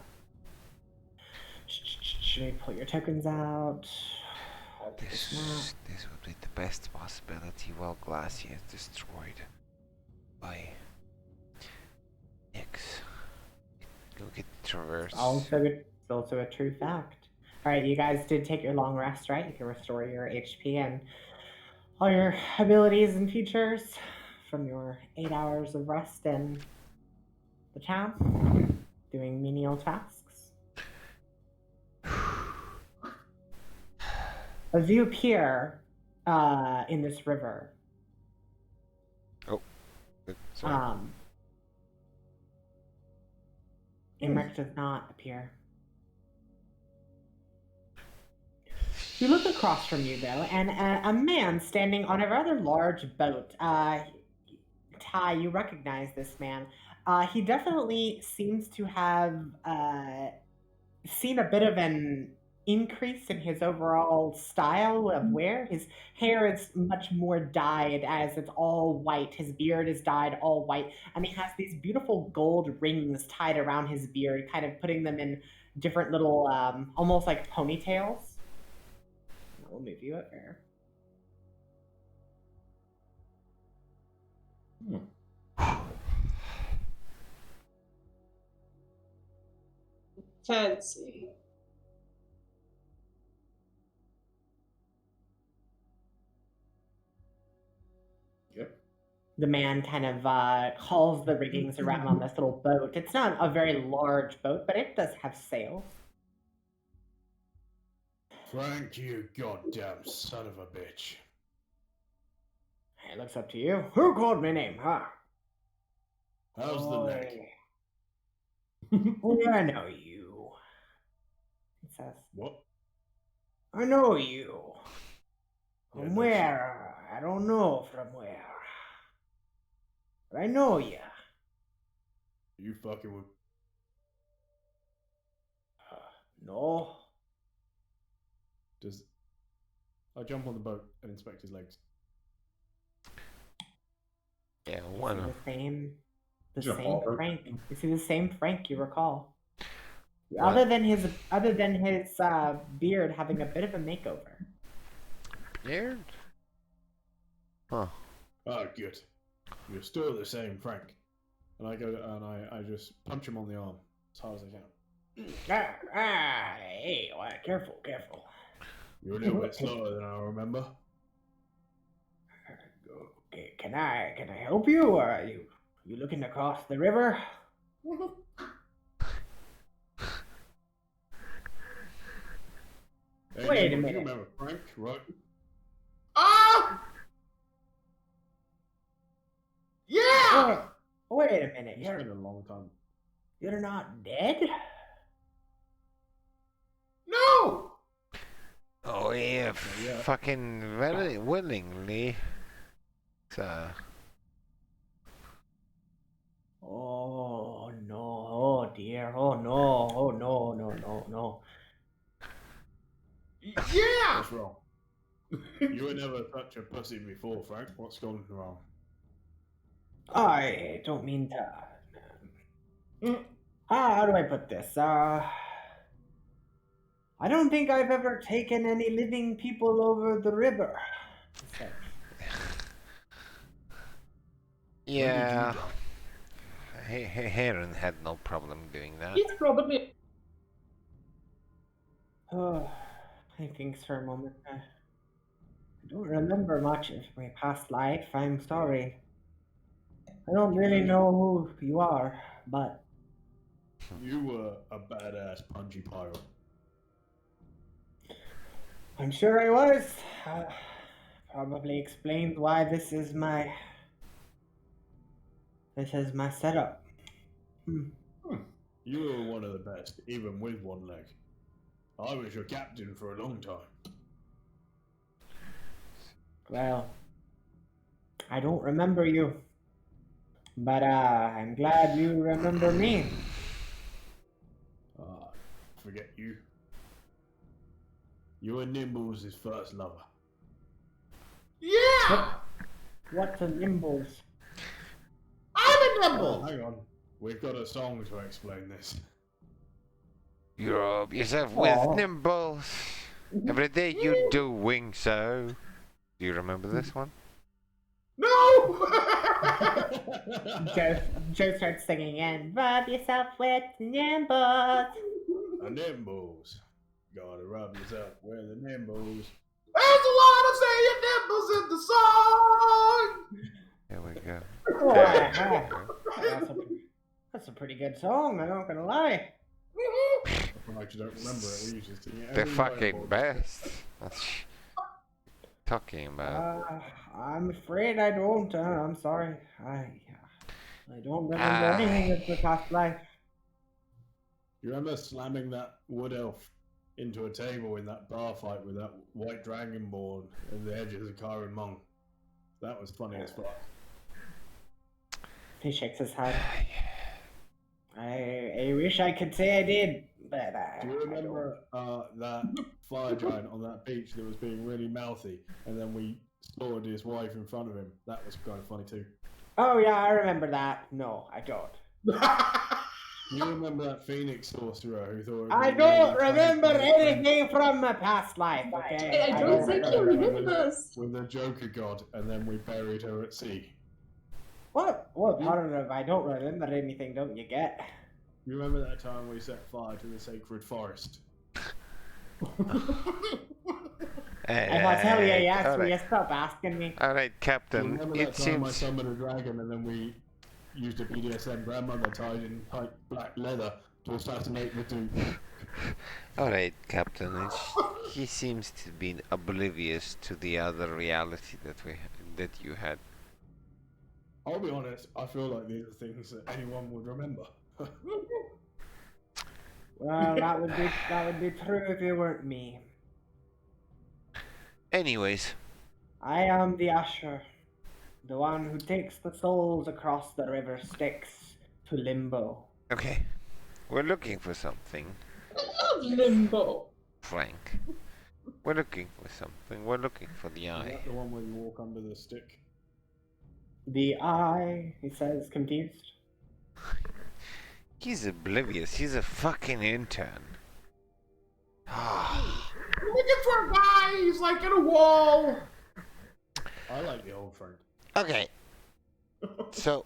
should we pull your tokens out? This would be the best possibility while Glacia is destroyed by Nyx. Look at Traverse. It's also a true fact. Alright, you guys did take your long rest, right? You can restore your HP and all your abilities and features from your 8 hours of rest in the town, doing menial tasks. As you appear in this river, Sorry. Imric does not appear. You look across from you, though, and a man standing on a rather large boat. Ty, you recognize this man. He definitely seems to have seen a bit of an increase in his overall style of wear. His hair is much more dyed, as it's all white. His beard is dyed all white, and he has these beautiful gold rings tied around his beard, kind of putting them in different little, almost like ponytails. Let me view it there. Fancy. Yep. The man kind of hauls the riggings around on this little boat. It's not a very large boat, but it does have sails. Frank, you goddamn son of a bitch. It looks up to you. Who called me name, huh? How's the leg? Oh, yeah, I know you. It says, What? I know you. Yeah, From no where? I don't know from where. But I know you. You fucking with. No. Does. I jump on the boat and inspect his legs. Yeah, You one. see the Jump same over. Frank. You see the same Frank you recall. What? Other than his beard having a bit of a makeover. Beard? Huh. Ah, good. You're still the same, Frank. And I go and I just punch him on the arm as hard as I can. Hey, well, careful. You're a little bit slower than I remember. Okay, can I help you, or are you looking to cross the river? Hey, Wait a neighbor, minute. You remember Frank, right? Ah! Yeah! Wait a minute. It's been a long time. You're not dead? No! Oh, yeah, yeah. fucking very willingly. Oh no! Oh dear! Oh no! Oh no! Yeah! What's wrong? You were never such a pussy before, Frank. What's gone wrong? I don't mean to. How do I put this? I don't think I've ever taken any living people over the river, he said. Yeah. Heron had no problem doing that. He's probably Oh, he thinks for a moment. I don't remember much of my past life. I'm sorry. I don't really know who you are, but You were a badass punchy pirate. I'm sure I was. Probably explains why this is my setup. You were one of the best, even with one leg. I was your captain for a long time. Well, I don't remember you, but I'm glad you remember me. Forget you. You were Nimbles' first lover. Yeah! What's a nimbles? I'm a Oh, nimble! hang on. We've got a song to explain this. You rub yourself with Aw. nimbles. Every day you doing so. Do you remember this one? No! Joe starts singing and rub yourself with nimbles. A Nimbles. Gotta rub yourself with a Nimbles. There's a lot of saying nipples in the song! There we go. Oh, There we go. that's a pretty good song, I'm not gonna lie. I actually don't remember it. We used to sing it The every fucking night. best. That's talking about. I'm afraid I don't. I'm sorry. I don't remember anything of the past life. You remember slamming that wood elf into a table in that bar fight with that white dragonborn at the edge of the Kyron Monk? That was funny as fuck. He shakes his head. I wish I could say I did, but Do you remember that fire giant on that beach that was being really mouthy, and then we slaughtered his wife in front of him? That was kind of funny too. Oh yeah, I remember that. No, I don't. You remember that Phoenix sorcerer who thought? It I was don't really remember funny to anything from my past life. Okay. I don't think he remembers. with the Joker god, and then we buried her at sea. What part of I don't remember anything? Don't you get? You remember that time we set fire to the sacred forest? If I tell you yes, will you Alright, stop asking me? alright, You Captain. remember It that time I seems. summoned a dragon, and then we used a BDSM grandmother tied in tight black leather to assassinate the Duke? Alright, Captain. He seems to be oblivious to the other reality that you had. I'll be honest, I feel like these are things that anyone would remember. Well, that would be true if you weren't me. Anyways, I am the usher, the one who takes the souls across the river Styx to limbo. okay. We're looking for something, I love Limbo. Frank. We're looking for something. We're looking for the Is eye. that the one where you walk under the stick? The eye, he says, confused. He's oblivious. He's a fucking intern. We're looking for a guy, he's like in a wall. I like the old friend. Okay. So,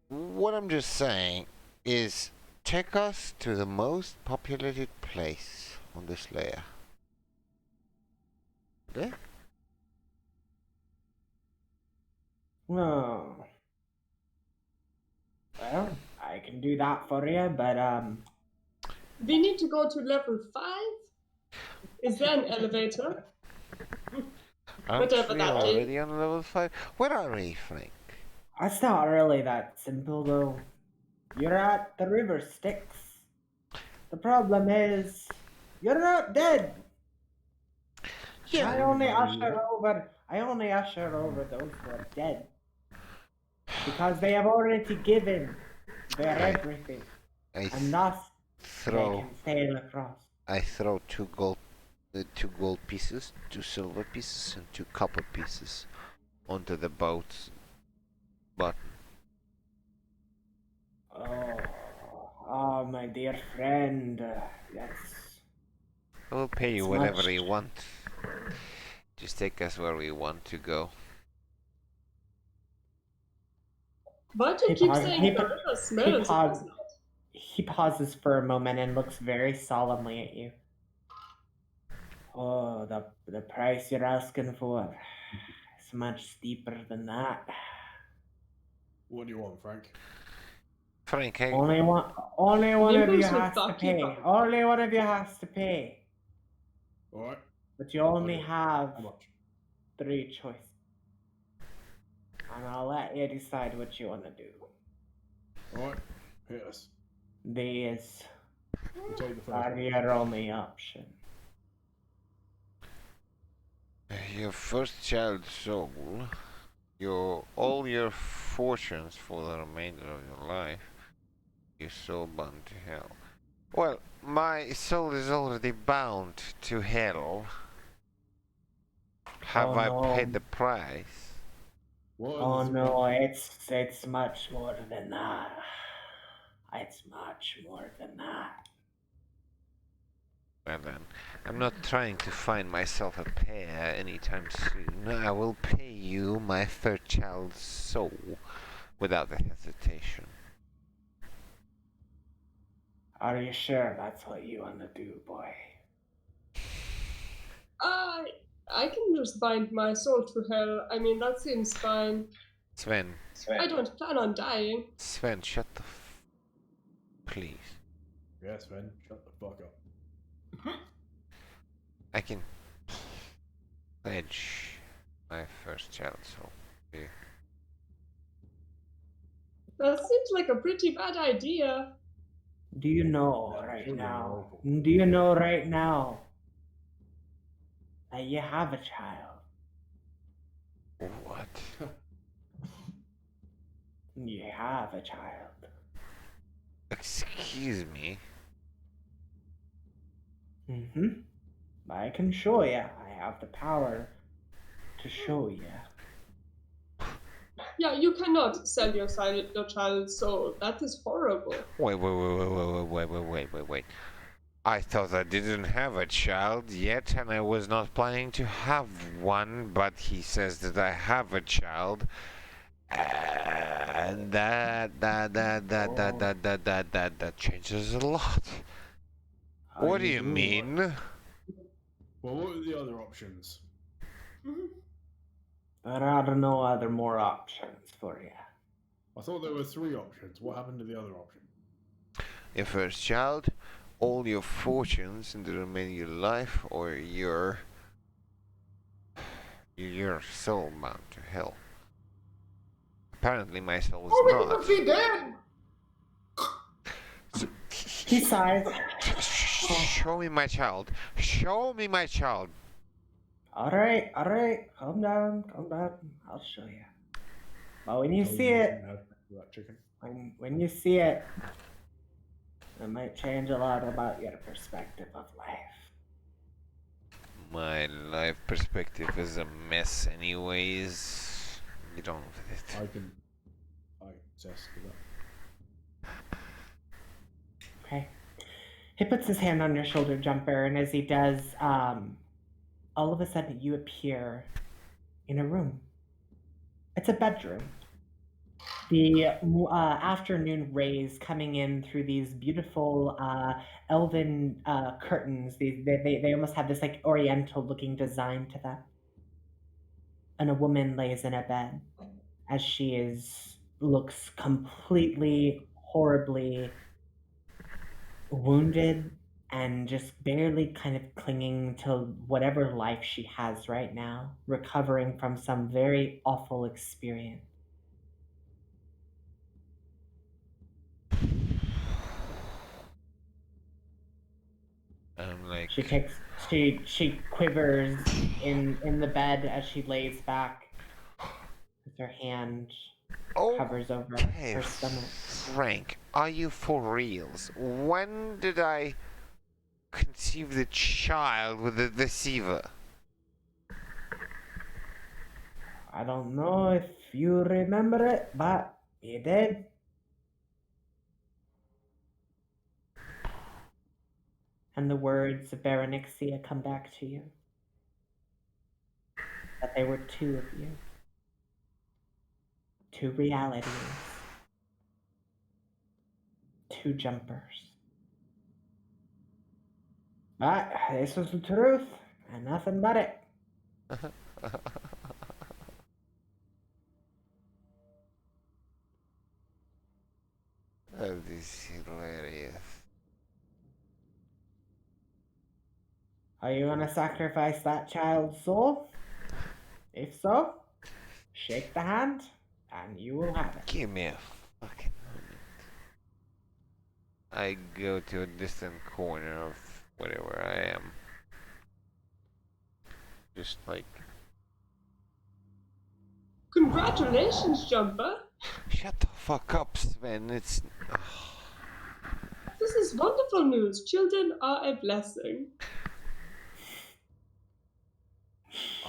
what I'm just saying is take us to the most populated place on this layer. Okay? Oh. Well, I can do that for you, but We need to go to level 5? Is there an elevator? Aren't Whatever we that is. already on level 5? Where are we, Frank? it's not really that simple, though. You're at the river Styx. The problem is, you're not dead. I only usher over those who are dead. Because they have already given their Right. everything. I And thus, they throw can sail across. two gold pieces, 2 silver pieces, and 2 copper pieces onto the boat's bottom. Oh, my dear friend, I will pay you It's whatever much- you want. Just take us where we want to go. Why do you He keep paused- saying he the pa- river smells? It paused. does not. He pauses for a moment and looks very solemnly at you. Oh, the price you're asking for is much steeper than that. What do you want, Frank? Frank, Only one of you Nimbus will has to fuck you pay. up. Only one of you has to pay. Alright. But you only Okay. have How much? 3 choices. And I'll let you decide what you want to do. Alright. Hit us. These We'll take the first are one. your only option. your first child's soul, all your fortunes for the remainder of your life, your soul bound to hell. Well, my soul is already bound to hell. Have Oh, I no. paid the price? What are Oh the no, it's much more than that. It's much more than that. Well then, I'm not trying to find myself a pair anytime soon. I will pay you my third child's soul without a hesitation. Are you sure that's what you want to do, boy? I can just bind my soul to hell. I mean, that seems fine. Sven, I don't plan on dying. Sven, shut the please. Yes, Sven. Shut the fuck up. I can pledge my first child's soul to you. That seems like a pretty bad idea. Do you know Yeah, right sure you're now? awful. Do you know right now that you have a child? What? You have a child. Excuse me? Mm-hmm. I can show you. I have the power to show you. Yeah, you cannot sell your child's soul. That is horrible. Wait. I thought I didn't have a child yet, and I was not planning to have one, but he says that I have a child. And that changes a lot. How What do you do? mean? Well, what are the other options? There are no other more options for you. I thought there were 3 options. What happened to the other option? Your first child, all your fortunes in the remaining of your life, or your soul bound to hell. Apparently my soul is Oh, we not. must be dead. He sighs. Show me my child. Show me my child. All right. Calm down. I'll show you. But when you Told see you it, shouldn't have that chicken. when you see it, it might change a lot about your perspective of life. My life perspective is a mess anyways. Get on with it. I can access to that. Okay. He puts his hand on your shoulder, Jumper, and as he does, all of a sudden you appear in a room. It's a bedroom. The afternoon rays coming in through these beautiful elven curtains. They almost have this like oriental looking design to them. And a woman lays in a bed as she looks completely horribly wounded and just barely kind of clinging to whatever life she has right now, recovering from some very awful experience. I'm like, She quivers in the bed as she lays back as her hand hovers over okay, her stomach. Frank, are you for reals? When did I conceive the child with the deceiver? I don't know if you remember it, but you did. and the words of Berenixia come back to you. That there were two of you. Two realities. Two jumpers. But this was the truth, and nothing but it. That is hilarious. Are you gonna sacrifice that child's soul? If so, shake the hand, and you will have it. Give me a fucking moment. I go to a distant corner of whatever I am. Just like, Congratulations, Jumper. shut the fuck up, Sven. It's. This is wonderful news. Children are a blessing.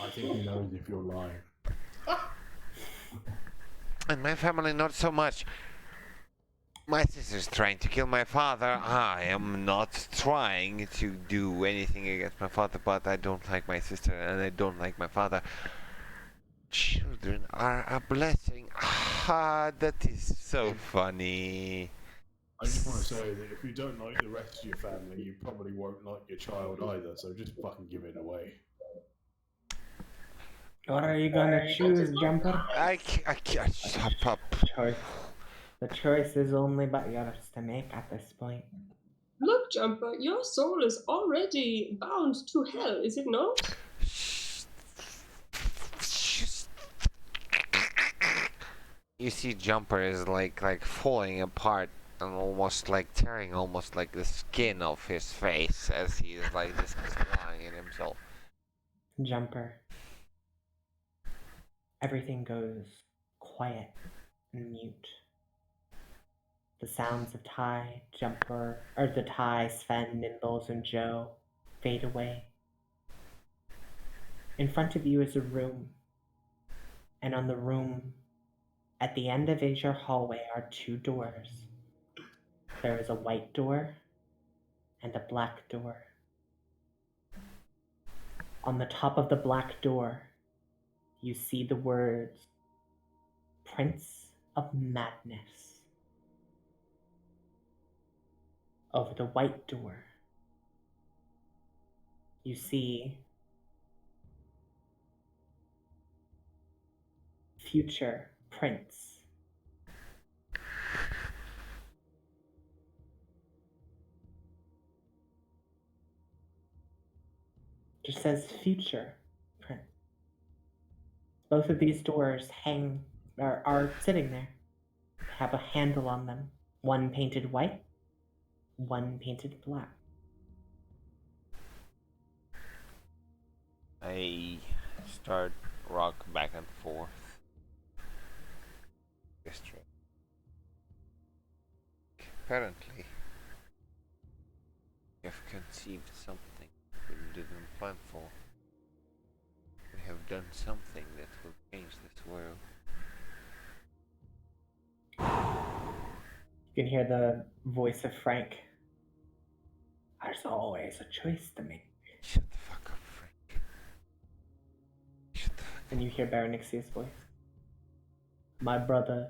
I think he knows if you're lying. And my family, not so much. My sister's trying to kill my father. I am not trying to do anything against my father, but I don't like my sister and I don't like my father. Children are a blessing. Ah, that is so funny. I just want to say that if you don't like the rest of your family, you probably won't like your child either, so just fucking give it away. What are you gonna choose, Jumper? I can't shut up. Choice. The choice is only but yours to make at this point. Look, Jumper, your soul is already bound to hell, is it not? You see, Jumper is like falling apart and almost like tearing almost like the skin off his face as he is like just flying in himself. Jumper. Everything goes quiet and mute. The sounds of Ty, Jumper, or the Ty, Sven, Nimbles, and Joe fade away. In front of you is a room, and on the room, at the end of your hallway, are two doors. There is a white door and a black door. On the top of the black door, you see the words, Prince of Madness. Over the white door, you see Future Prince. Just says Future Prince. Both of these doors are sitting there. Have a handle on them. One painted white, one painted black. I start rock back and forth. District. Apparently, you've conceived something we didn't plan for. We have done something that will change this world. You can hear the voice of Frank. There's always a choice to make. Shut the fuck up, Frank. Shut the fuck And you hear Berenixia's voice. My brother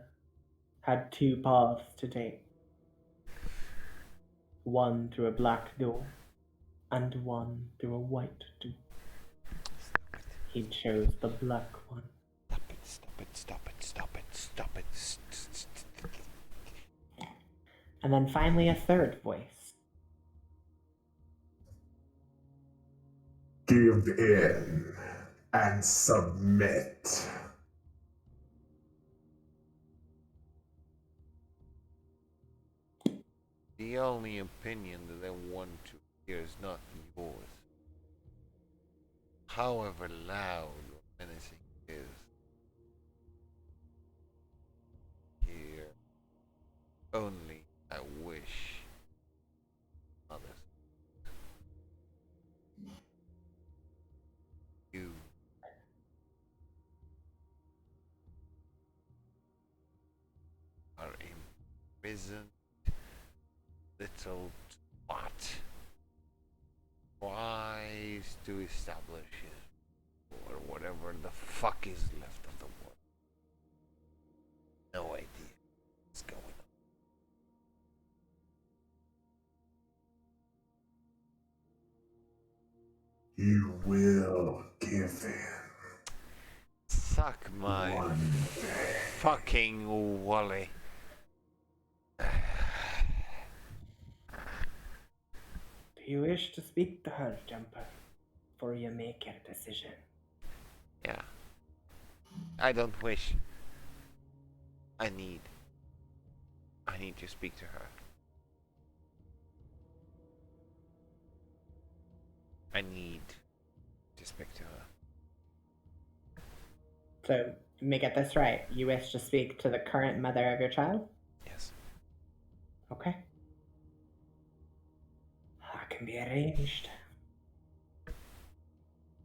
had two paths to take. One through a black door, and one through a white door. Stop it. He chose the black one. Stop it, stop it, stop it, stop it, stop it. And then finally a third voice. Give in and submit. The only opinion that I want to hear is not yours. However loud or menacing it is. Here, only I wish others. You are imprisoned, little twat. tries to establish it, or whatever the fuck is left of the world. No idea what's going on. You will give in. Suck my One day. fucking Wally. Do you wish to speak to her, Jumper, before you make your decision? Yeah. I don't wish. I need to speak to her. I need to speak to her. So, let me get this right. You wish to speak to the current mother of your child? Yes. Okay. That can be arranged.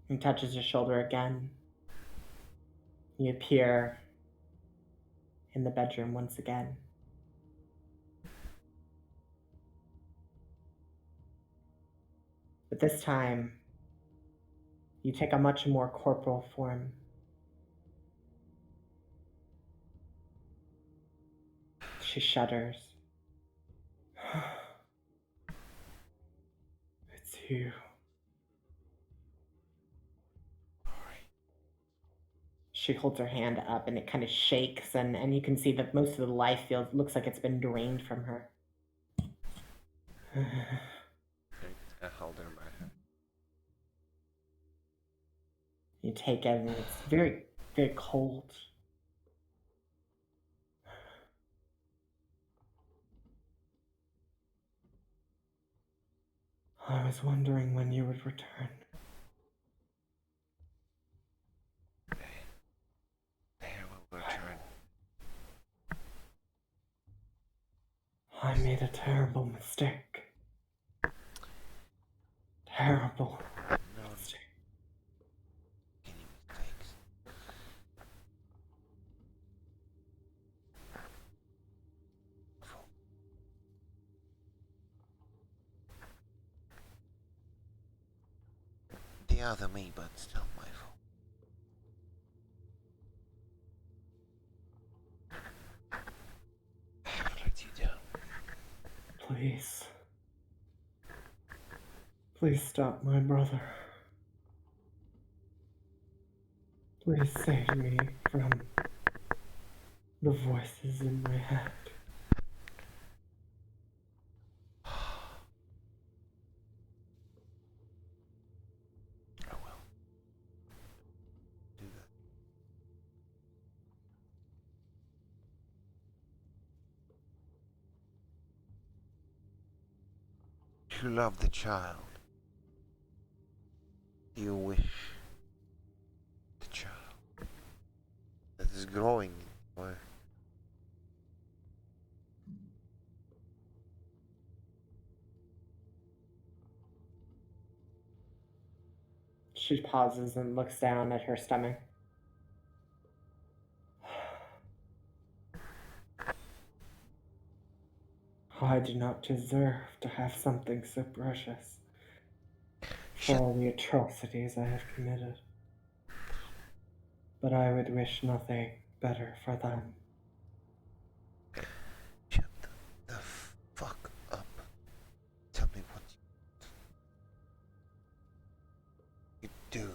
He touches your shoulder again. You appear in the bedroom once again. But this time, you take a much more corporal form. She shudders. It's you. She holds her hand up and it kind of shakes, and you can see that most of the life looks like it's been drained from her. I held her in my hand. You take it and it's very, very cold. I was wondering when you would return. There will return. I made a terrible mistake. Terrible No mistake. any mistakes. The other me, but still my fault. I have let you down. Please. Please stop my brother. Please save me from the voices in my head. I will. Do that. You love the child. You wish the child that is growing, or She pauses and looks down at her stomach. I do not deserve to have something so precious for all the atrocities I have committed. But I would wish nothing better for them. shut the fuck up. Tell me what you do.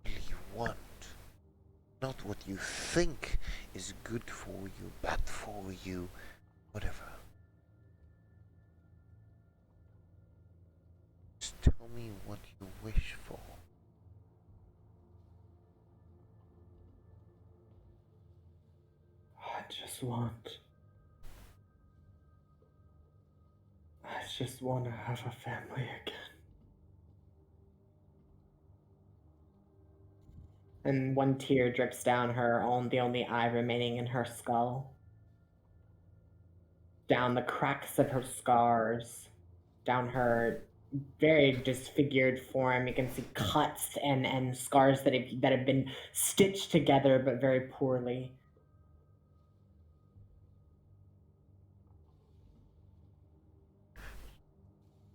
Really want. Not what you think is good for you, bad for you, whatever. Just tell me what you wish for. I just want to have a family again. And one tear drips down the only eye remaining in her skull. Down the cracks of her scars, down her very disfigured form. You can see cuts and scars that have been stitched together but very poorly.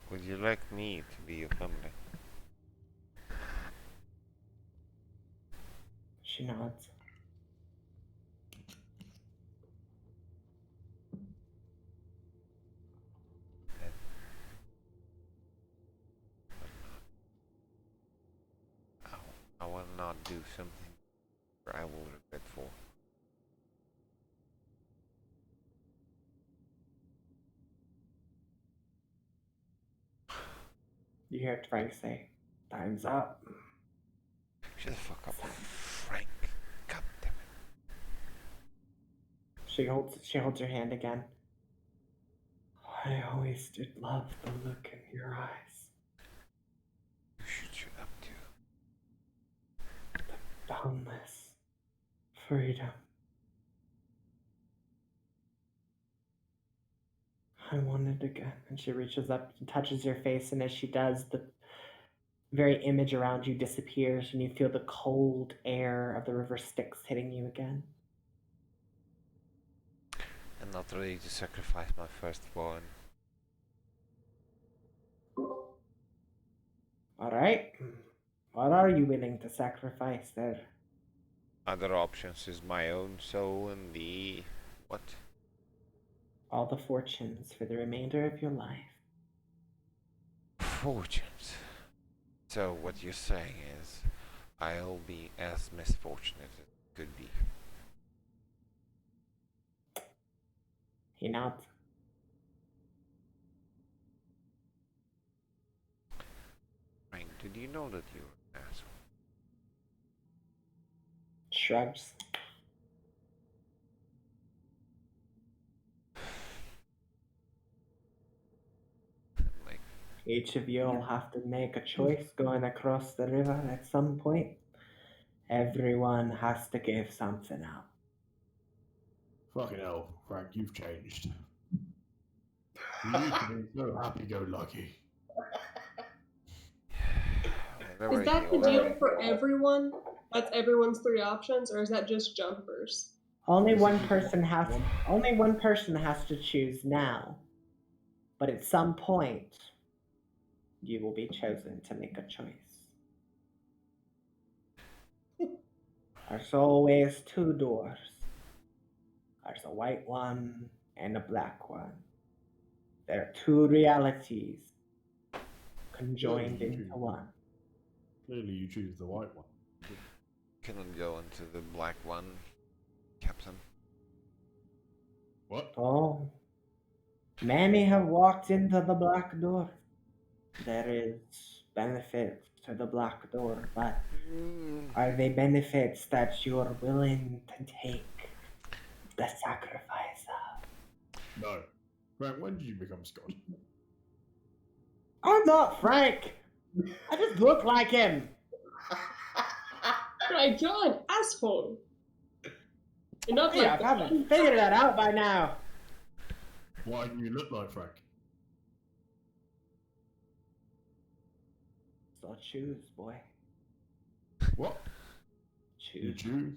Would you like me to be your family. She nods. I will not do something I will regret for. You hear Frank say, "Time's up." Shut the fuck up, Frank. God damn it. She holds your hand again. I always did love the look in your eyes. You should shut up too. Boundless freedom. I want it again. And she reaches up and touches your face, and as she does, the very image around you disappears, and you feel the cold air of the river Styx hitting you again. I'm not ready to sacrifice my firstborn. All right. What are you willing to sacrifice there? Other options is my own soul and the... what? All the fortunes for the remainder of your life. Fortunes. So what you're saying is, I'll be as misfortunate as could be. He nods. Frank, did you know that you're an asshole? Shrugs. Like, Each of you will have to make a choice going across the river at some point. Everyone has to give something up. Fucking hell, Frank, you've changed. You used to be so happy-go-lucky. whenever Is that he the already- deal for everyone? That's everyone's 3 options, or is that just jumpers? Only This one is person has one- only one person has to choose now. But at some point, you will be chosen to make a choice. There's always 2 doors. There's a white one and a black one. There are 2 realities conjoined Really, you into do. one. Clearly you choose the white one. Cannot go into the black one, Captain. What? Oh, many have walked into the black door. There is benefit to the black door, but are they benefits that you're willing to take the sacrifice of? No. Frank, when did you become Scott? I'm not Frank. I just look like him. Right, you're an asshole. You're not Yeah, like I haven't figured that out by now. Why do you look like Frank? So choose, boy. What? You Choose. choose?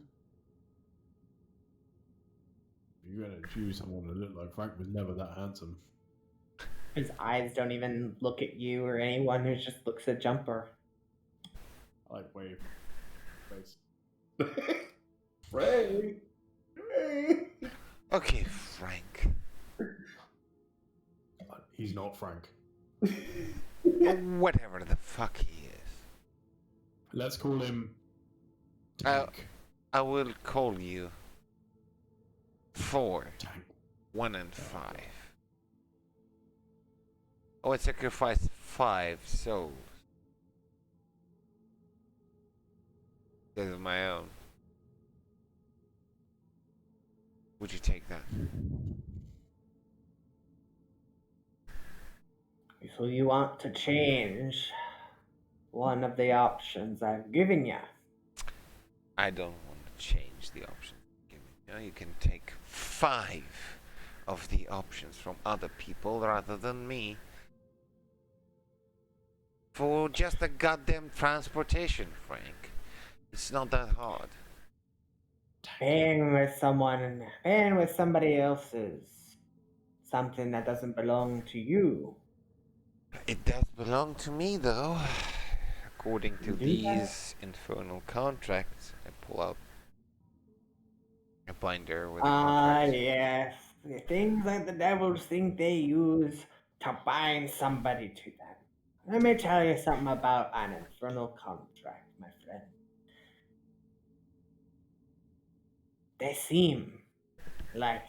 If you're gonna choose someone that looked like Frank was never that handsome. His eyes don't even look at you or anyone who just looks at Jumper. I like wave. Face. Frank. Hey. Okay, Frank. He's not Frank. Whatever the fuck he is. Let's call him Uh, Tank. I will call you 4, Tank. 1 and 5. I would sacrifice 5 souls. Because of my own. Would you take that? So you want to change one of the options I've given you. I don't want to change the options. You can take 5 of the options from other people rather than me. For just a goddamn transportation, Frank. It's not that hard. Being with somebody else is something that doesn't belong to you. It does belong to me, though. According to Do that. these infernal contracts, I pull out a binder with the Ah, contracts. yes. The things that the devils think they use to bind somebody to them. Let me tell you something about an infernal contract, my friend. They seem like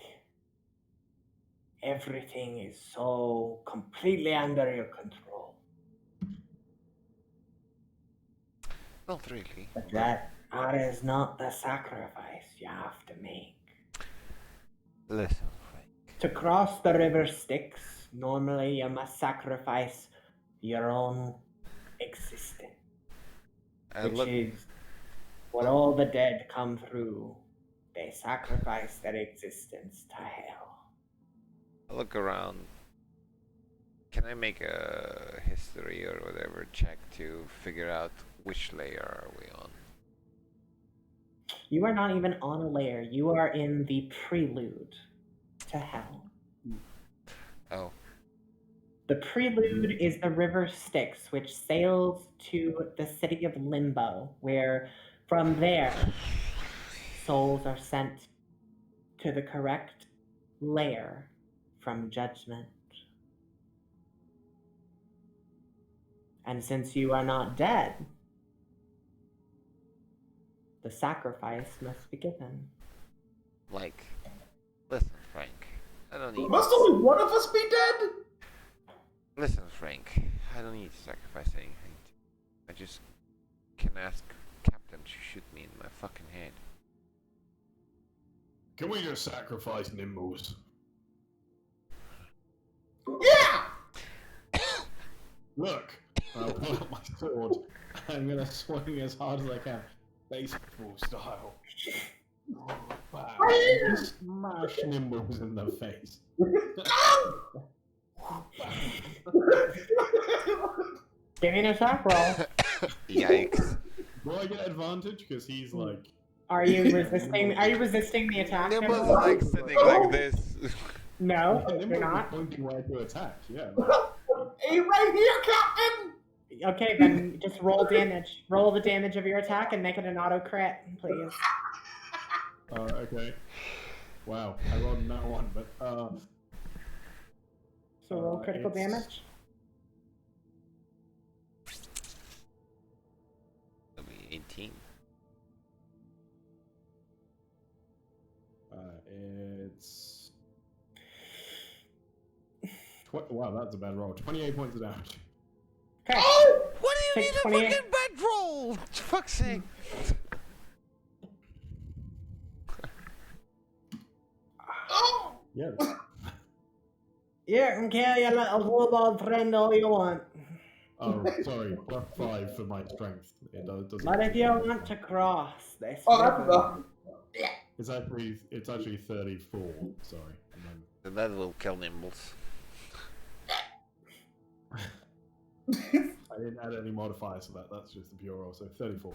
everything is so completely under your control. Not really. But that is not the sacrifice you have to make. Listen, Frank. To cross the river Styx, normally you must sacrifice your own existence, I which look. is what all the dead come through. They sacrifice their existence to hell. I look around. Can I make a history or whatever check to figure out which layer are we on? You are not even on a layer. You are in the prelude to hell. Oh, The prelude is the river Styx, which sails to the city of Limbo, where from there souls are sent to the correct layer from judgment. And since you are not dead, the sacrifice must be given. like, listen, Frank. I don't need. Must only one of us be dead? Listen, Frank. I don't need to sacrifice anything. I just can ask Captain to shoot me in my fucking head. Can we just sacrifice Nimbles? Yeah! Look, I'll pull out my sword. I'm gonna swing as hard as I can, baseball style. Bam. Just smash Nimbles in the face. Give me an attack roll. Yikes. Do I get advantage? Because he's like. Are you resisting? Are you resisting the attack? Nimbles is Nimble? like sitting like this. No, Nimbles you're is not. pointing where to attack, yeah. Hey, right here, Captain! Okay, then just roll damage. Roll the damage of your attack and make it an auto crit, please. Okay. Wow, I rolled another one, but So roll critical it's- damage. That'll be 18. It's wow, that's a bad roll. 28 points of damage. Okay. What do you Take mean a 28. fucking bad roll? For fuck's sake. Oh! Yeah. You can kill your little kobold friend all you want. Oh, sorry. +5 for my strength. It doesn't. But if you want to cross this Oh, that's river, enough. It's actually 34. Sorry. And then Then that will kill Nimbles. I didn't add any modifiers to that. That's just the pure roll. So 34.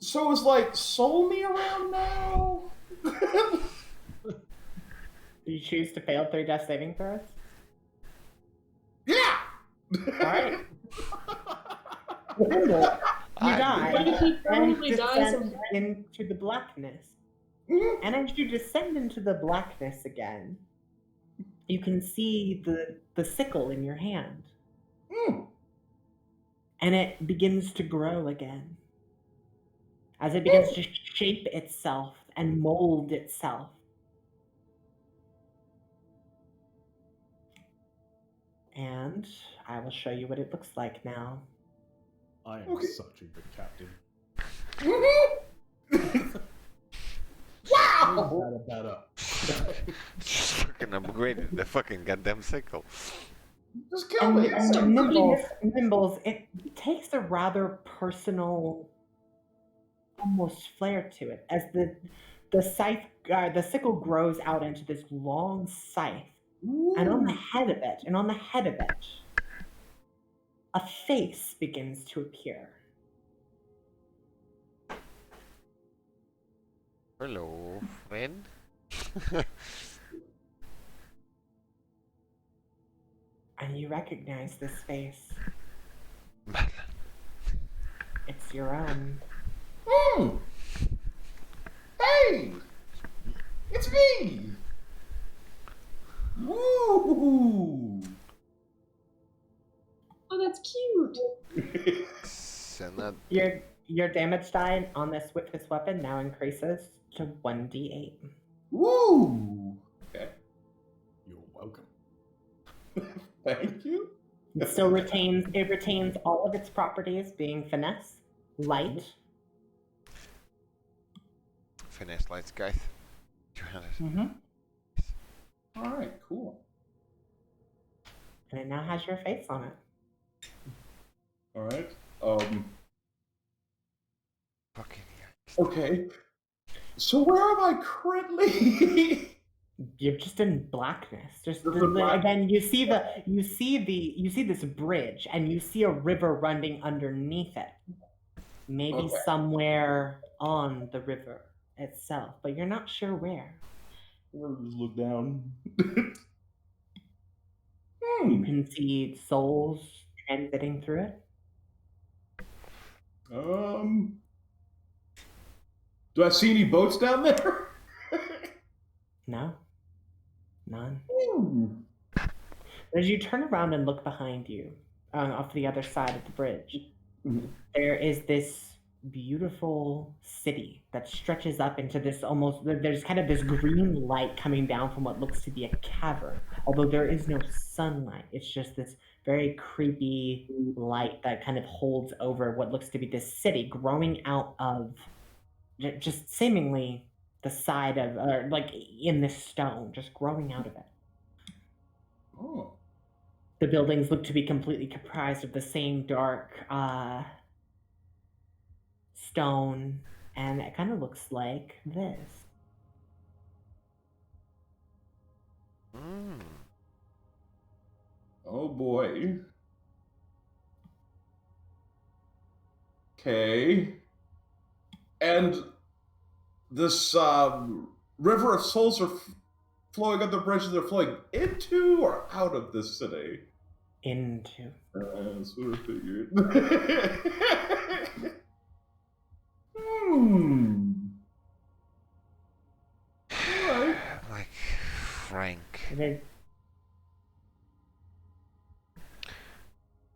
So is like soul me around now? do you choose to fail 3 death saving throws? Yeah! Alright. Nimble, you die. But he And probably dies descend into the blackness. And as you descend into the blackness again, you can see the sickle in your hand. Mm. And it begins to grow again. As it begins to shape itself and mold itself. And I will show you what it looks like now. I am Okay. such a good captain. Wow! Better. Just fucking upgraded the fucking goddamn sickle. Just kill me. And Nimbles, it takes a rather personal, almost flair to it, as the scythe, the sickle grows out into this long scythe, and on the head of it, a face begins to appear. Hello, friend. And you recognize this face. Madeline. It's your own. Hmm. Hey! It's me! Woo! Oh, that's cute. So not Your damage die on this with this weapon now increases to 1d8. Woo! Okay. You're welcome. Thank you. It still retains all of its properties, being finesse, light. finesse light scythe. 200. Mm-hmm. All right, cool. And it now has your face on it. All right. Fucking yikes. Okay. So where am I currently? You're just in blackness. Just Just in black- again, you see this bridge, and you see a river running underneath it. Maybe Okay. somewhere on the river itself, but you're not sure where. I'll just look down. You can see souls transiting through it. Do I see any boats down there? No, none. Hmm. As you turn around and look behind you, off the other side of the bridge, Mhm. there is this beautiful city that stretches up into this almost, there's kind of this green light coming down from what looks to be a cavern, although there is no sunlight. It's just this very creepy light that kind of holds over what looks to be this city growing out of just seemingly the side of, or like in this stone, just growing out of it. Oh. The buildings look to be completely comprised of the same dark stone, and it kind of looks like this. Mm. Oh boy. Okay. And this river of souls are flowing up the bridges. They're flowing into or out of this city. Into. That's what I figured. Hmm. Alright. Like Frank. It is.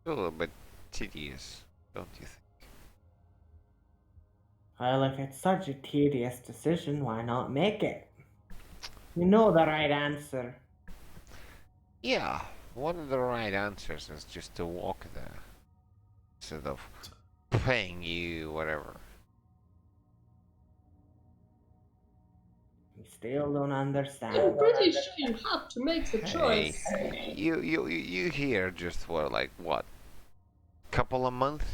A little bit tedious, don't you think? Well, if it's such a tedious decision, why not make it? You know the right answer. Yeah, one of the right answers is just to walk there. Instead of paying you whatever. You still don't I'm understand. pretty sure you have to make the Hey, choice. you here just for like what? Couple of months?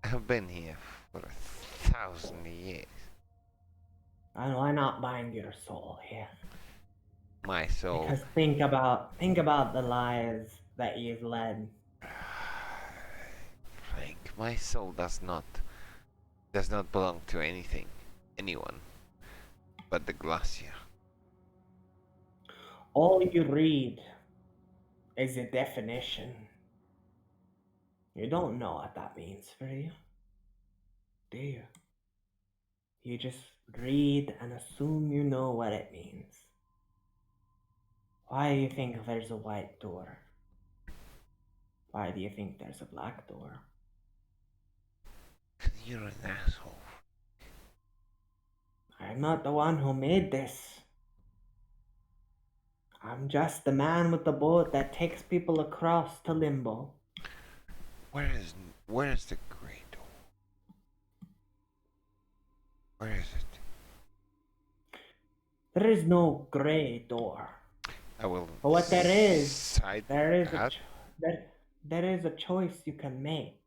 I've been here for 1,000 years. And why not bind your soul here? My soul. Because think about the lives that you've led. Frank, my soul does not belong to anyone but the glacier. All you read is a definition. You don't know what that means for you, do you? You just read and assume you know what it means. Why do you think there's a white door? Why do you think there's a black door? You're an asshole. I'm not the one who made this. I'm just the man with the boat that takes people across to Limbo. Where is the grey door? Where is it? There is no grey door. I will. But what there is, side there is out. there is a choice you can make,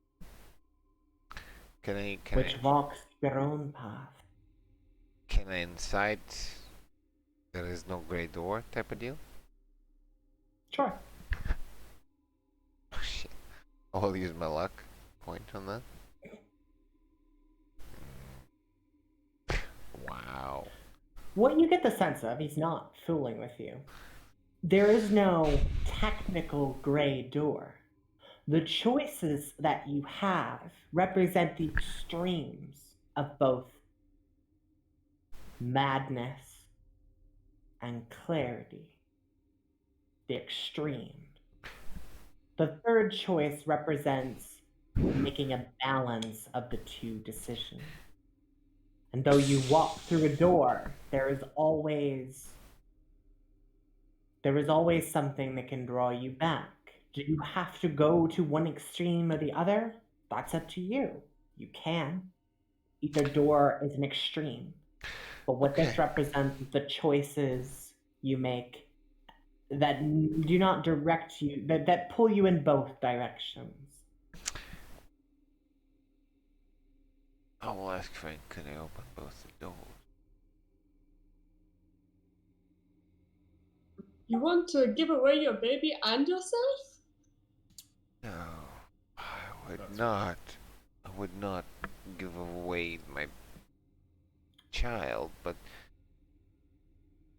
Can which I walks your own path. can I inside? There is no grey door type of deal. Sure. Oh shit! I'll use my luck point on that. Wow. What you get the sense of, he's not fooling with you. there is no technical gray door. The choices that you have represent the extremes of both madness and clarity. The extreme. The third choice represents making a balance of the two decisions. And though you walk through a door, there is always something that can draw you back. Do you have to go to one extreme or the other? That's up to you. You can. Either door is an extreme. But what this represents is the choices you make that do not direct you, that pull you in both directions. I will ask Frank, can I open both the doors? You want to give away your baby and yourself? No, I would not. I would not give away my child, but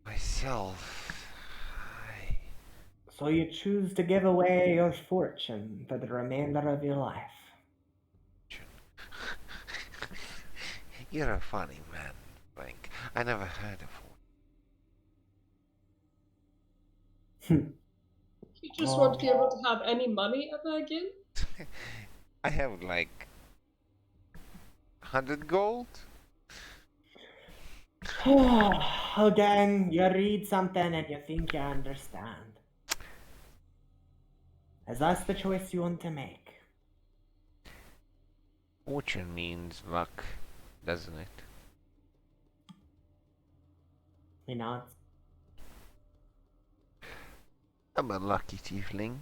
myself. So you choose to give away your fortune for the remainder of your life. You're a funny man, Frank. I never heard of one. You just won't be able to have any money ever again? I have like 100 gold. Again, you read something and you think you understand. Is that the choice you want to make? Fortune means luck, doesn't it? You know, I'm a lucky tiefling.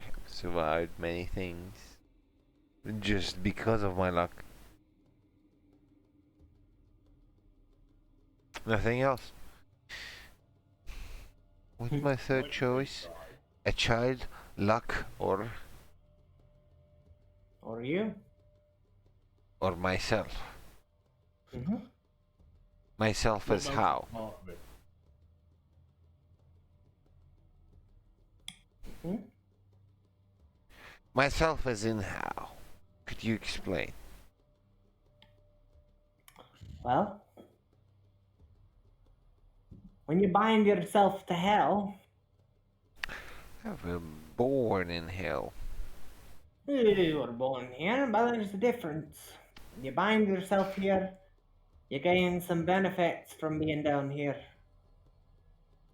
I've survived many things just because of my luck. Nothing else. What's my third choice? A child, luck, or you? Or myself. Mm-hmm. Myself as how? Hmm? Myself as in how? Could you explain? Well, when you bind yourself to hell, I was born in hell. you were born here, but there's a difference. When you bind yourself here, you gain some benefits from being down here.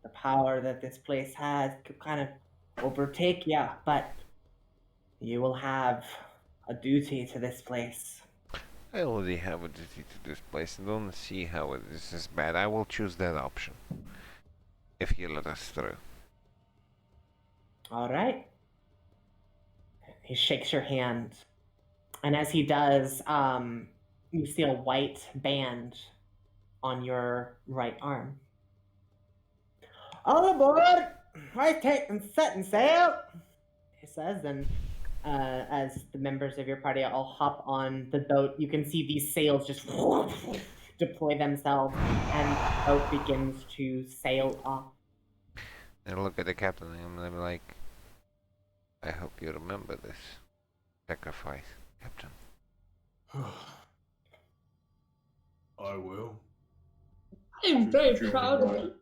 The power that this place has could kind of overtake you, but you will have a duty to this place. I already have a duty to this place and don't see how this is bad. I will choose that option. If you let us through. All right. He shakes your hand. And as he does, you see a white band on your right arm. All aboard! I take and set and sail, he says, and as the members of your party all hop on the boat, you can see these sails just deploy themselves, and the boat begins to sail off. And I look at the captain and I'm like, I hope you remember this sacrifice, Captain. I will. I'm very proud of you.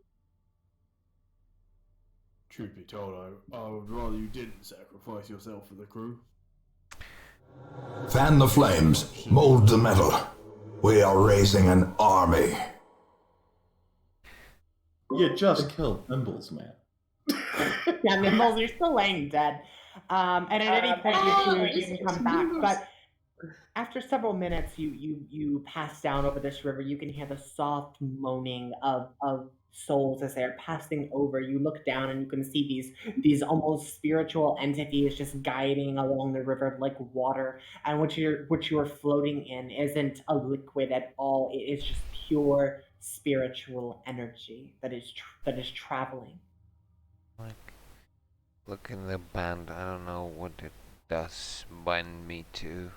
Truth be told, I would rather you didn't sacrifice yourself for the crew. Fan the flames, mold the metal. We are raising an army. You just killed Thimbles, man. Yeah, Mimbles, you're still laying dead. And at any point you can come back. But after several minutes, you pass down over this river. You can hear the soft moaning of souls as they're passing over. You look down and you can see these almost spiritual entities just guiding along the river like water. And what you are floating in isn't a liquid at all. It is just pure spiritual energy that is traveling. Like, look in the band. I don't know what it does bind me to.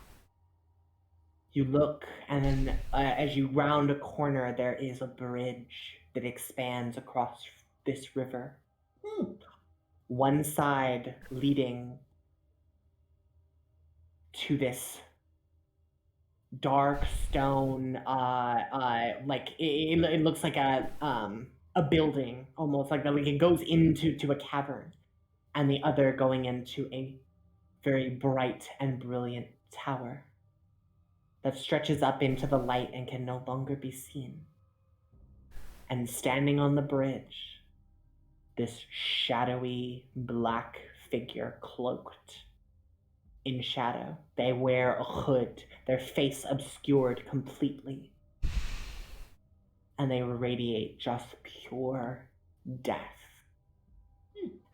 You look, and then as you round a corner, there is a bridge that expands across this river. One side leading to this dark stone, like it looks like a building, almost like it goes into a cavern, and the other going into a very bright and brilliant tower that stretches up into the light and can no longer be seen. And standing on the bridge, this shadowy black figure cloaked in shadow. They wear a hood, their face obscured completely. And they radiate just pure death.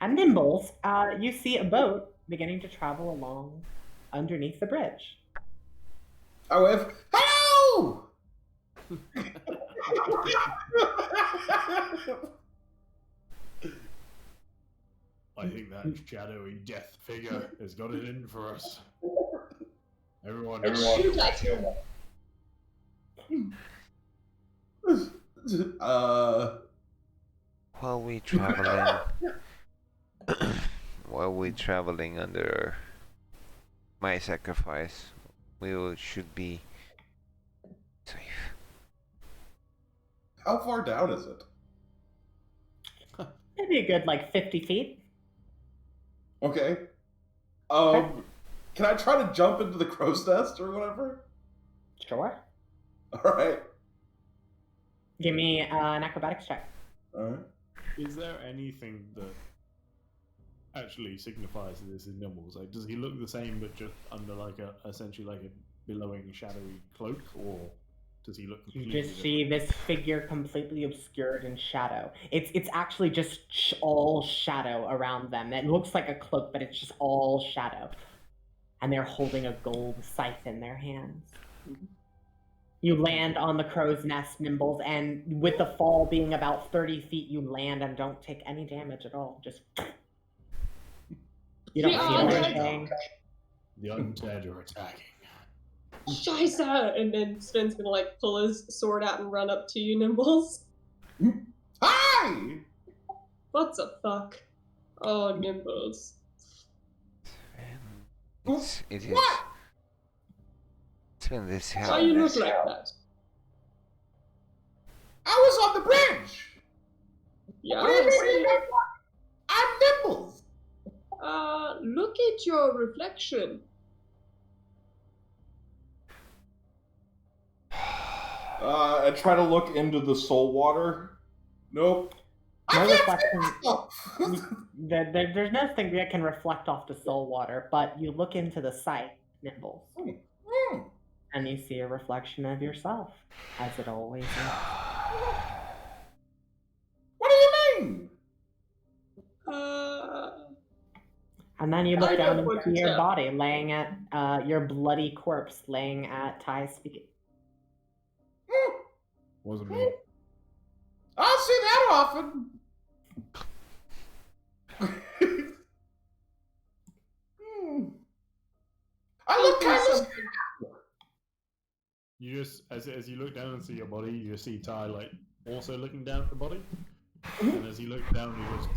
And Nimbles, you see a boat beginning to travel along underneath the bridge. I wave, hello! I think that shadowy death figure has got it in for us. Everyone. Shoot at him. While we traveling under my sacrifice, should be safe. How far down is it? Maybe a good 50 feet. Okay. Can I try to jump into the crow's nest or whatever? Sure. Alright. Give me an acrobatics check. Alright. Is there anything that actually signifies that this is Nimbles? Like, does he look the same but just under essentially like a billowing shadowy cloak, or does he look completely You just see this figure completely obscured in shadow. It's actually just all shadow around them. It looks like a cloak, but it's just all shadow. And they're holding a gold scythe in their hands. You land on the crow's nest, Nimbles, and with the fall being about 30 feet, you land and don't take any damage at all. Just you don't feel anything. The undead are attacking. Scheiße! And then Sven's gonna pull his sword out and run up to you, Nimbles. Hi! What the fuck? Oh, Nimbles. It is. What? Sven, this Why hell. you look like that? I was on the bridge! Yeah, What do you I see. mean? I'm Nimbles! Look at your reflection. I try to look into the soul water. Nope. No I can't reflection. see myself. There's nothing that can reflect off the soul water, but you look into the sight, Nimbles, and you see a reflection of yourself, as it always is. What do you mean? And then you I look down don't and want see to your tell. body laying at your bloody corpse laying at Ty's feet. Wasn't me. I don't see that often. I look kind of. You just, as you look down and see your body, you just see Ty also looking down at the body, and as you look down, you just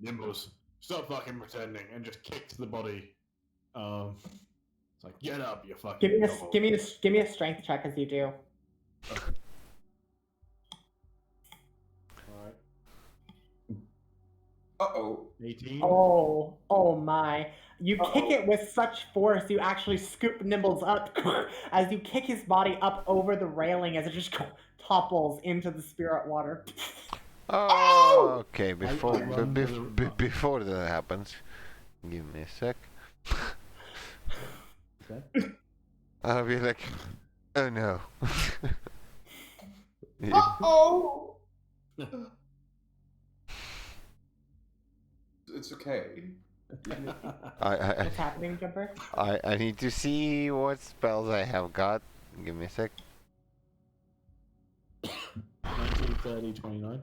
Nimbles, stop fucking pretending, and just kicks the body. It's like, get up, you fucking. Give me a strength check as you do. Alright. Uh-oh. 18. Oh my. You kick it with such force, you actually scoop Nimbles up as you kick his body up over the railing as it just topples into the spirit water. Oh, okay. Before run to the- before that happens, give me a sec. Okay. I'll be like, oh no. Uh-oh. It's okay. What's happening, Jumper? I need to see what spells I have got. Give me a sec. 19, 30, 29.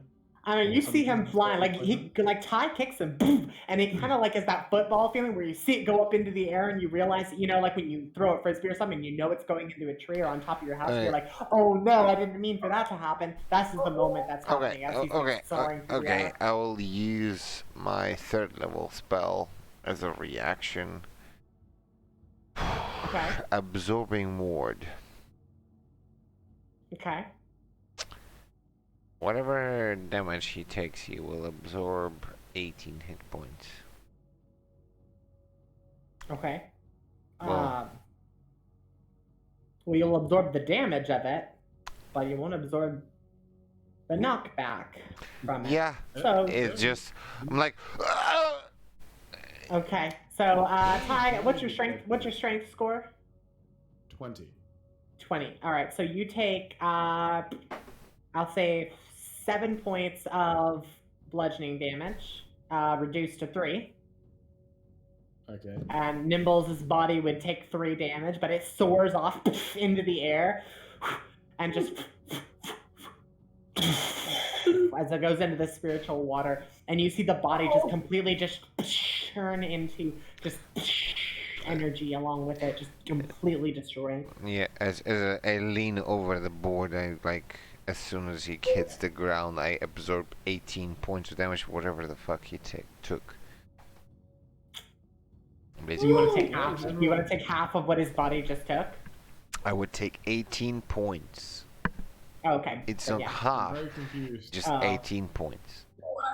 I mean, you see him flying, like Ty kicks him, boom, and it kind of like is that football feeling where you see it go up into the air and you realize, like when you throw a frisbee or something, it's going into a tree or on top of your house, and you're like, oh no, I didn't mean for that to happen. That's just the moment that's happening as he's soaring through the air. I will use my 3rd level spell as a reaction. Okay. Absorbing ward. Okay. Whatever damage he takes, he will absorb 18 hit points. Okay. Well, Well, you'll absorb the damage of it, but you won't absorb the knockback from it. yeah. So It's just, I'm like, "Ah!" Okay. So Ty, what's your strength? What's your strength score? 20. 20. All right. So you take I'll say 7 points of bludgeoning damage, reduced to 3. Okay. And Nimbles' body would take 3 damage, but it soars off into the air and just as it goes into the spiritual water, and you see the body just completely just turn into just energy along with it, just completely destroyed. Yeah, as I lean over the board, I like, as soon as he hits the ground, I absorb 18 points of damage, whatever the fuck he took. You want to take half? You want to take half of what his body just took? I would take 18 points. Oh, okay. It's so, not yeah. half, I'm very confused. just 18 points.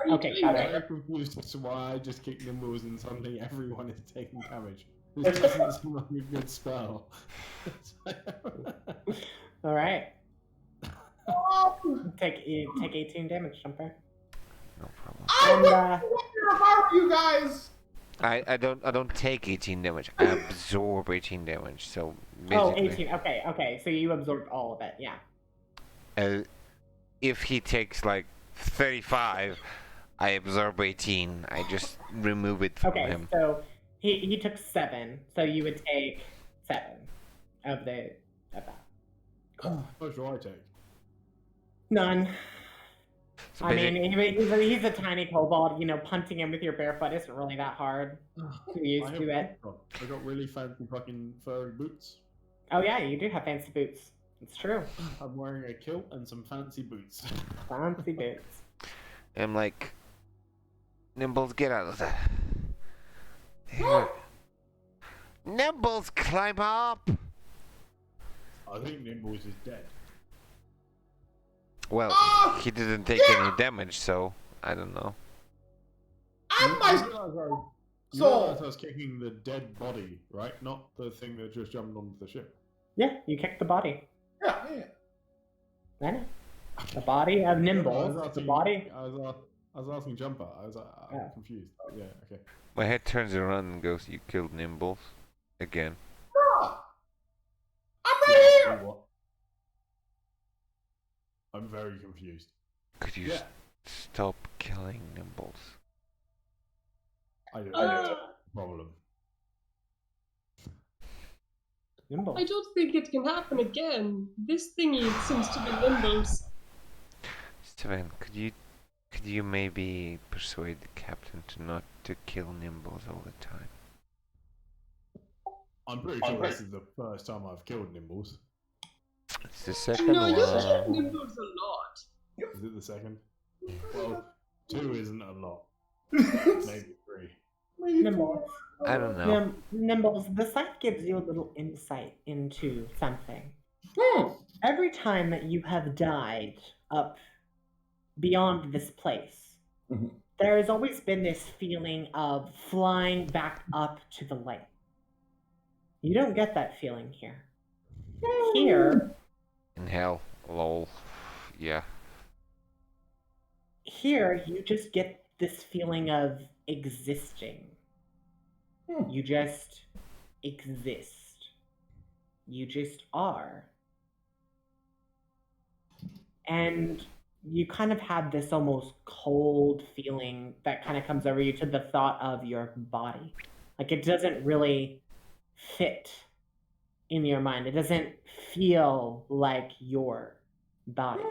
Okay, got I'm it. very confused as to why I just kicked Nimbles and suddenly everyone is taking damage. This doesn't seem like a good spell. All right. Take 18 damage, Jumper. No problem. I And, would wonder if I were you guys. I don't take 18 damage. I absorb 18 damage. So basically, 18. Okay. So you absorbed all of it. Yeah. If he takes like 35, I absorb 18. I just remove it from Okay. him. So he took 7. So you would take 7 of that. How much do I take? None. So I mean, he's a tiny kobold. Punting him with your bare foot isn't really that hard. You're used to it. I got really fancy fucking furry boots. Oh yeah, you do have fancy boots. It's true. I'm wearing a kilt and some fancy boots. Fancy boots. I'm like, Nimbles, get out of there. Here. Nimbles, climb up! I think Nimbles is dead. Well, he didn't take any damage, so I don't know. I'm my You realize I was kicking the dead body, right? Not the thing that just jumped onto the ship. Yeah, you kicked the body. yeah. I know. The body of Nimbles. The body. I was asking Jumper. I was Yeah. confused. Yeah, okay. My head turns around and goes, "You killed Nimbles again." Ah, I'm right here. What? I'm very confused. Could you Yeah. stop killing Nimbles? I don't know. Problem. Nimbles. I don't think it can happen again. This thingy seems to be Nimbles. Steven, could you maybe persuade the captain to not to kill Nimbles all the time? I'm pretty sure this is the first time I've killed Nimbles. It's the second No, you one. kill Nimbles a lot. Is it the second? Well, 2 isn't a lot. Maybe 3. Nimbles. I don't know. Nimbles, the site gives you a little insight into something. Hmm. Every time that you have died up beyond this place, Mhm. there has always been this feeling of flying back up to the light. You don't get that feeling here. Here, In hell, lol. Yeah. here you just get this feeling of existing. You just exist. You just are. And you kind of have this almost cold feeling that kind of comes over you to the thought of your body. Like it doesn't really fit in your mind. It doesn't feel like your body.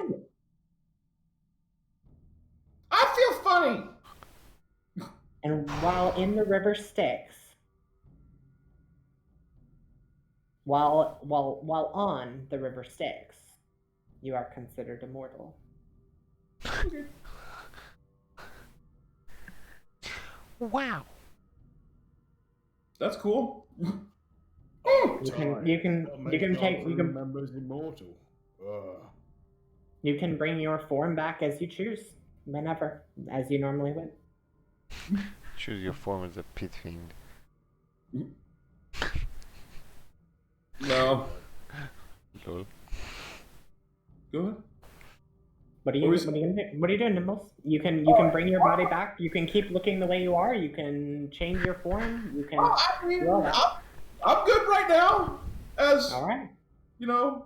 Why? And while in the river Styx, while on the river Styx, you are considered immortal. Wow. That's cool. Oh, You can time. you can What you makes can our take you crew can members immortal? you can bring your form back as you choose, whenever, as you normally would. Choose your form as a pit fiend. No. Lol. Go ahead. What are you Always- what are you gonna do? What are you doing, Nimbles? You can bring your body back. You can keep looking the way you are. You can change your form. You can Oh, I mean, do all that. I'm good right now. As All right. you know,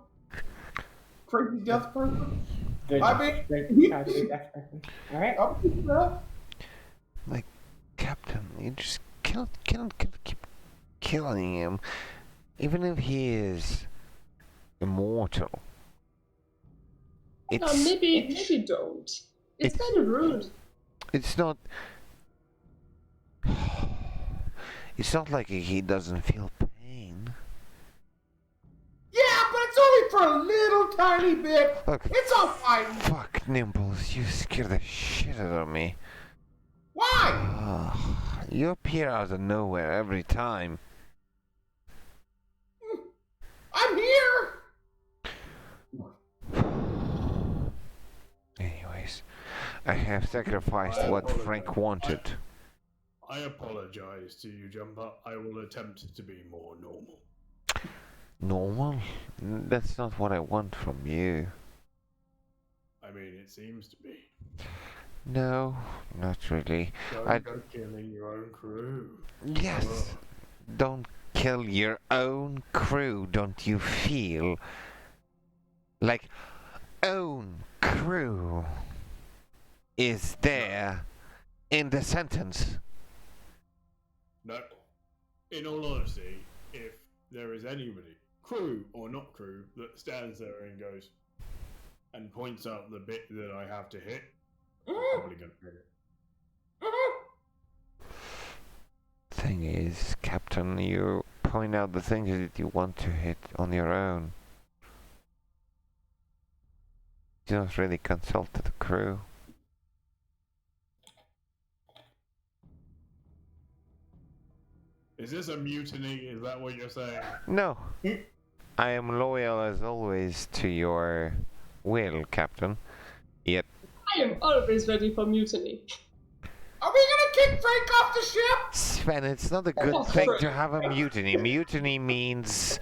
crazy death person. Good. I mean, Great. Death person. All right. I'm good with that. Like, Captain, you just cannot keep killing him, even if he is immortal. It's Maybe don't. It's kind of rude. it's not. It's not like he doesn't feel pain. Yeah, but it's only for a little tiny bit. Look, It's all fine. fuck, Nimbles, you scare the shit out of me. Why? You appear out of nowhere every time. I'm here. Anyways, I have sacrificed what Frank wanted. I apologize to you, Jumper. I will attempt to be more normal. Normal? That's not what I want from you. I mean, it seems to be. No, not really. Don't go killing your own crew. Yes. Don't kill your own crew, don't you feel? Like, own crew is there in the sentence. No. In all honesty, if there is anybody, crew or not crew, that stands there and goes and points out the bit that I have to hit, I'm probably going to hit it. Thing is, Captain, you point out the things that you want to hit on your own. You don't really consult the crew. Is this a mutiny? Is that what you're saying? No. I am loyal as always to your will, Captain. Yet, I am always ready for mutiny. Are we gonna kick Frank off the ship? Sven, it's not a good Oh, thing Frank. to have a mutiny. Mutiny means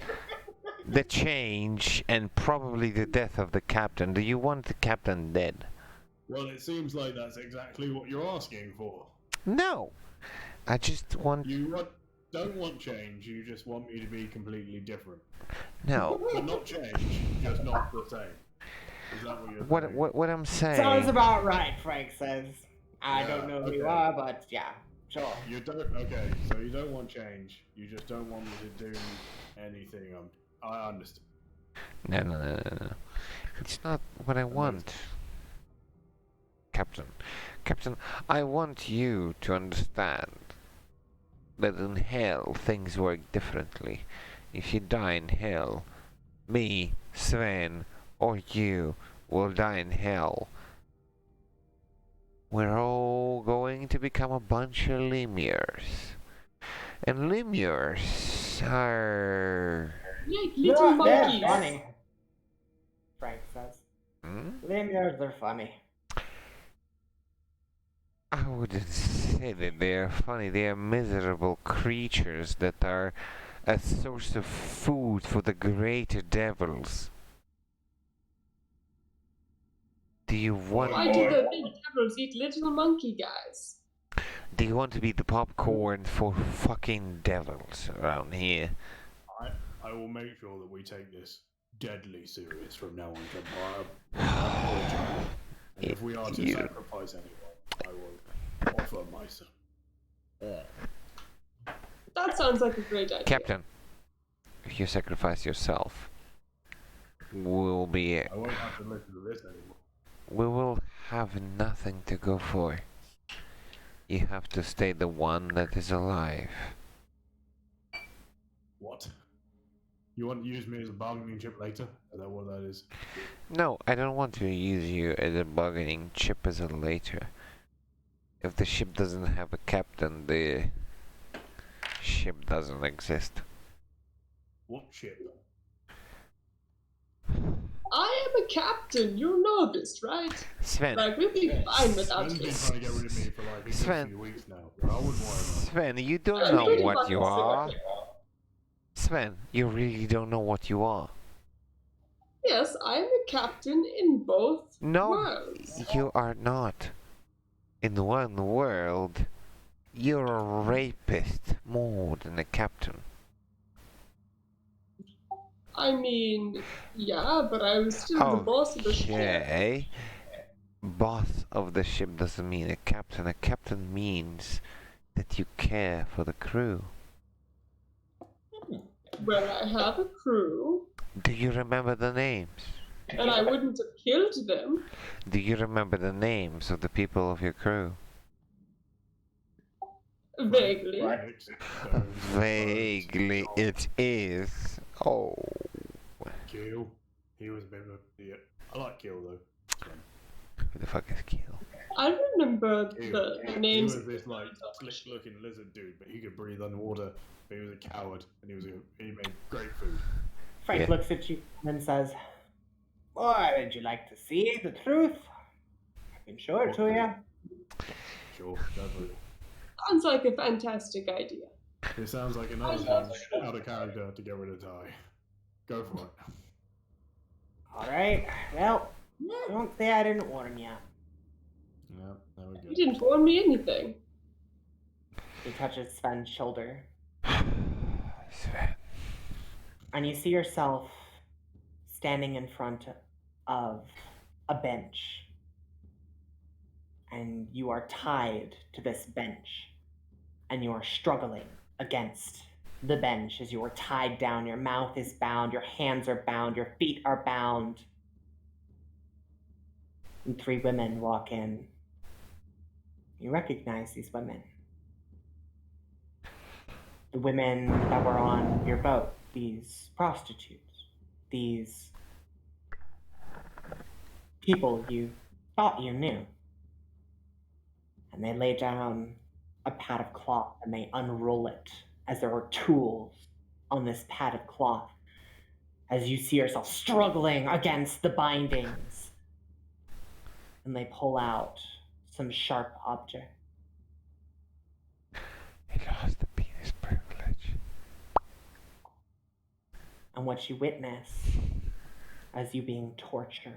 the change and probably the death of the captain. Do you want the captain dead? Well, it seems like that's exactly what you're asking for. No! I just want... Don't want change, you just want me to be completely different. No. But not change, just not the same. Is that what you're saying? What I'm saying... Sounds about right, Frank says. I Yeah, don't know who you okay. are, but yeah, sure. You don't. Okay, so you don't want change. You just don't want me to do anything. I understand. No. It's not what I want. Captain, I want you to understand that in hell things work differently. If you die in hell, me, Sven, or you will die in hell. We're all going to become a bunch of lemurs. And lemurs are... Like little They're monkeys. funny, Frank says. Hmm? Lemurs are funny. I wouldn't say that they are funny. They are miserable creatures that are a source of food for the greater devils. Do you want... Why do the big devils eat little monkey guys? Do you want to be the popcorn for fucking devils around here? I will make sure that we take this deadly serious from now on, Jumper. And if we are to You- sacrifice anyone, I will offer myself. That sounds like a great idea. Captain, if you sacrifice yourself, we'll be... I won't have to listen to this anymore. We will have nothing to go for. You have to stay the one that is alive. What? You want to use me as a bargaining chip later? Is that what that is? No, I don't want to use you as a bargaining chip as a later. If the ship doesn't have a captain, the ship doesn't exist. What ship? Oh. I am a captain. You know this, right? Sven, Like, we'll be fine without Sven's been this. trying to get rid of me for like a good Sven. few weeks now. I wouldn't worry about it. Sven, you don't I'm know pretty what fucking you sick of are. it. Sven, you really don't know what you are. Yes, I'm a captain in both No, worlds. you are not. In one world, you're a rapist more than a captain. I mean, yeah, but I was still the boss of the ship. Okay. Boss of the ship doesn't mean a captain. A captain means that you care for the crew. Well, I have a crew, Do you remember the names? and I wouldn't have killed them. Do you remember the names of the people of your crew? Vaguely. Nix, Bones, Vaguely, it is. Oh. Keel. He was a bit of a idiot. I like Keel though. Who the fuck is Keel? I remember Keel. the He names. was this like slick-looking lizard dude, but he could breathe underwater. But he was a coward, and he made great food. Frank Yeah. looks at you and says, "Boy, would you like to see the truth? I can show it to you." Sure, go for it. Sounds like a fantastic idea. It sounds like another thing out of character to get rid of Ty. Go for it. All right. Well, don't say I didn't warn you. Yeah, there we You go. didn't warn me anything. He touches Sven's shoulder, Sven. and you see yourself standing in front of a bench. And you are tied to this bench, and you are struggling against the bench as you are tied down. Your mouth is bound, your hands are bound, your feet are bound. And 3 women walk in. You recognize these women. The women that were on your boat, these prostitutes, these people you thought you knew. And they lay down a pad of cloth and they unroll it as there are tools on this pad of cloth. As you see yourself struggling against the bindings. And they pull out some sharp object. He lost the penis privilege. And what you witness as you being tortured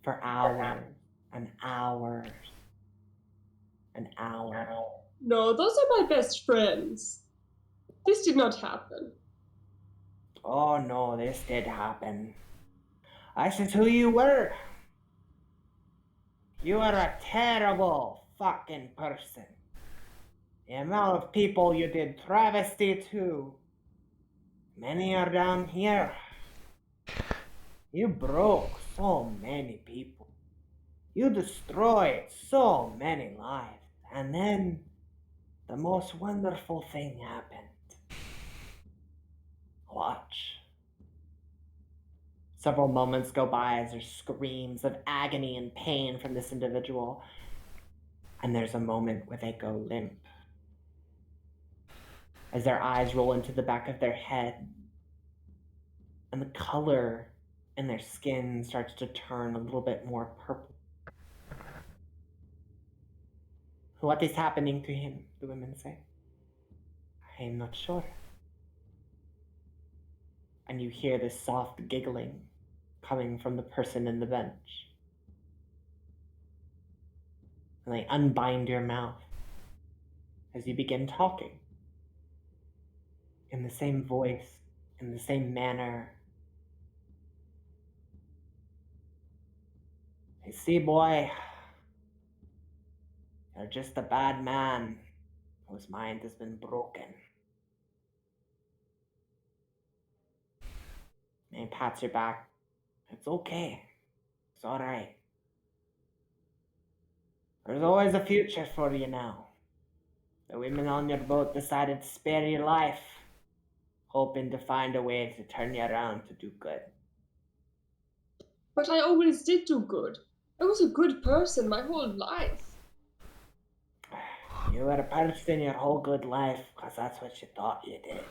for hours and hours and hours. No, those are my best friends. This did not happen. Oh no, this did happen. I said who you were. You are a terrible fucking person. The amount of people you did travesty to. Many are down here. You broke so many people. You destroyed so many lives. And then the most wonderful thing happened. Watch. Several moments go by as there's screams of agony and pain from this individual. And there's a moment where they go limp. As their eyes roll into the back of their head. And the color in their skin starts to turn a little bit more purple. What is happening to him? The women say. I am not sure. And you hear this soft giggling coming from the person in the bench. And they unbind your mouth as you begin talking in the same voice, in the same manner. I see, boy, you're just a bad man whose mind has been broken. And he pats your back. It's okay. It's all right. There's always a future for you now. The women on your boat decided to spare your life, hoping to find a way to turn you around to do good. But I always did do good. I was a good person my whole life. You were a person your whole good life, because that's what you thought you did.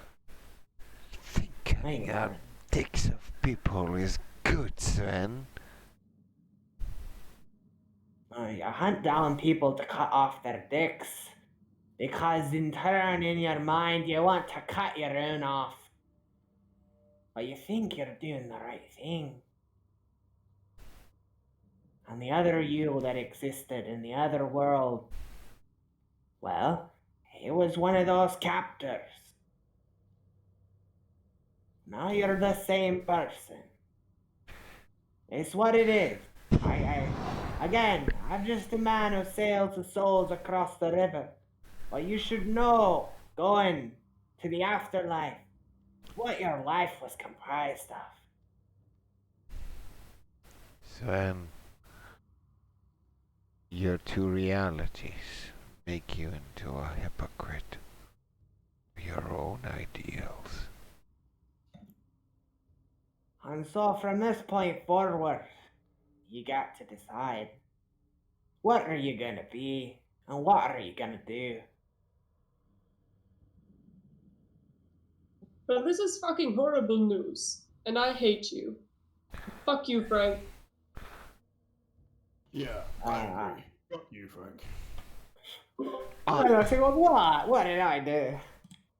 Think cutting out dicks of people is good, Sven. You hunt down people to cut off their dicks, because in turn, in your mind, you want to cut your own off. But you think you're doing the right thing. And the other you that existed in the other world, well, he was one of those captors. Now you're the same person. It's what it is. I'm just a man who sails the souls across the river. But you should know, going to the afterlife, what your life was comprised of. Sven, your two realities make you into a hypocrite. Your own ideals. And so from this point forward, you got to decide. What are you gonna be? And what are you gonna do? But this is fucking horrible news. And I hate you. Fuck you, Frank. Yeah, I agree. Fuck you, Frank. I said, what? What did I do?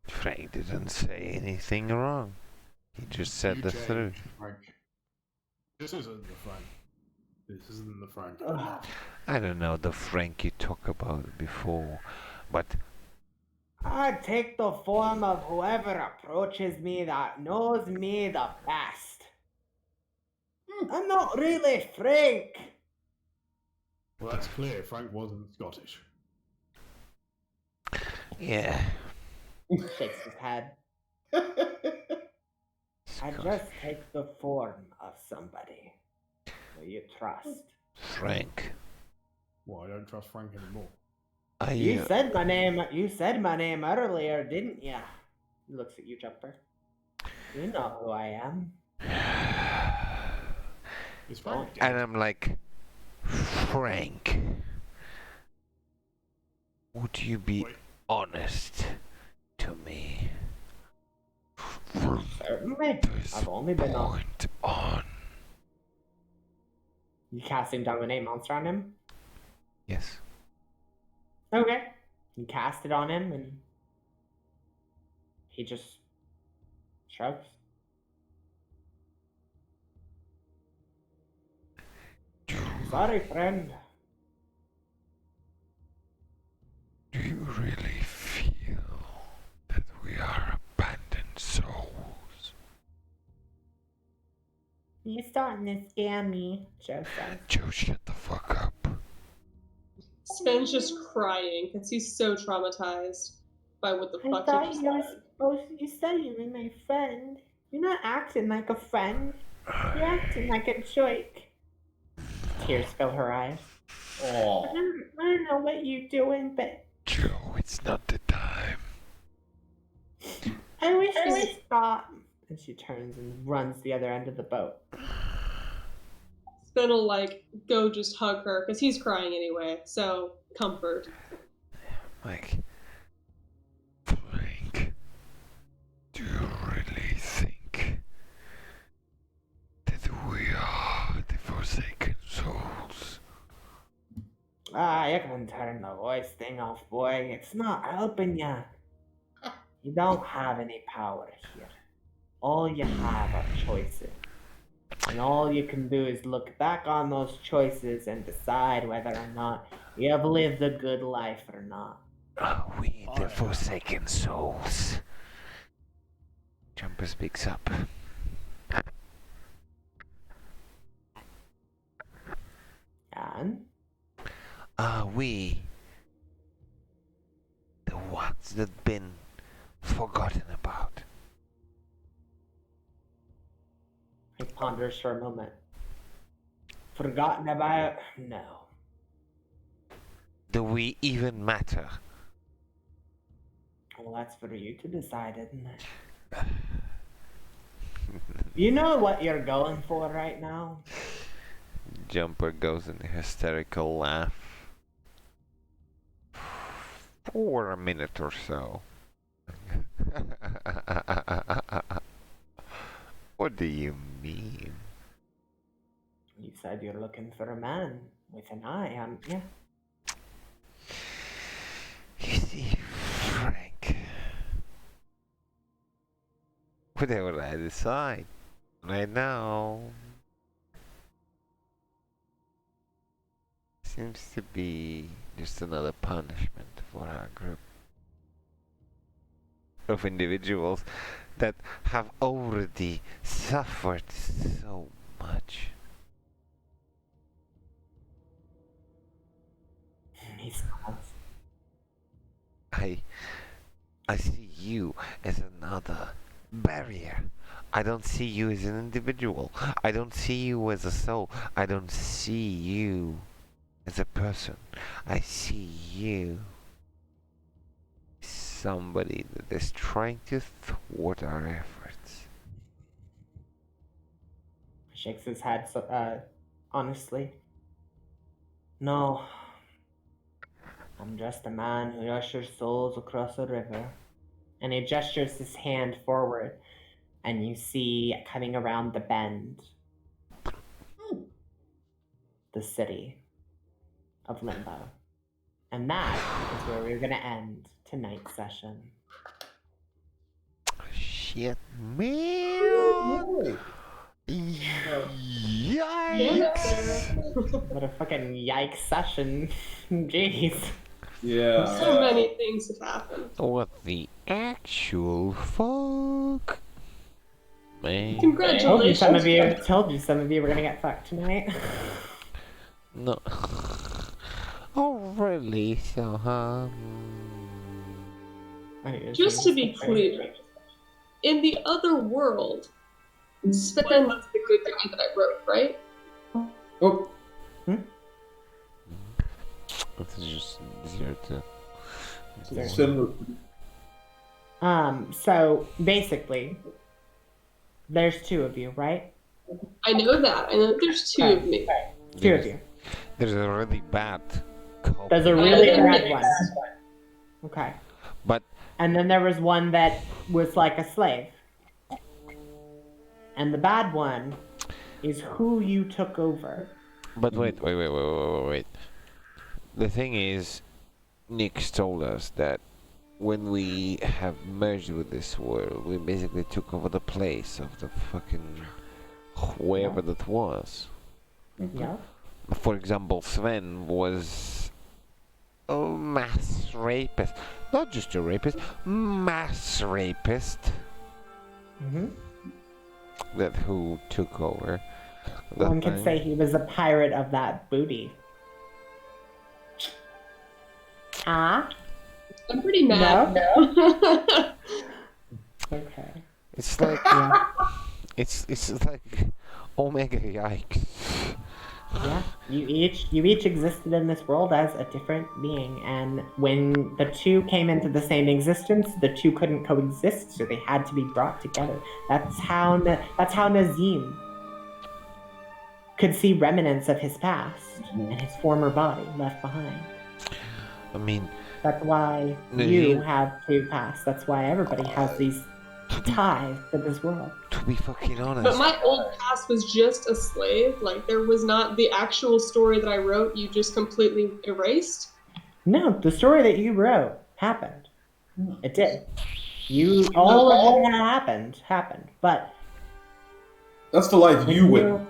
Frank didn't say anything wrong. He just said You the changed, truth. Frank. This isn't the Frank. This isn't the Frank. I don't know the Frank you talked about before, but I take the form of whoever approaches me that knows me the best. I'm not really Frank. Well, that's clear. Frank wasn't Scottish. yeah. Shakes his head. I just take the form of somebody who you trust. Frank. Well, I don't trust Frank anymore. You said my name. You said my name earlier, didn't you? He looks at you, Jumper. You know who I am. Is Frank dead? And I'm like, Frank, would you be honest to me? Certainly. I've only been on. Point on. You casting dominate monster on him? Yes. Okay. You cast it on him and he just shrugs. Sorry, friend. Do you really feel that we are abandoned souls? You're starting to scare me, Joe says. Joe, shut the fuck up. Sven's just crying because he's so traumatized by what the fuck he just said. You said you were my friend. You're not acting like a friend. You're acting like a joke. Tears fill her eyes. Oh. I don't know what you're doing, but Joe, it's not the time. I wish you would stop. And she turns and runs the other end of the boat. Sven will, like, go just hug her because he's crying anyway, so comfort. Like, Frank, do you really think that we are the Forsaken Souls? You can turn the voice thing off, boy. It's not helping you. You don't have any power here. All you have are choices. And all you can do is look back on those choices and decide whether or not you have lived a good life or not. are we the Forsaken Souls? Jumper speaks up. And Are we the ones that been forgotten about? he ponders for a moment. Forgotten about? No. Do we even matter? Well, that's for you to decide, isn't it? You know what you're going for right now? Jumper goes in a hysterical laugh. For a minute or so. What do you mean? You said you're looking for a man with an eye, haven't you? You see, Frank, whatever I decide right now seems to be just another punishment for our group of individuals that have already suffered so much. He smiles. I see you as another barrier. I don't see you as an individual. I don't see you as a soul. I don't see you as a person. I see you as somebody that is trying to thwart our efforts. Shakes his head, honestly. No. I'm just a man who ushers souls across a river. And he gestures his hand forward, and you see coming around the bend the city of Limbo. And that is where we're going to end tonight's session. Shit, man! Yikes! What a fucking yikes session. Jeez. Yeah. So many things have happened. What the actual fuck? Man. Congratulations. Told you some of you were gonna get fucked tonight. No. Oh, really? So, Just to be clear, in the other world, Sven was the good guy that I wrote, right? Oh, it's just easier to. So basically, there's two of you, right? I know that. I know there's two of me. Two of you. There's a really bad culprit. There's a really bad one. Okay. But And then there was one that was like a slave. And the bad one is who you took over. But wait. The thing is, Nick told us that when we have merged with this world, we basically took over the place of the fucking whoever that was. Yeah. For example, Sven was a mass rapist. Not just a rapist, mass rapist. Mm-hmm. That who took over. One could say he was a pirate of that booty. Ah? I'm pretty mad. No? Okay. It's like it's like Omega yikes. Yeah. You each existed in this world as a different being, and when the two came into the same existence, the two couldn't coexist, so they had to be brought together. That's how Nazim could see remnants of his past and his former body left behind. I mean, that's why you have two pasts. That's why everybody has these ties to this world. To be fucking honest. But my old past was just a slave. Like, there was not the actual story that I wrote, you just completely erased? No, the story that you wrote happened. It did. All of that happened. But that's the life you went.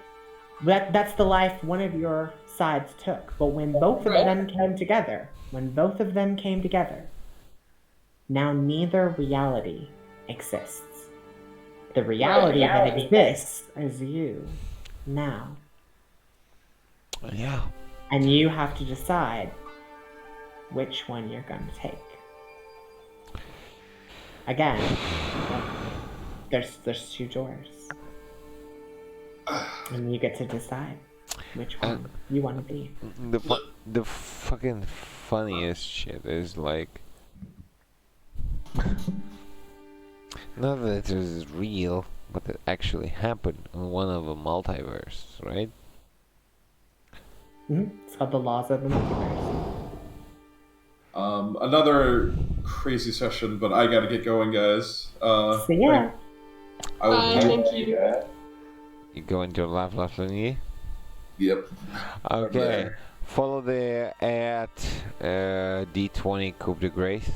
That's the life one of your sides took. But when both of them came together, now neither reality exists. The reality that exists is you now. Yeah. And you have to decide which one you're going to take. Again, there's two doors. And you get to decide which one you want to be. The fucking funniest shit is like, not that it is real, but it actually happened in one of a multiverse, right? It's called the laws of the multiverse. Another crazy session, but I gotta get going, guys. So yeah, I will Bye, thank you. You go into Laugh Linie. Yep. Okay. there. Follow the at D20 Coupe de Grace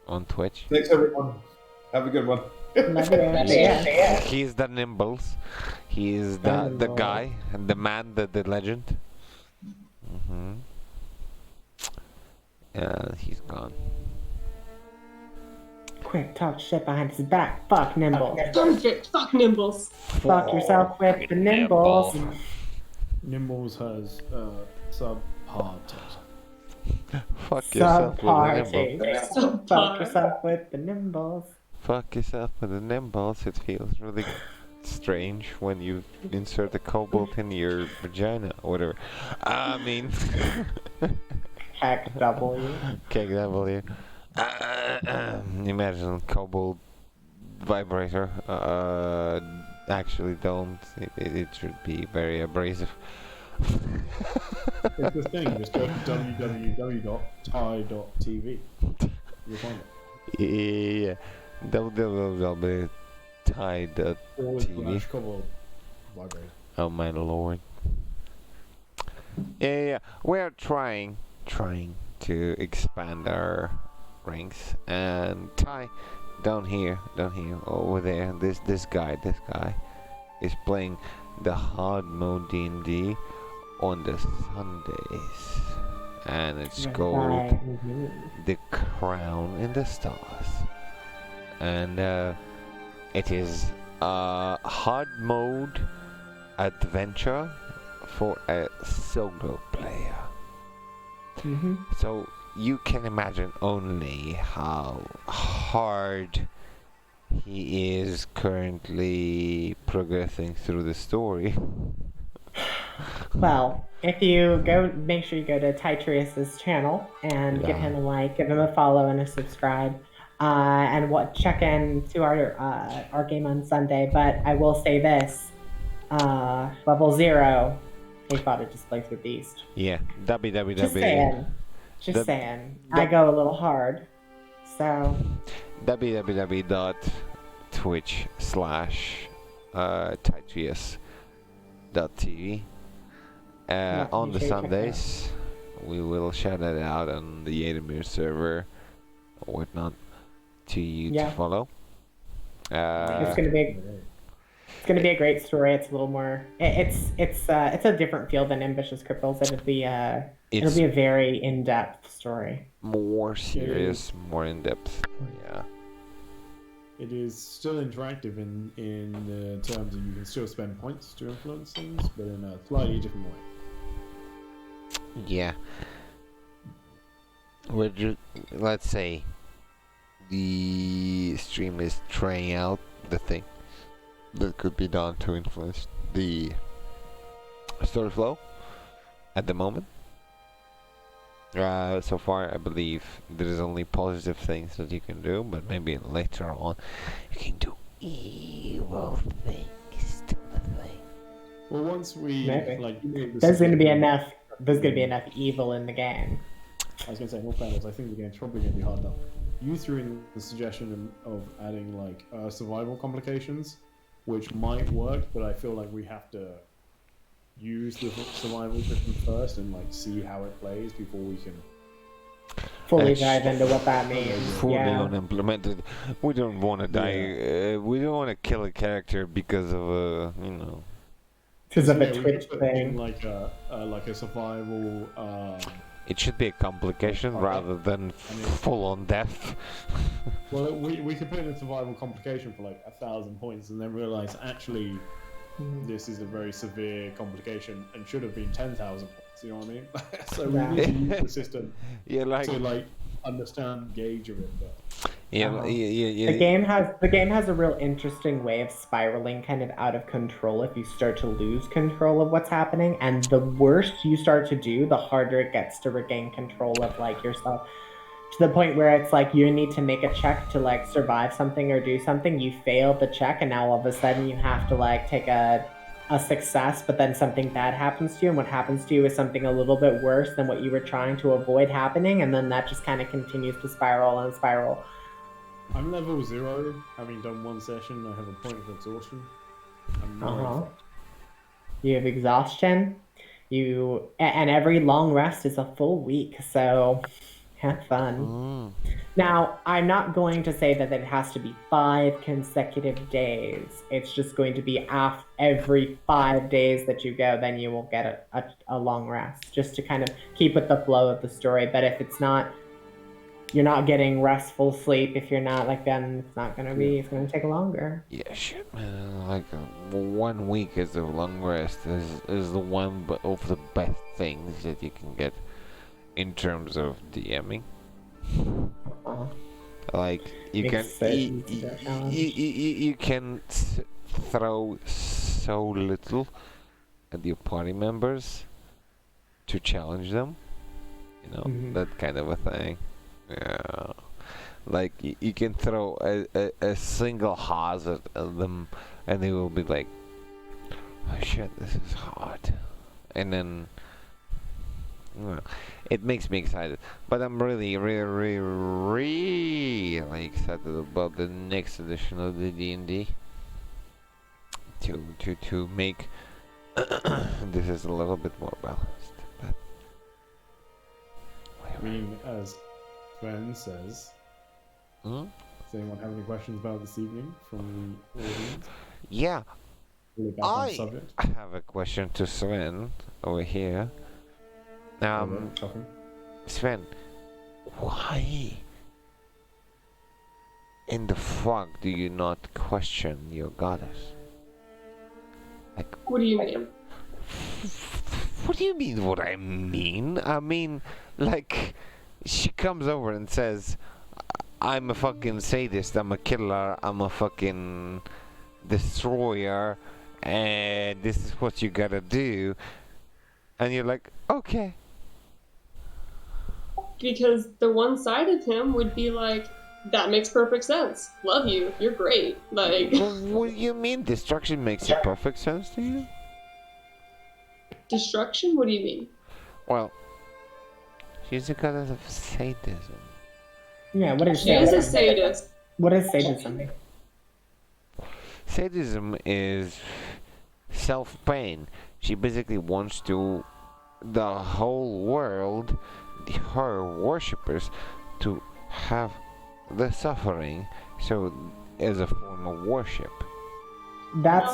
on Twitch. Thanks, everyone. Have a good one. love you. So yeah. He's the Nimbles. He's the guy, the man, the legend. He's gone. Quick, talk shit behind his back. Fuck Nimble. Perfect. Fuck Nimbles. Fuck yourself with the Nimbles. Nimbles has subpar taste. Fuck yourself with the Subparty. Nimbles. Fuck yourself with the Nimbles. Fuck yourself with the Nimbles. It feels really strange when you insert a cobalt in your vagina or whatever. I mean, Heck W. KW. Imagine cobalt vibrator. Actually, don't. It should be very abrasive. It's the thing, just go to www.tie.tv. You'll find it. Yeah. www.tie.tv. /cobalt vibrator. Oh my lord. Yeah, we're trying to expand our ranks, and Ty, down here, over there, this guy is playing the hard mode D&D on the Sundays, and it's called The Crown in the Stars, and it is a hard mode adventure for a solo player. So you can imagine only how hard he is currently progressing through the story. Well, if you go, make sure you go to Tytrius's channel and give him a like, give him a follow and a subscribe, and check in to our game on Sunday. But I will say this: level 0, he fought a displacer beast. Yeah, www. Just saying. I go a little hard, so. www.twitch/Tytrius.tv. On the Sundays, we will shout it out on the Yadamir server or whatnot to you to follow. It's gonna be a great story. It's a little more. It's a different feel than Ambitious Cripples. It'll be a very in-depth story. More serious, more in-depth. Yeah. It is still interactive in terms of you can still spend points to influence things, but in a slightly different way. Yeah. Let's say the stream is trying out the thing that could be done to influence the story flow at the moment. So far, I believe there is only positive things that you can do, but maybe later on you can do evil things to the thing. Well, once we there's gonna be enough evil in the game. I was gonna say, no fairness, I think the game's probably gonna be hard enough. You threw in the suggestion of adding survival complications, which might work, but I feel like we have to use the survival system first and see how it plays before we can fully dive into what that means. Fully unimplemented. We don't want to die. We don't want to kill a character because of because of a Twitch thing. Like a survival. It should be a complication rather than full-on death. Well, we could put in a survival complication for 1,000 points and then realize actually this is a very severe complication and should have been 10,000 points. You know what I mean? So we need to use the system to understand gauge of it. But Yeah, The game has a real interesting way of spiraling kind of out of control if you start to lose control of what's happening, and the worse you start to do, the harder it gets to regain control of like yourself, to the point where it's like you need to make a check to like survive something or do something. You failed the check, and now all of a sudden you have to like take a success, but then something bad happens to you, and what happens to you is something a little bit worse than what you were trying to avoid happening, and then that just kind of continues to spiral and spiral. I'm level 0, having done one session. I have a point of exhaustion. I'm Uh-huh. You have exhaustion. And every long rest is a full week, so have fun. Now, I'm not going to say that it has to be 5 consecutive days. It's just going to be every 5 days that you go, then you will get a long rest, just to kind of keep with the flow of the story. But if it's not, you're not getting restful sleep, if you're not, like, then it's not going to be, it's going to take longer. Yeah, shit, man. Like 1 week as a long rest is the one of the best things that you can get in terms of DMing. Like you can you can throw so little at your party members to challenge them, you know, that kind of a thing. Yeah, like you can throw a single Haas at them and they will be like, oh shit, this is hard, and then well, it makes me excited. But I'm really excited about the next edition of the D&D. To make this is a little bit more balanced. But I mean, as Sven says, does anyone have any questions about this evening from the audience? Yeah, Really back on subject. I have a question to Sven over here. Sven, why in the fuck do you not question your goddess? Like, what do you mean? What do you mean what I mean? I mean, like, she comes over and says, I'm a fucking sadist, I'm a killer, I'm a fucking destroyer, and this is what you gotta do. And you're like, okay. Because the one side of him would be like, that makes perfect sense. Love you. You're great. Like, what do you mean destruction makes perfect sense to you? Destruction? What do you mean? Well, she's a goddess of sadism. Yeah, what is she is a sadist. What is sadism? Sadism is self-pain. She basically wants to the whole world, her worshippers, to have the suffering, so as a form of worship. That's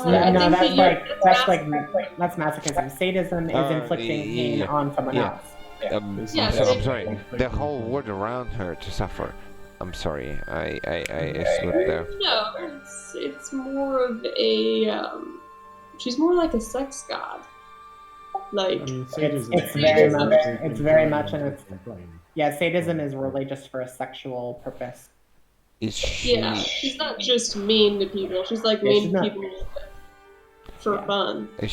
masochism. Sadism is inflicting pain on someone else. I'm sorry. The whole world around her to suffer. I'm sorry. I slipped there. No, it's more of a she's more like a sex god. Like, it's very much sadism is really just for a sexual purpose. Is she? Yeah, she's not just mean to people. She's like mean to people for fun. Is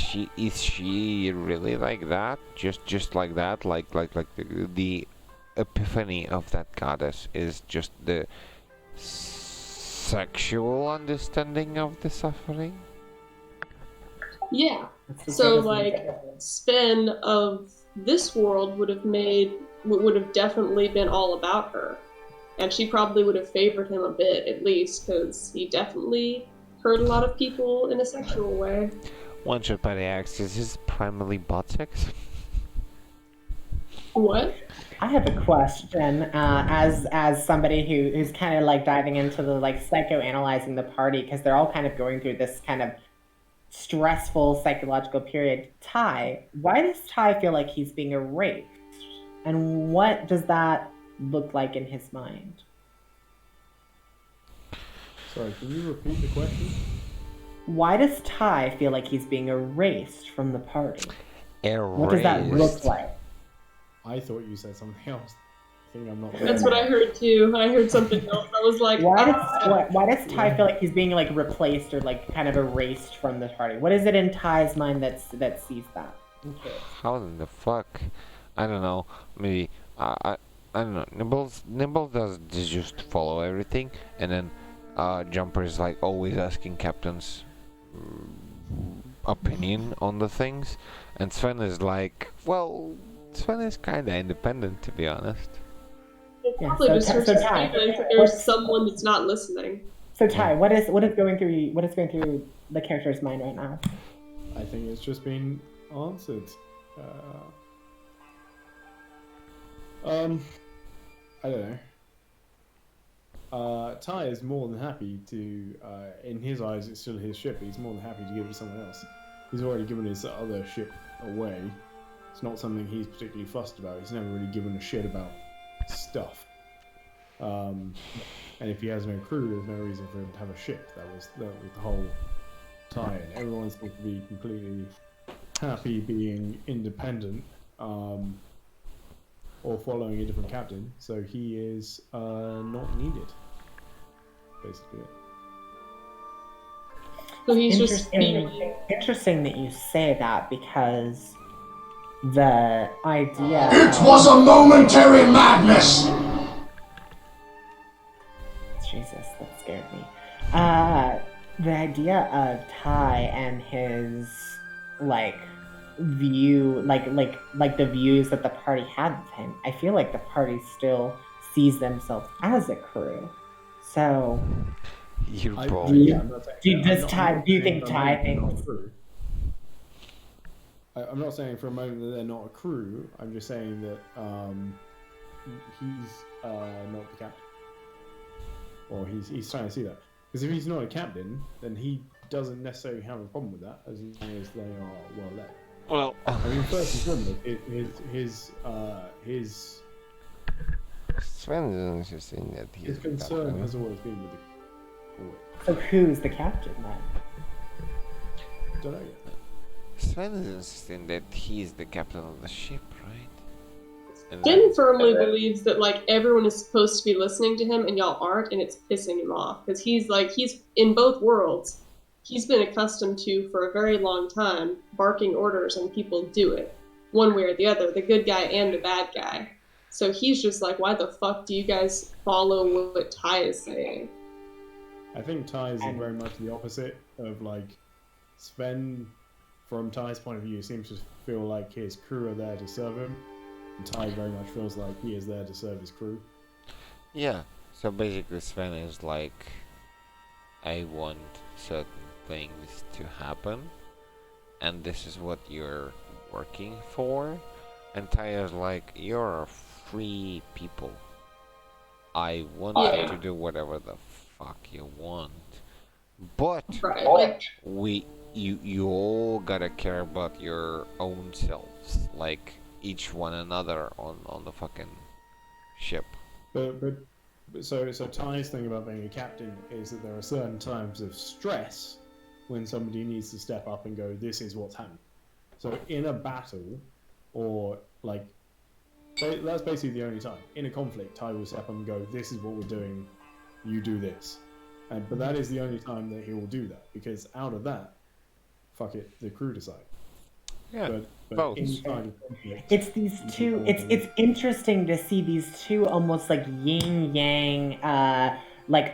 she really like that? Just like that? Like the epiphany of that goddess is just the sexual understanding of the suffering? Yeah. So like, Sven of this world would have definitely been all about her, and she probably would have favored him a bit, at least, because he definitely hurt a lot of people in a sexual way. One shot by the axe. Is this primarily bot sex? What? I have a question. As somebody who's kind of like diving into the like psychoanalyzing the party, because they're all kind of going through this kind of stressful psychological period. Why does Ty feel like he's being erased? And what does that look like in his mind? Sorry, can you repeat the question? Why does Ty feel like he's being erased from the party? Erased? What does that look like? I thought you said something else. I think I'm not. That's what I heard too. I heard something else. I was like, Why does Ty feel like he's being like replaced or like kind of erased from the party? What is it in Ty's mind that sees that? Okay. How in the fuck? I don't know. Maybe I don't know. Nimble does just follow everything, and then Jumper is like always asking Captain's opinion on the things, and Sven is like, well, Sven is kind of independent, to be honest. it Yeah, probably just hurts so his Ty, feelings that there's someone that's not listening. So Ty, what is going through the character's mind right now? I think it's just been answered. I don't know. Ty is more than happy to, in his eyes, it's still his ship. He's more than happy to give it to someone else. He's already given his other ship away. It's not something he's particularly fussed about. He's never really given a shit about stuff. And if he has no crew, there's no reason for him to have a ship. That was the whole tie-in. Everyone seems to be completely happy being independent, or following a different captain, so he is not needed. Basically. So he's just interesting that you say that, because the idea It was a momentary madness! Jesus, that scared me. The idea of Ty and his view, like the views that the party had of him, I feel like the party still sees themselves as a crew. So You do probably. you think Ty thinks? I'm not saying for a moment that they're not a crew. I'm just saying that he's not the captain, or he's trying to see that. Because if he's not a captain, then he doesn't necessarily have a problem with that, as long as they are well led. Well, I mean, first and foremost, his Sven is interesting that he's his concern has always been with the. So who's the captain then? Don't know yet. Sven is insisting that he's the captain of the ship, right? And Finn firmly believes that everyone is supposed to be listening to him and y'all aren't, and it's pissing him off because he's in both worlds. He's been accustomed to, for a very long time, barking orders and people do it, one way or the other, the good guy and the bad guy. So he's just like, why the fuck do you guys follow what Ty is saying? I think Ty is very much the opposite of Sven. From Ty's point of view, seems to feel like his crew are there to serve him, and Ty very much feels like he is there to serve his crew. yeah, so basically Sven is like, I want certain things to happen, and this is what you're working for. And Ty is like, you're free people. I want you to do whatever the fuck you want, but Right, you all gotta care about your own selves, like each one another on the fucking ship. So Ty's thing about being a captain is that there are certain times of stress when somebody needs to step up and go, this is what's happening. So in a battle, or that's basically the only time. In a conflict, Ty will step up and go, this is what we're doing, you do this. But that is the only time that he will do that, because out of that, fuck it, the crew decide. Yeah, but both. inside of conflict, It's these two. It's interesting to see these two almost like yin yang,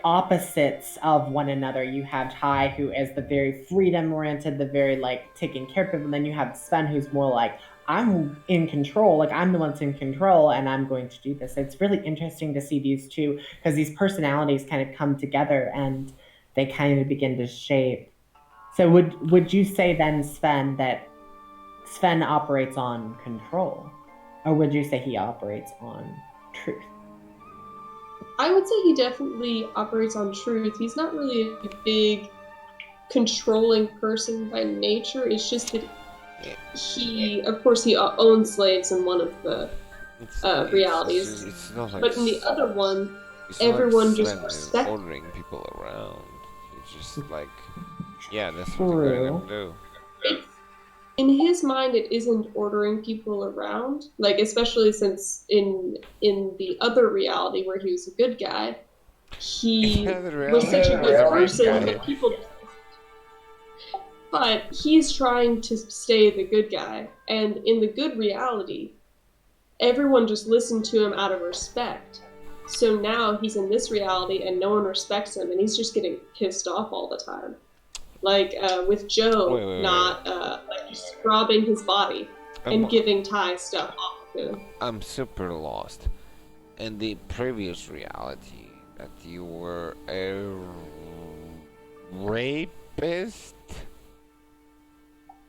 opposites of one another. You have Ty, who is the very freedom oriented, the very taking care of people, and then you have Sven, who's more like, I'm in control, I'm the one that's in control, and I'm going to do this. It's really interesting to see these two, because these personalities kind of come together and they kind of begin to shape. So would you say then, Sven, that Sven operates on control, or would you say he operates on truth? I would say he definitely operates on truth. He's not really a big controlling person by nature. It's just that he owns slaves in one of the realities. It's not like But in the other one, it's not everyone like just Sven is respects. ordering people around. It's just like, yeah, that's what you're gonna do. in his mind it isn't ordering people around, like especially since in the other reality where he was a good guy, he was such a good person that people, but he's trying to stay the good guy, and in the good reality everyone just listened to him out of respect. So now he's in this reality and no one respects him and he's just getting pissed off all the time, like with Joe Wait. not like just robbing his body and giving Ty stuff off of him. I'm super lost. In the previous reality, that you were a rapist?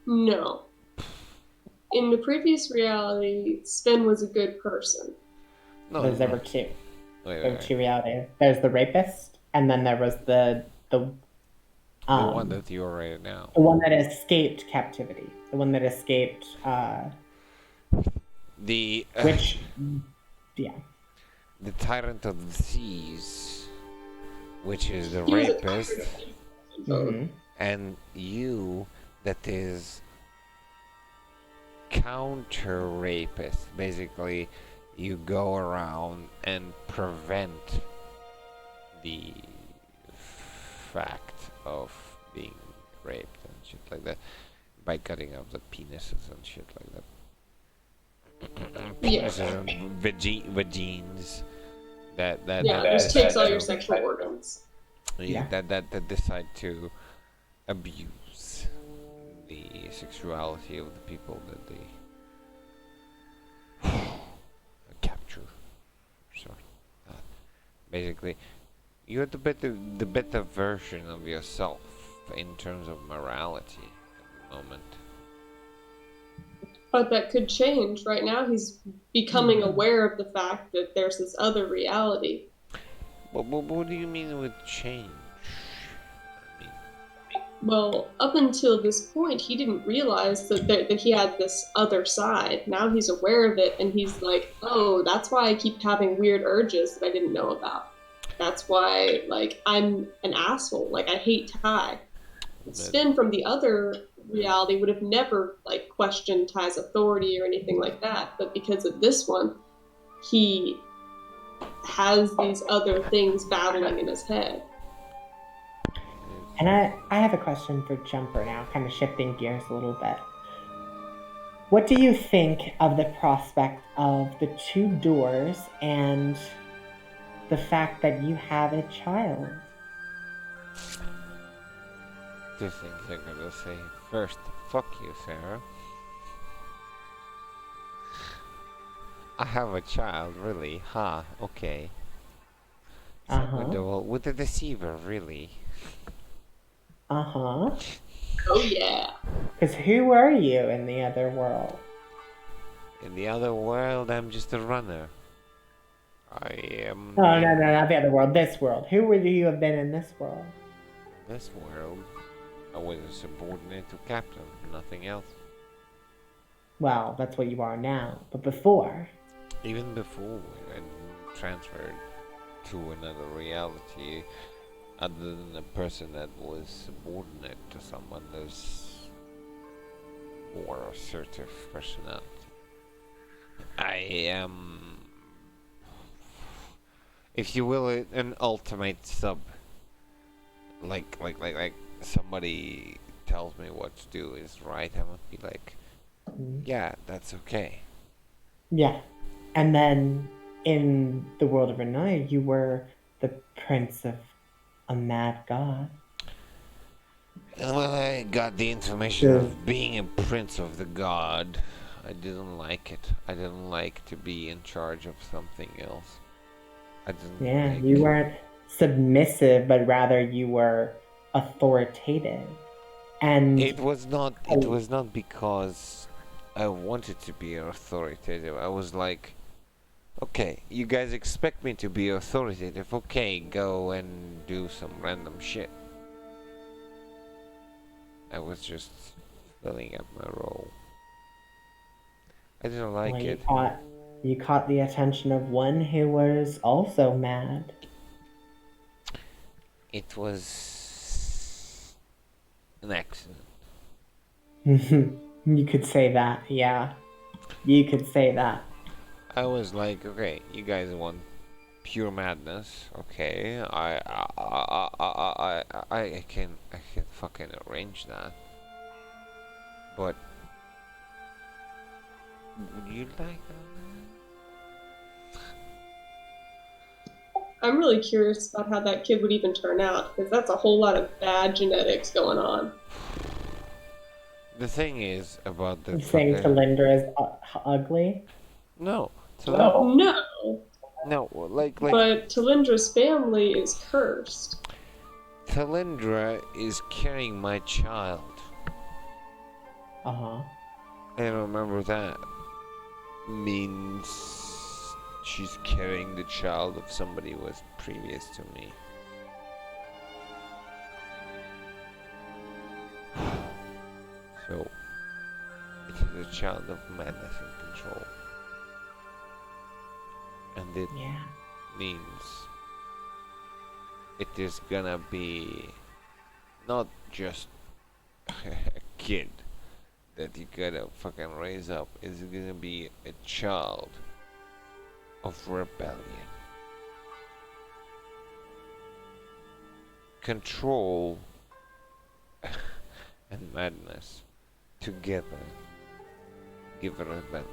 No. In the previous reality, Sven was a good person. No. There were two. Wait. There were two realities. There's the rapist, and then there was the one that you are right now. The one that escaped captivity. The one that escaped. Which, yeah. The Tyrant of the Seas, which is the rapist, and you, that is counter rapist. Basically, you go around and prevent the fact of being raped and shit like that by cutting off the penises and shit like that. Penises and vagines that just takes all your sexual organs. That decide to abuse the sexuality of the people that they capture. So basically, you're the better version of yourself in terms of morality at the moment. But that could change. Right now, he's becoming aware of the fact that there's this other reality. What do you mean with change? Well, up until this point, he didn't realize that he had this other side. Now he's aware of it, and he's like, oh, that's why I keep having weird urges that I didn't know about. That's why, like, I'm an asshole. Like, I hate Ty. Sven from the other reality would have never, like, questioned Ty's authority or anything like that. But because of this one, he has these other things battling in his head. And I have a question for Jumper now, kind of shifting gears a little bit. What do you think of the prospect of the two doors and the fact that you have a child? Two things I'm gonna say. First, fuck you, Sarah. I have a child, really? Huh, okay. With the deceiver, really? Oh yeah. Because who are you in the other world? In the other world, I'm just a runner. I am... Oh, no, not the other world. This world. Who would you have been in this world? This world? I was a subordinate to captain, nothing else. Well, that's what you are now. But before? Even before I transferred to another reality, other than a person that was subordinate to someone, there's more assertive personality. I am, if you will, an ultimate sub. Like somebody tells me what to do is right, I must be like, yeah, that's okay. Yeah. And then in the world of Renaya, you were the prince of a mad god. And when I got the information of being a prince of the god, I didn't like it. I didn't like to be in charge of something else. I didn't. Yeah, you weren't submissive, but rather you were authoritative. And it was not. It was not because I wanted to be authoritative. I was like, okay, you guys expect me to be authoritative. Okay, go and do some random shit. I was just filling up my role. I didn't like it. You caught the attention of one who was also mad. It was an accident. You could say that, yeah. You could say that. I was like, okay, you guys want pure madness, okay? I can fucking arrange that. But would you like that? I'm really curious about how that kid would even turn out, because that's a whole lot of bad genetics going on. The thing is about the You're saying fucking Talindra is ugly? no, No, no, like but Talindra's family is cursed. Talindra is carrying my child. Uh-huh. And remember that means she's carrying the child of somebody who was previous to me. So it is a child of madness and control. And it Yeah. means it is gonna be not just a kid that you gotta fucking raise up. It's gonna be a child of rebellion. Control and madness together give a rebellion.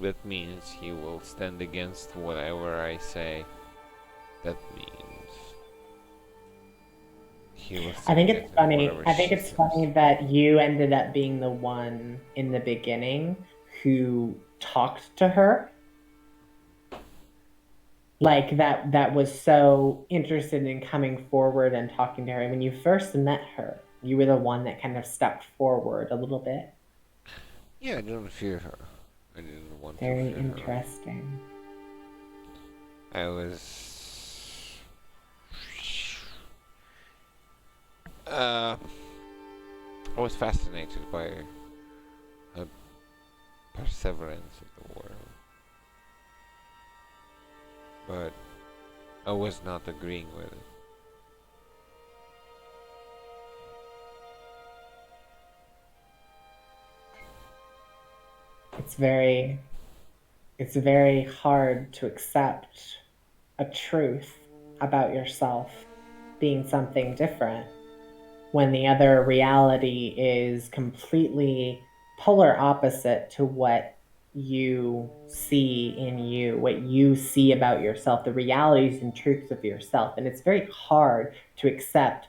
That means he will stand against whatever I say. That means he will I think stand it's against funny. whatever I think she it's says. funny that you ended up being the one in the beginning who talked to her. Like that was so interested in coming forward and talking to her. When you first met her, you were the one that kind of stepped forward a little bit. Yeah, I didn't fear her. I didn't want to Very fear her. interesting. I was I was fascinated by her perseverance of the world, but I was not agreeing with it. It's very hard to accept a truth about yourself being something different when the other reality is completely polar opposite to what you see in you, what you see about yourself, the realities and truths of yourself. And it's very hard to accept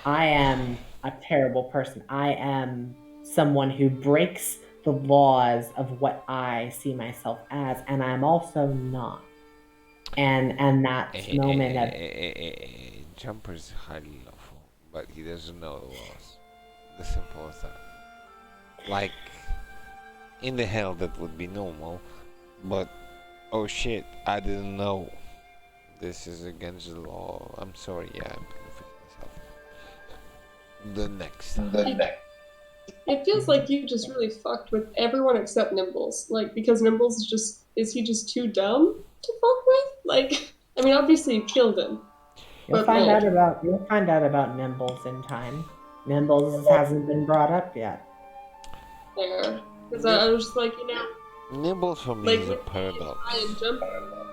I am a terrible person. I am someone who breaks the laws of what I see myself as, and I'm also not. And that moment of Jumper's highly lawful, but he doesn't know the laws. The simple as that. Like, in the hell that would be normal, but oh shit, I didn't know. This is against the law. I'm sorry, yeah, I'm gonna fix myself. The next time. It feels like you just really fucked with everyone except Nimbles. Like, because Nimbles is he just too dumb to fuck with? Like, I mean, obviously you killed him. you'll find out about Nimbles in time. Nimbles hasn't been brought up yet. There. Because I was just like, Nimbles for me like is a with paradox. I and Jumper,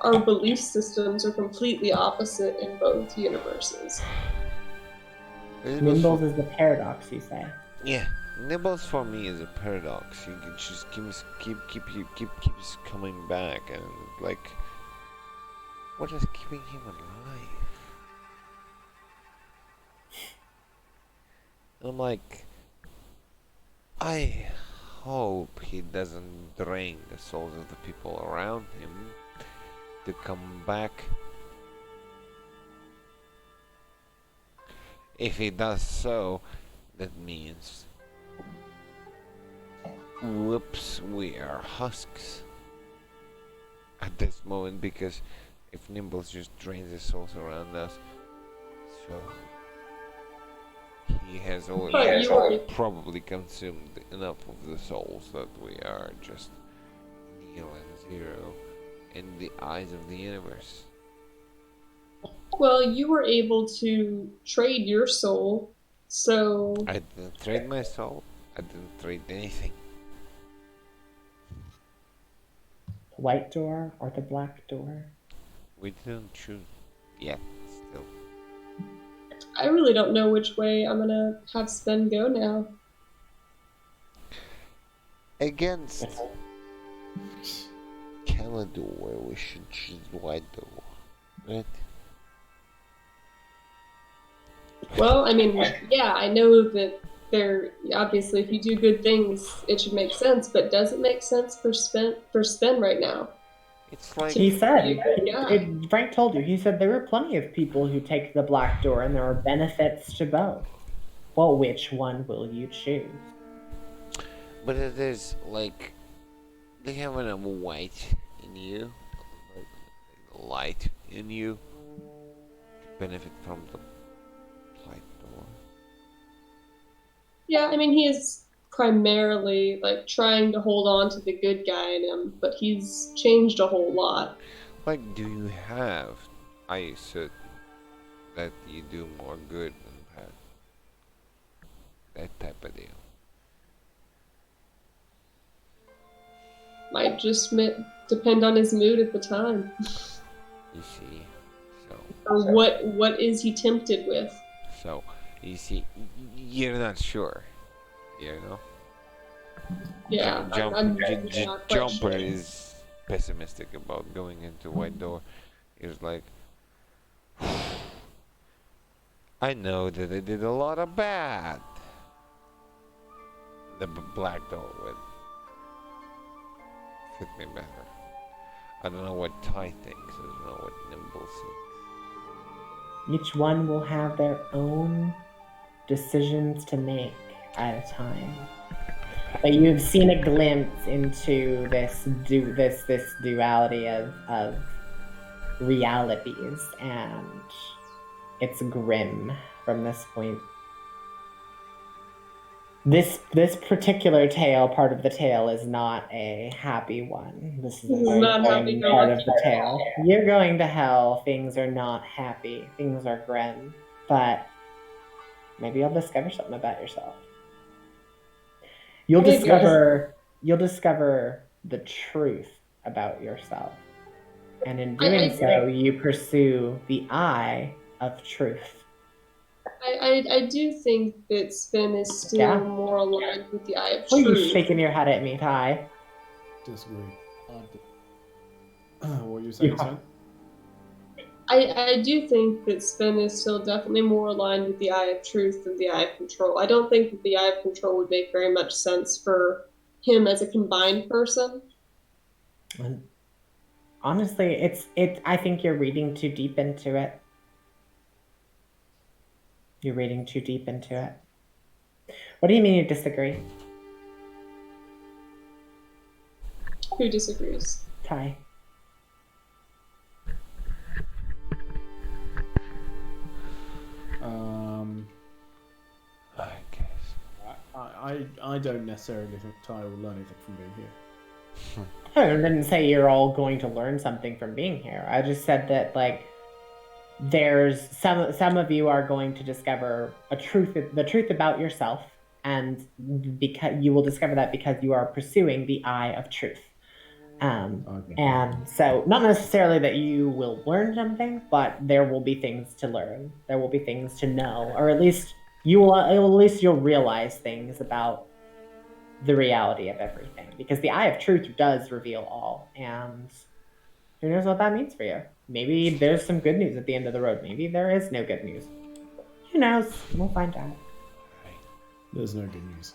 our belief systems are completely opposite in both universes. Nimbles is the paradox, you say. Yeah, Nibbles for me is a paradox. He just keeps coming back, and like, what is keeping him alive? I'm like, I hope he doesn't drain the souls of the people around him to come back. If he does so, that means, whoops, we are husks at this moment, because if Nimbles just drains the souls around us, so he has already probably consumed enough of the souls that we are just nil and zero in the eyes of the universe. Well, you were able to trade your soul, so I didn't trade my soul. I didn't trade anything. The white door or the black door? We didn't choose yet. Still, I really don't know which way I'm gonna have Sven go now. against Calador, we should choose white door, right? Well, I mean, yeah, I know that there obviously if you do good things, it should make sense, but does it make sense for Sven right now? It's like He said, Be a good guy. Frank told you, he said there were plenty of people who take the black door and there are benefits to both. Well, which one will you choose? but it is like they have a white in you, like light in you, to benefit from the light door. Yeah, I mean, he is primarily like trying to hold on to the good guy in him, but he's changed a whole lot. Like, do you have? I said that you do more good than bad. That type of deal. Might just depend on his mood at the time, You see, so or what is he tempted with. so you see, you're not sure, you know. Yeah, I'm not quite Jumper sure. is pessimistic about going into white door. He's like, I know that I did a lot of bad. The black door would fit me better. I don't know what Ty thinks. I don't know what Nimble thinks. Each one will have their own decisions to make at a time. But you've seen a glimpse into this duality of realities, and it's grim from this point. This particular tale, part of the tale, is not a happy one. This is a very Not grim happy part going. of the tale. You're going to hell. Things are not happy. Things are grim. But maybe you'll discover something about yourself. You'll Maybe. discover the truth about yourself. And in doing I- so, you pursue the eye of truth. I do think that Sven is still Yeah. more aligned with the Eye of What are you Truth. shaking your head at me, Ty? Disagree. What are you saying, Yeah. Sven? I do think that Sven is still definitely more aligned with the Eye of Truth than the Eye of Control. I don't think that the Eye of Control would make very much sense for him as a combined person. And honestly, I think you're reading too deep into it. You're reading too deep into it. What do you mean you disagree, Who disagrees? Ty? I guess. I don't necessarily think Ty will learn anything from being here. I didn't say you're all going to learn something from being here. I just said that like there's some of you are going to discover the truth about yourself, and because you will discover that because you are pursuing the eye of truth. Okay. And so not necessarily that you will learn something, but there will be things to learn. There will be things to know, or at least you'll realize things about the reality of everything, because the eye of truth does reveal all, and who knows what that means for you. Maybe there's some good news at the end of the road. Maybe there is no good news. Who knows? We'll find out. There's no good news.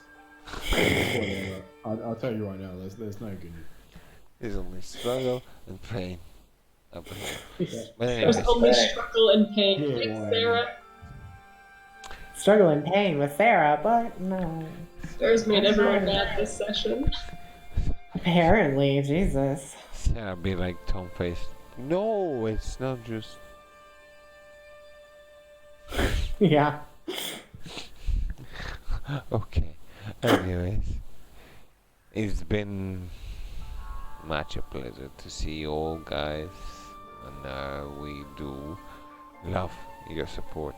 I'll tell you right now, there's no good news. There's only struggle and pain up here. But There's anyways, only struggle and pain. Yeah, Thanks, well, Sarah. Struggle and pain with Sarah, but no. Sarah's made everyone mad this session. Apparently, Jesus. Sarah be like Tom faced. No, it's not just. Yeah. Okay. Anyways, it's been much a pleasure to see you all, guys, and we do love your support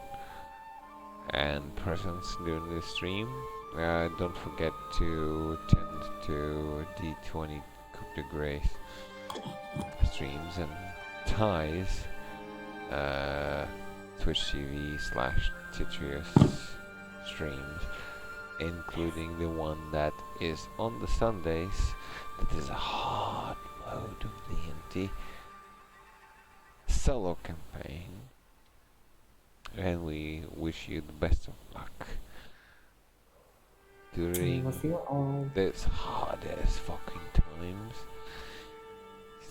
and presence during the stream. Don't forget to tend to D20 Coupe de Grace streams and ties. Twitch TV / Titrius streams, including the one that is on the Sundays. That is a hard mode of D&D solo campaign, and we wish you the best of luck during We'll see you all. this hard as fucking times.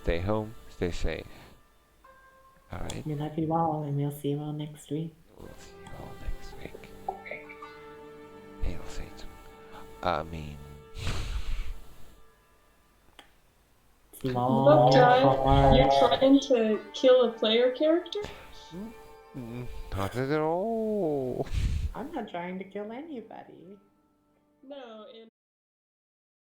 Stay home, stay safe. Alright? We love you all, and we'll see you all next week. We'll see you all next week. Hail Satan. I mean... Small Look, Jai, heart. you're trying to kill a player character? Not at all. I'm not trying to kill anybody. No, in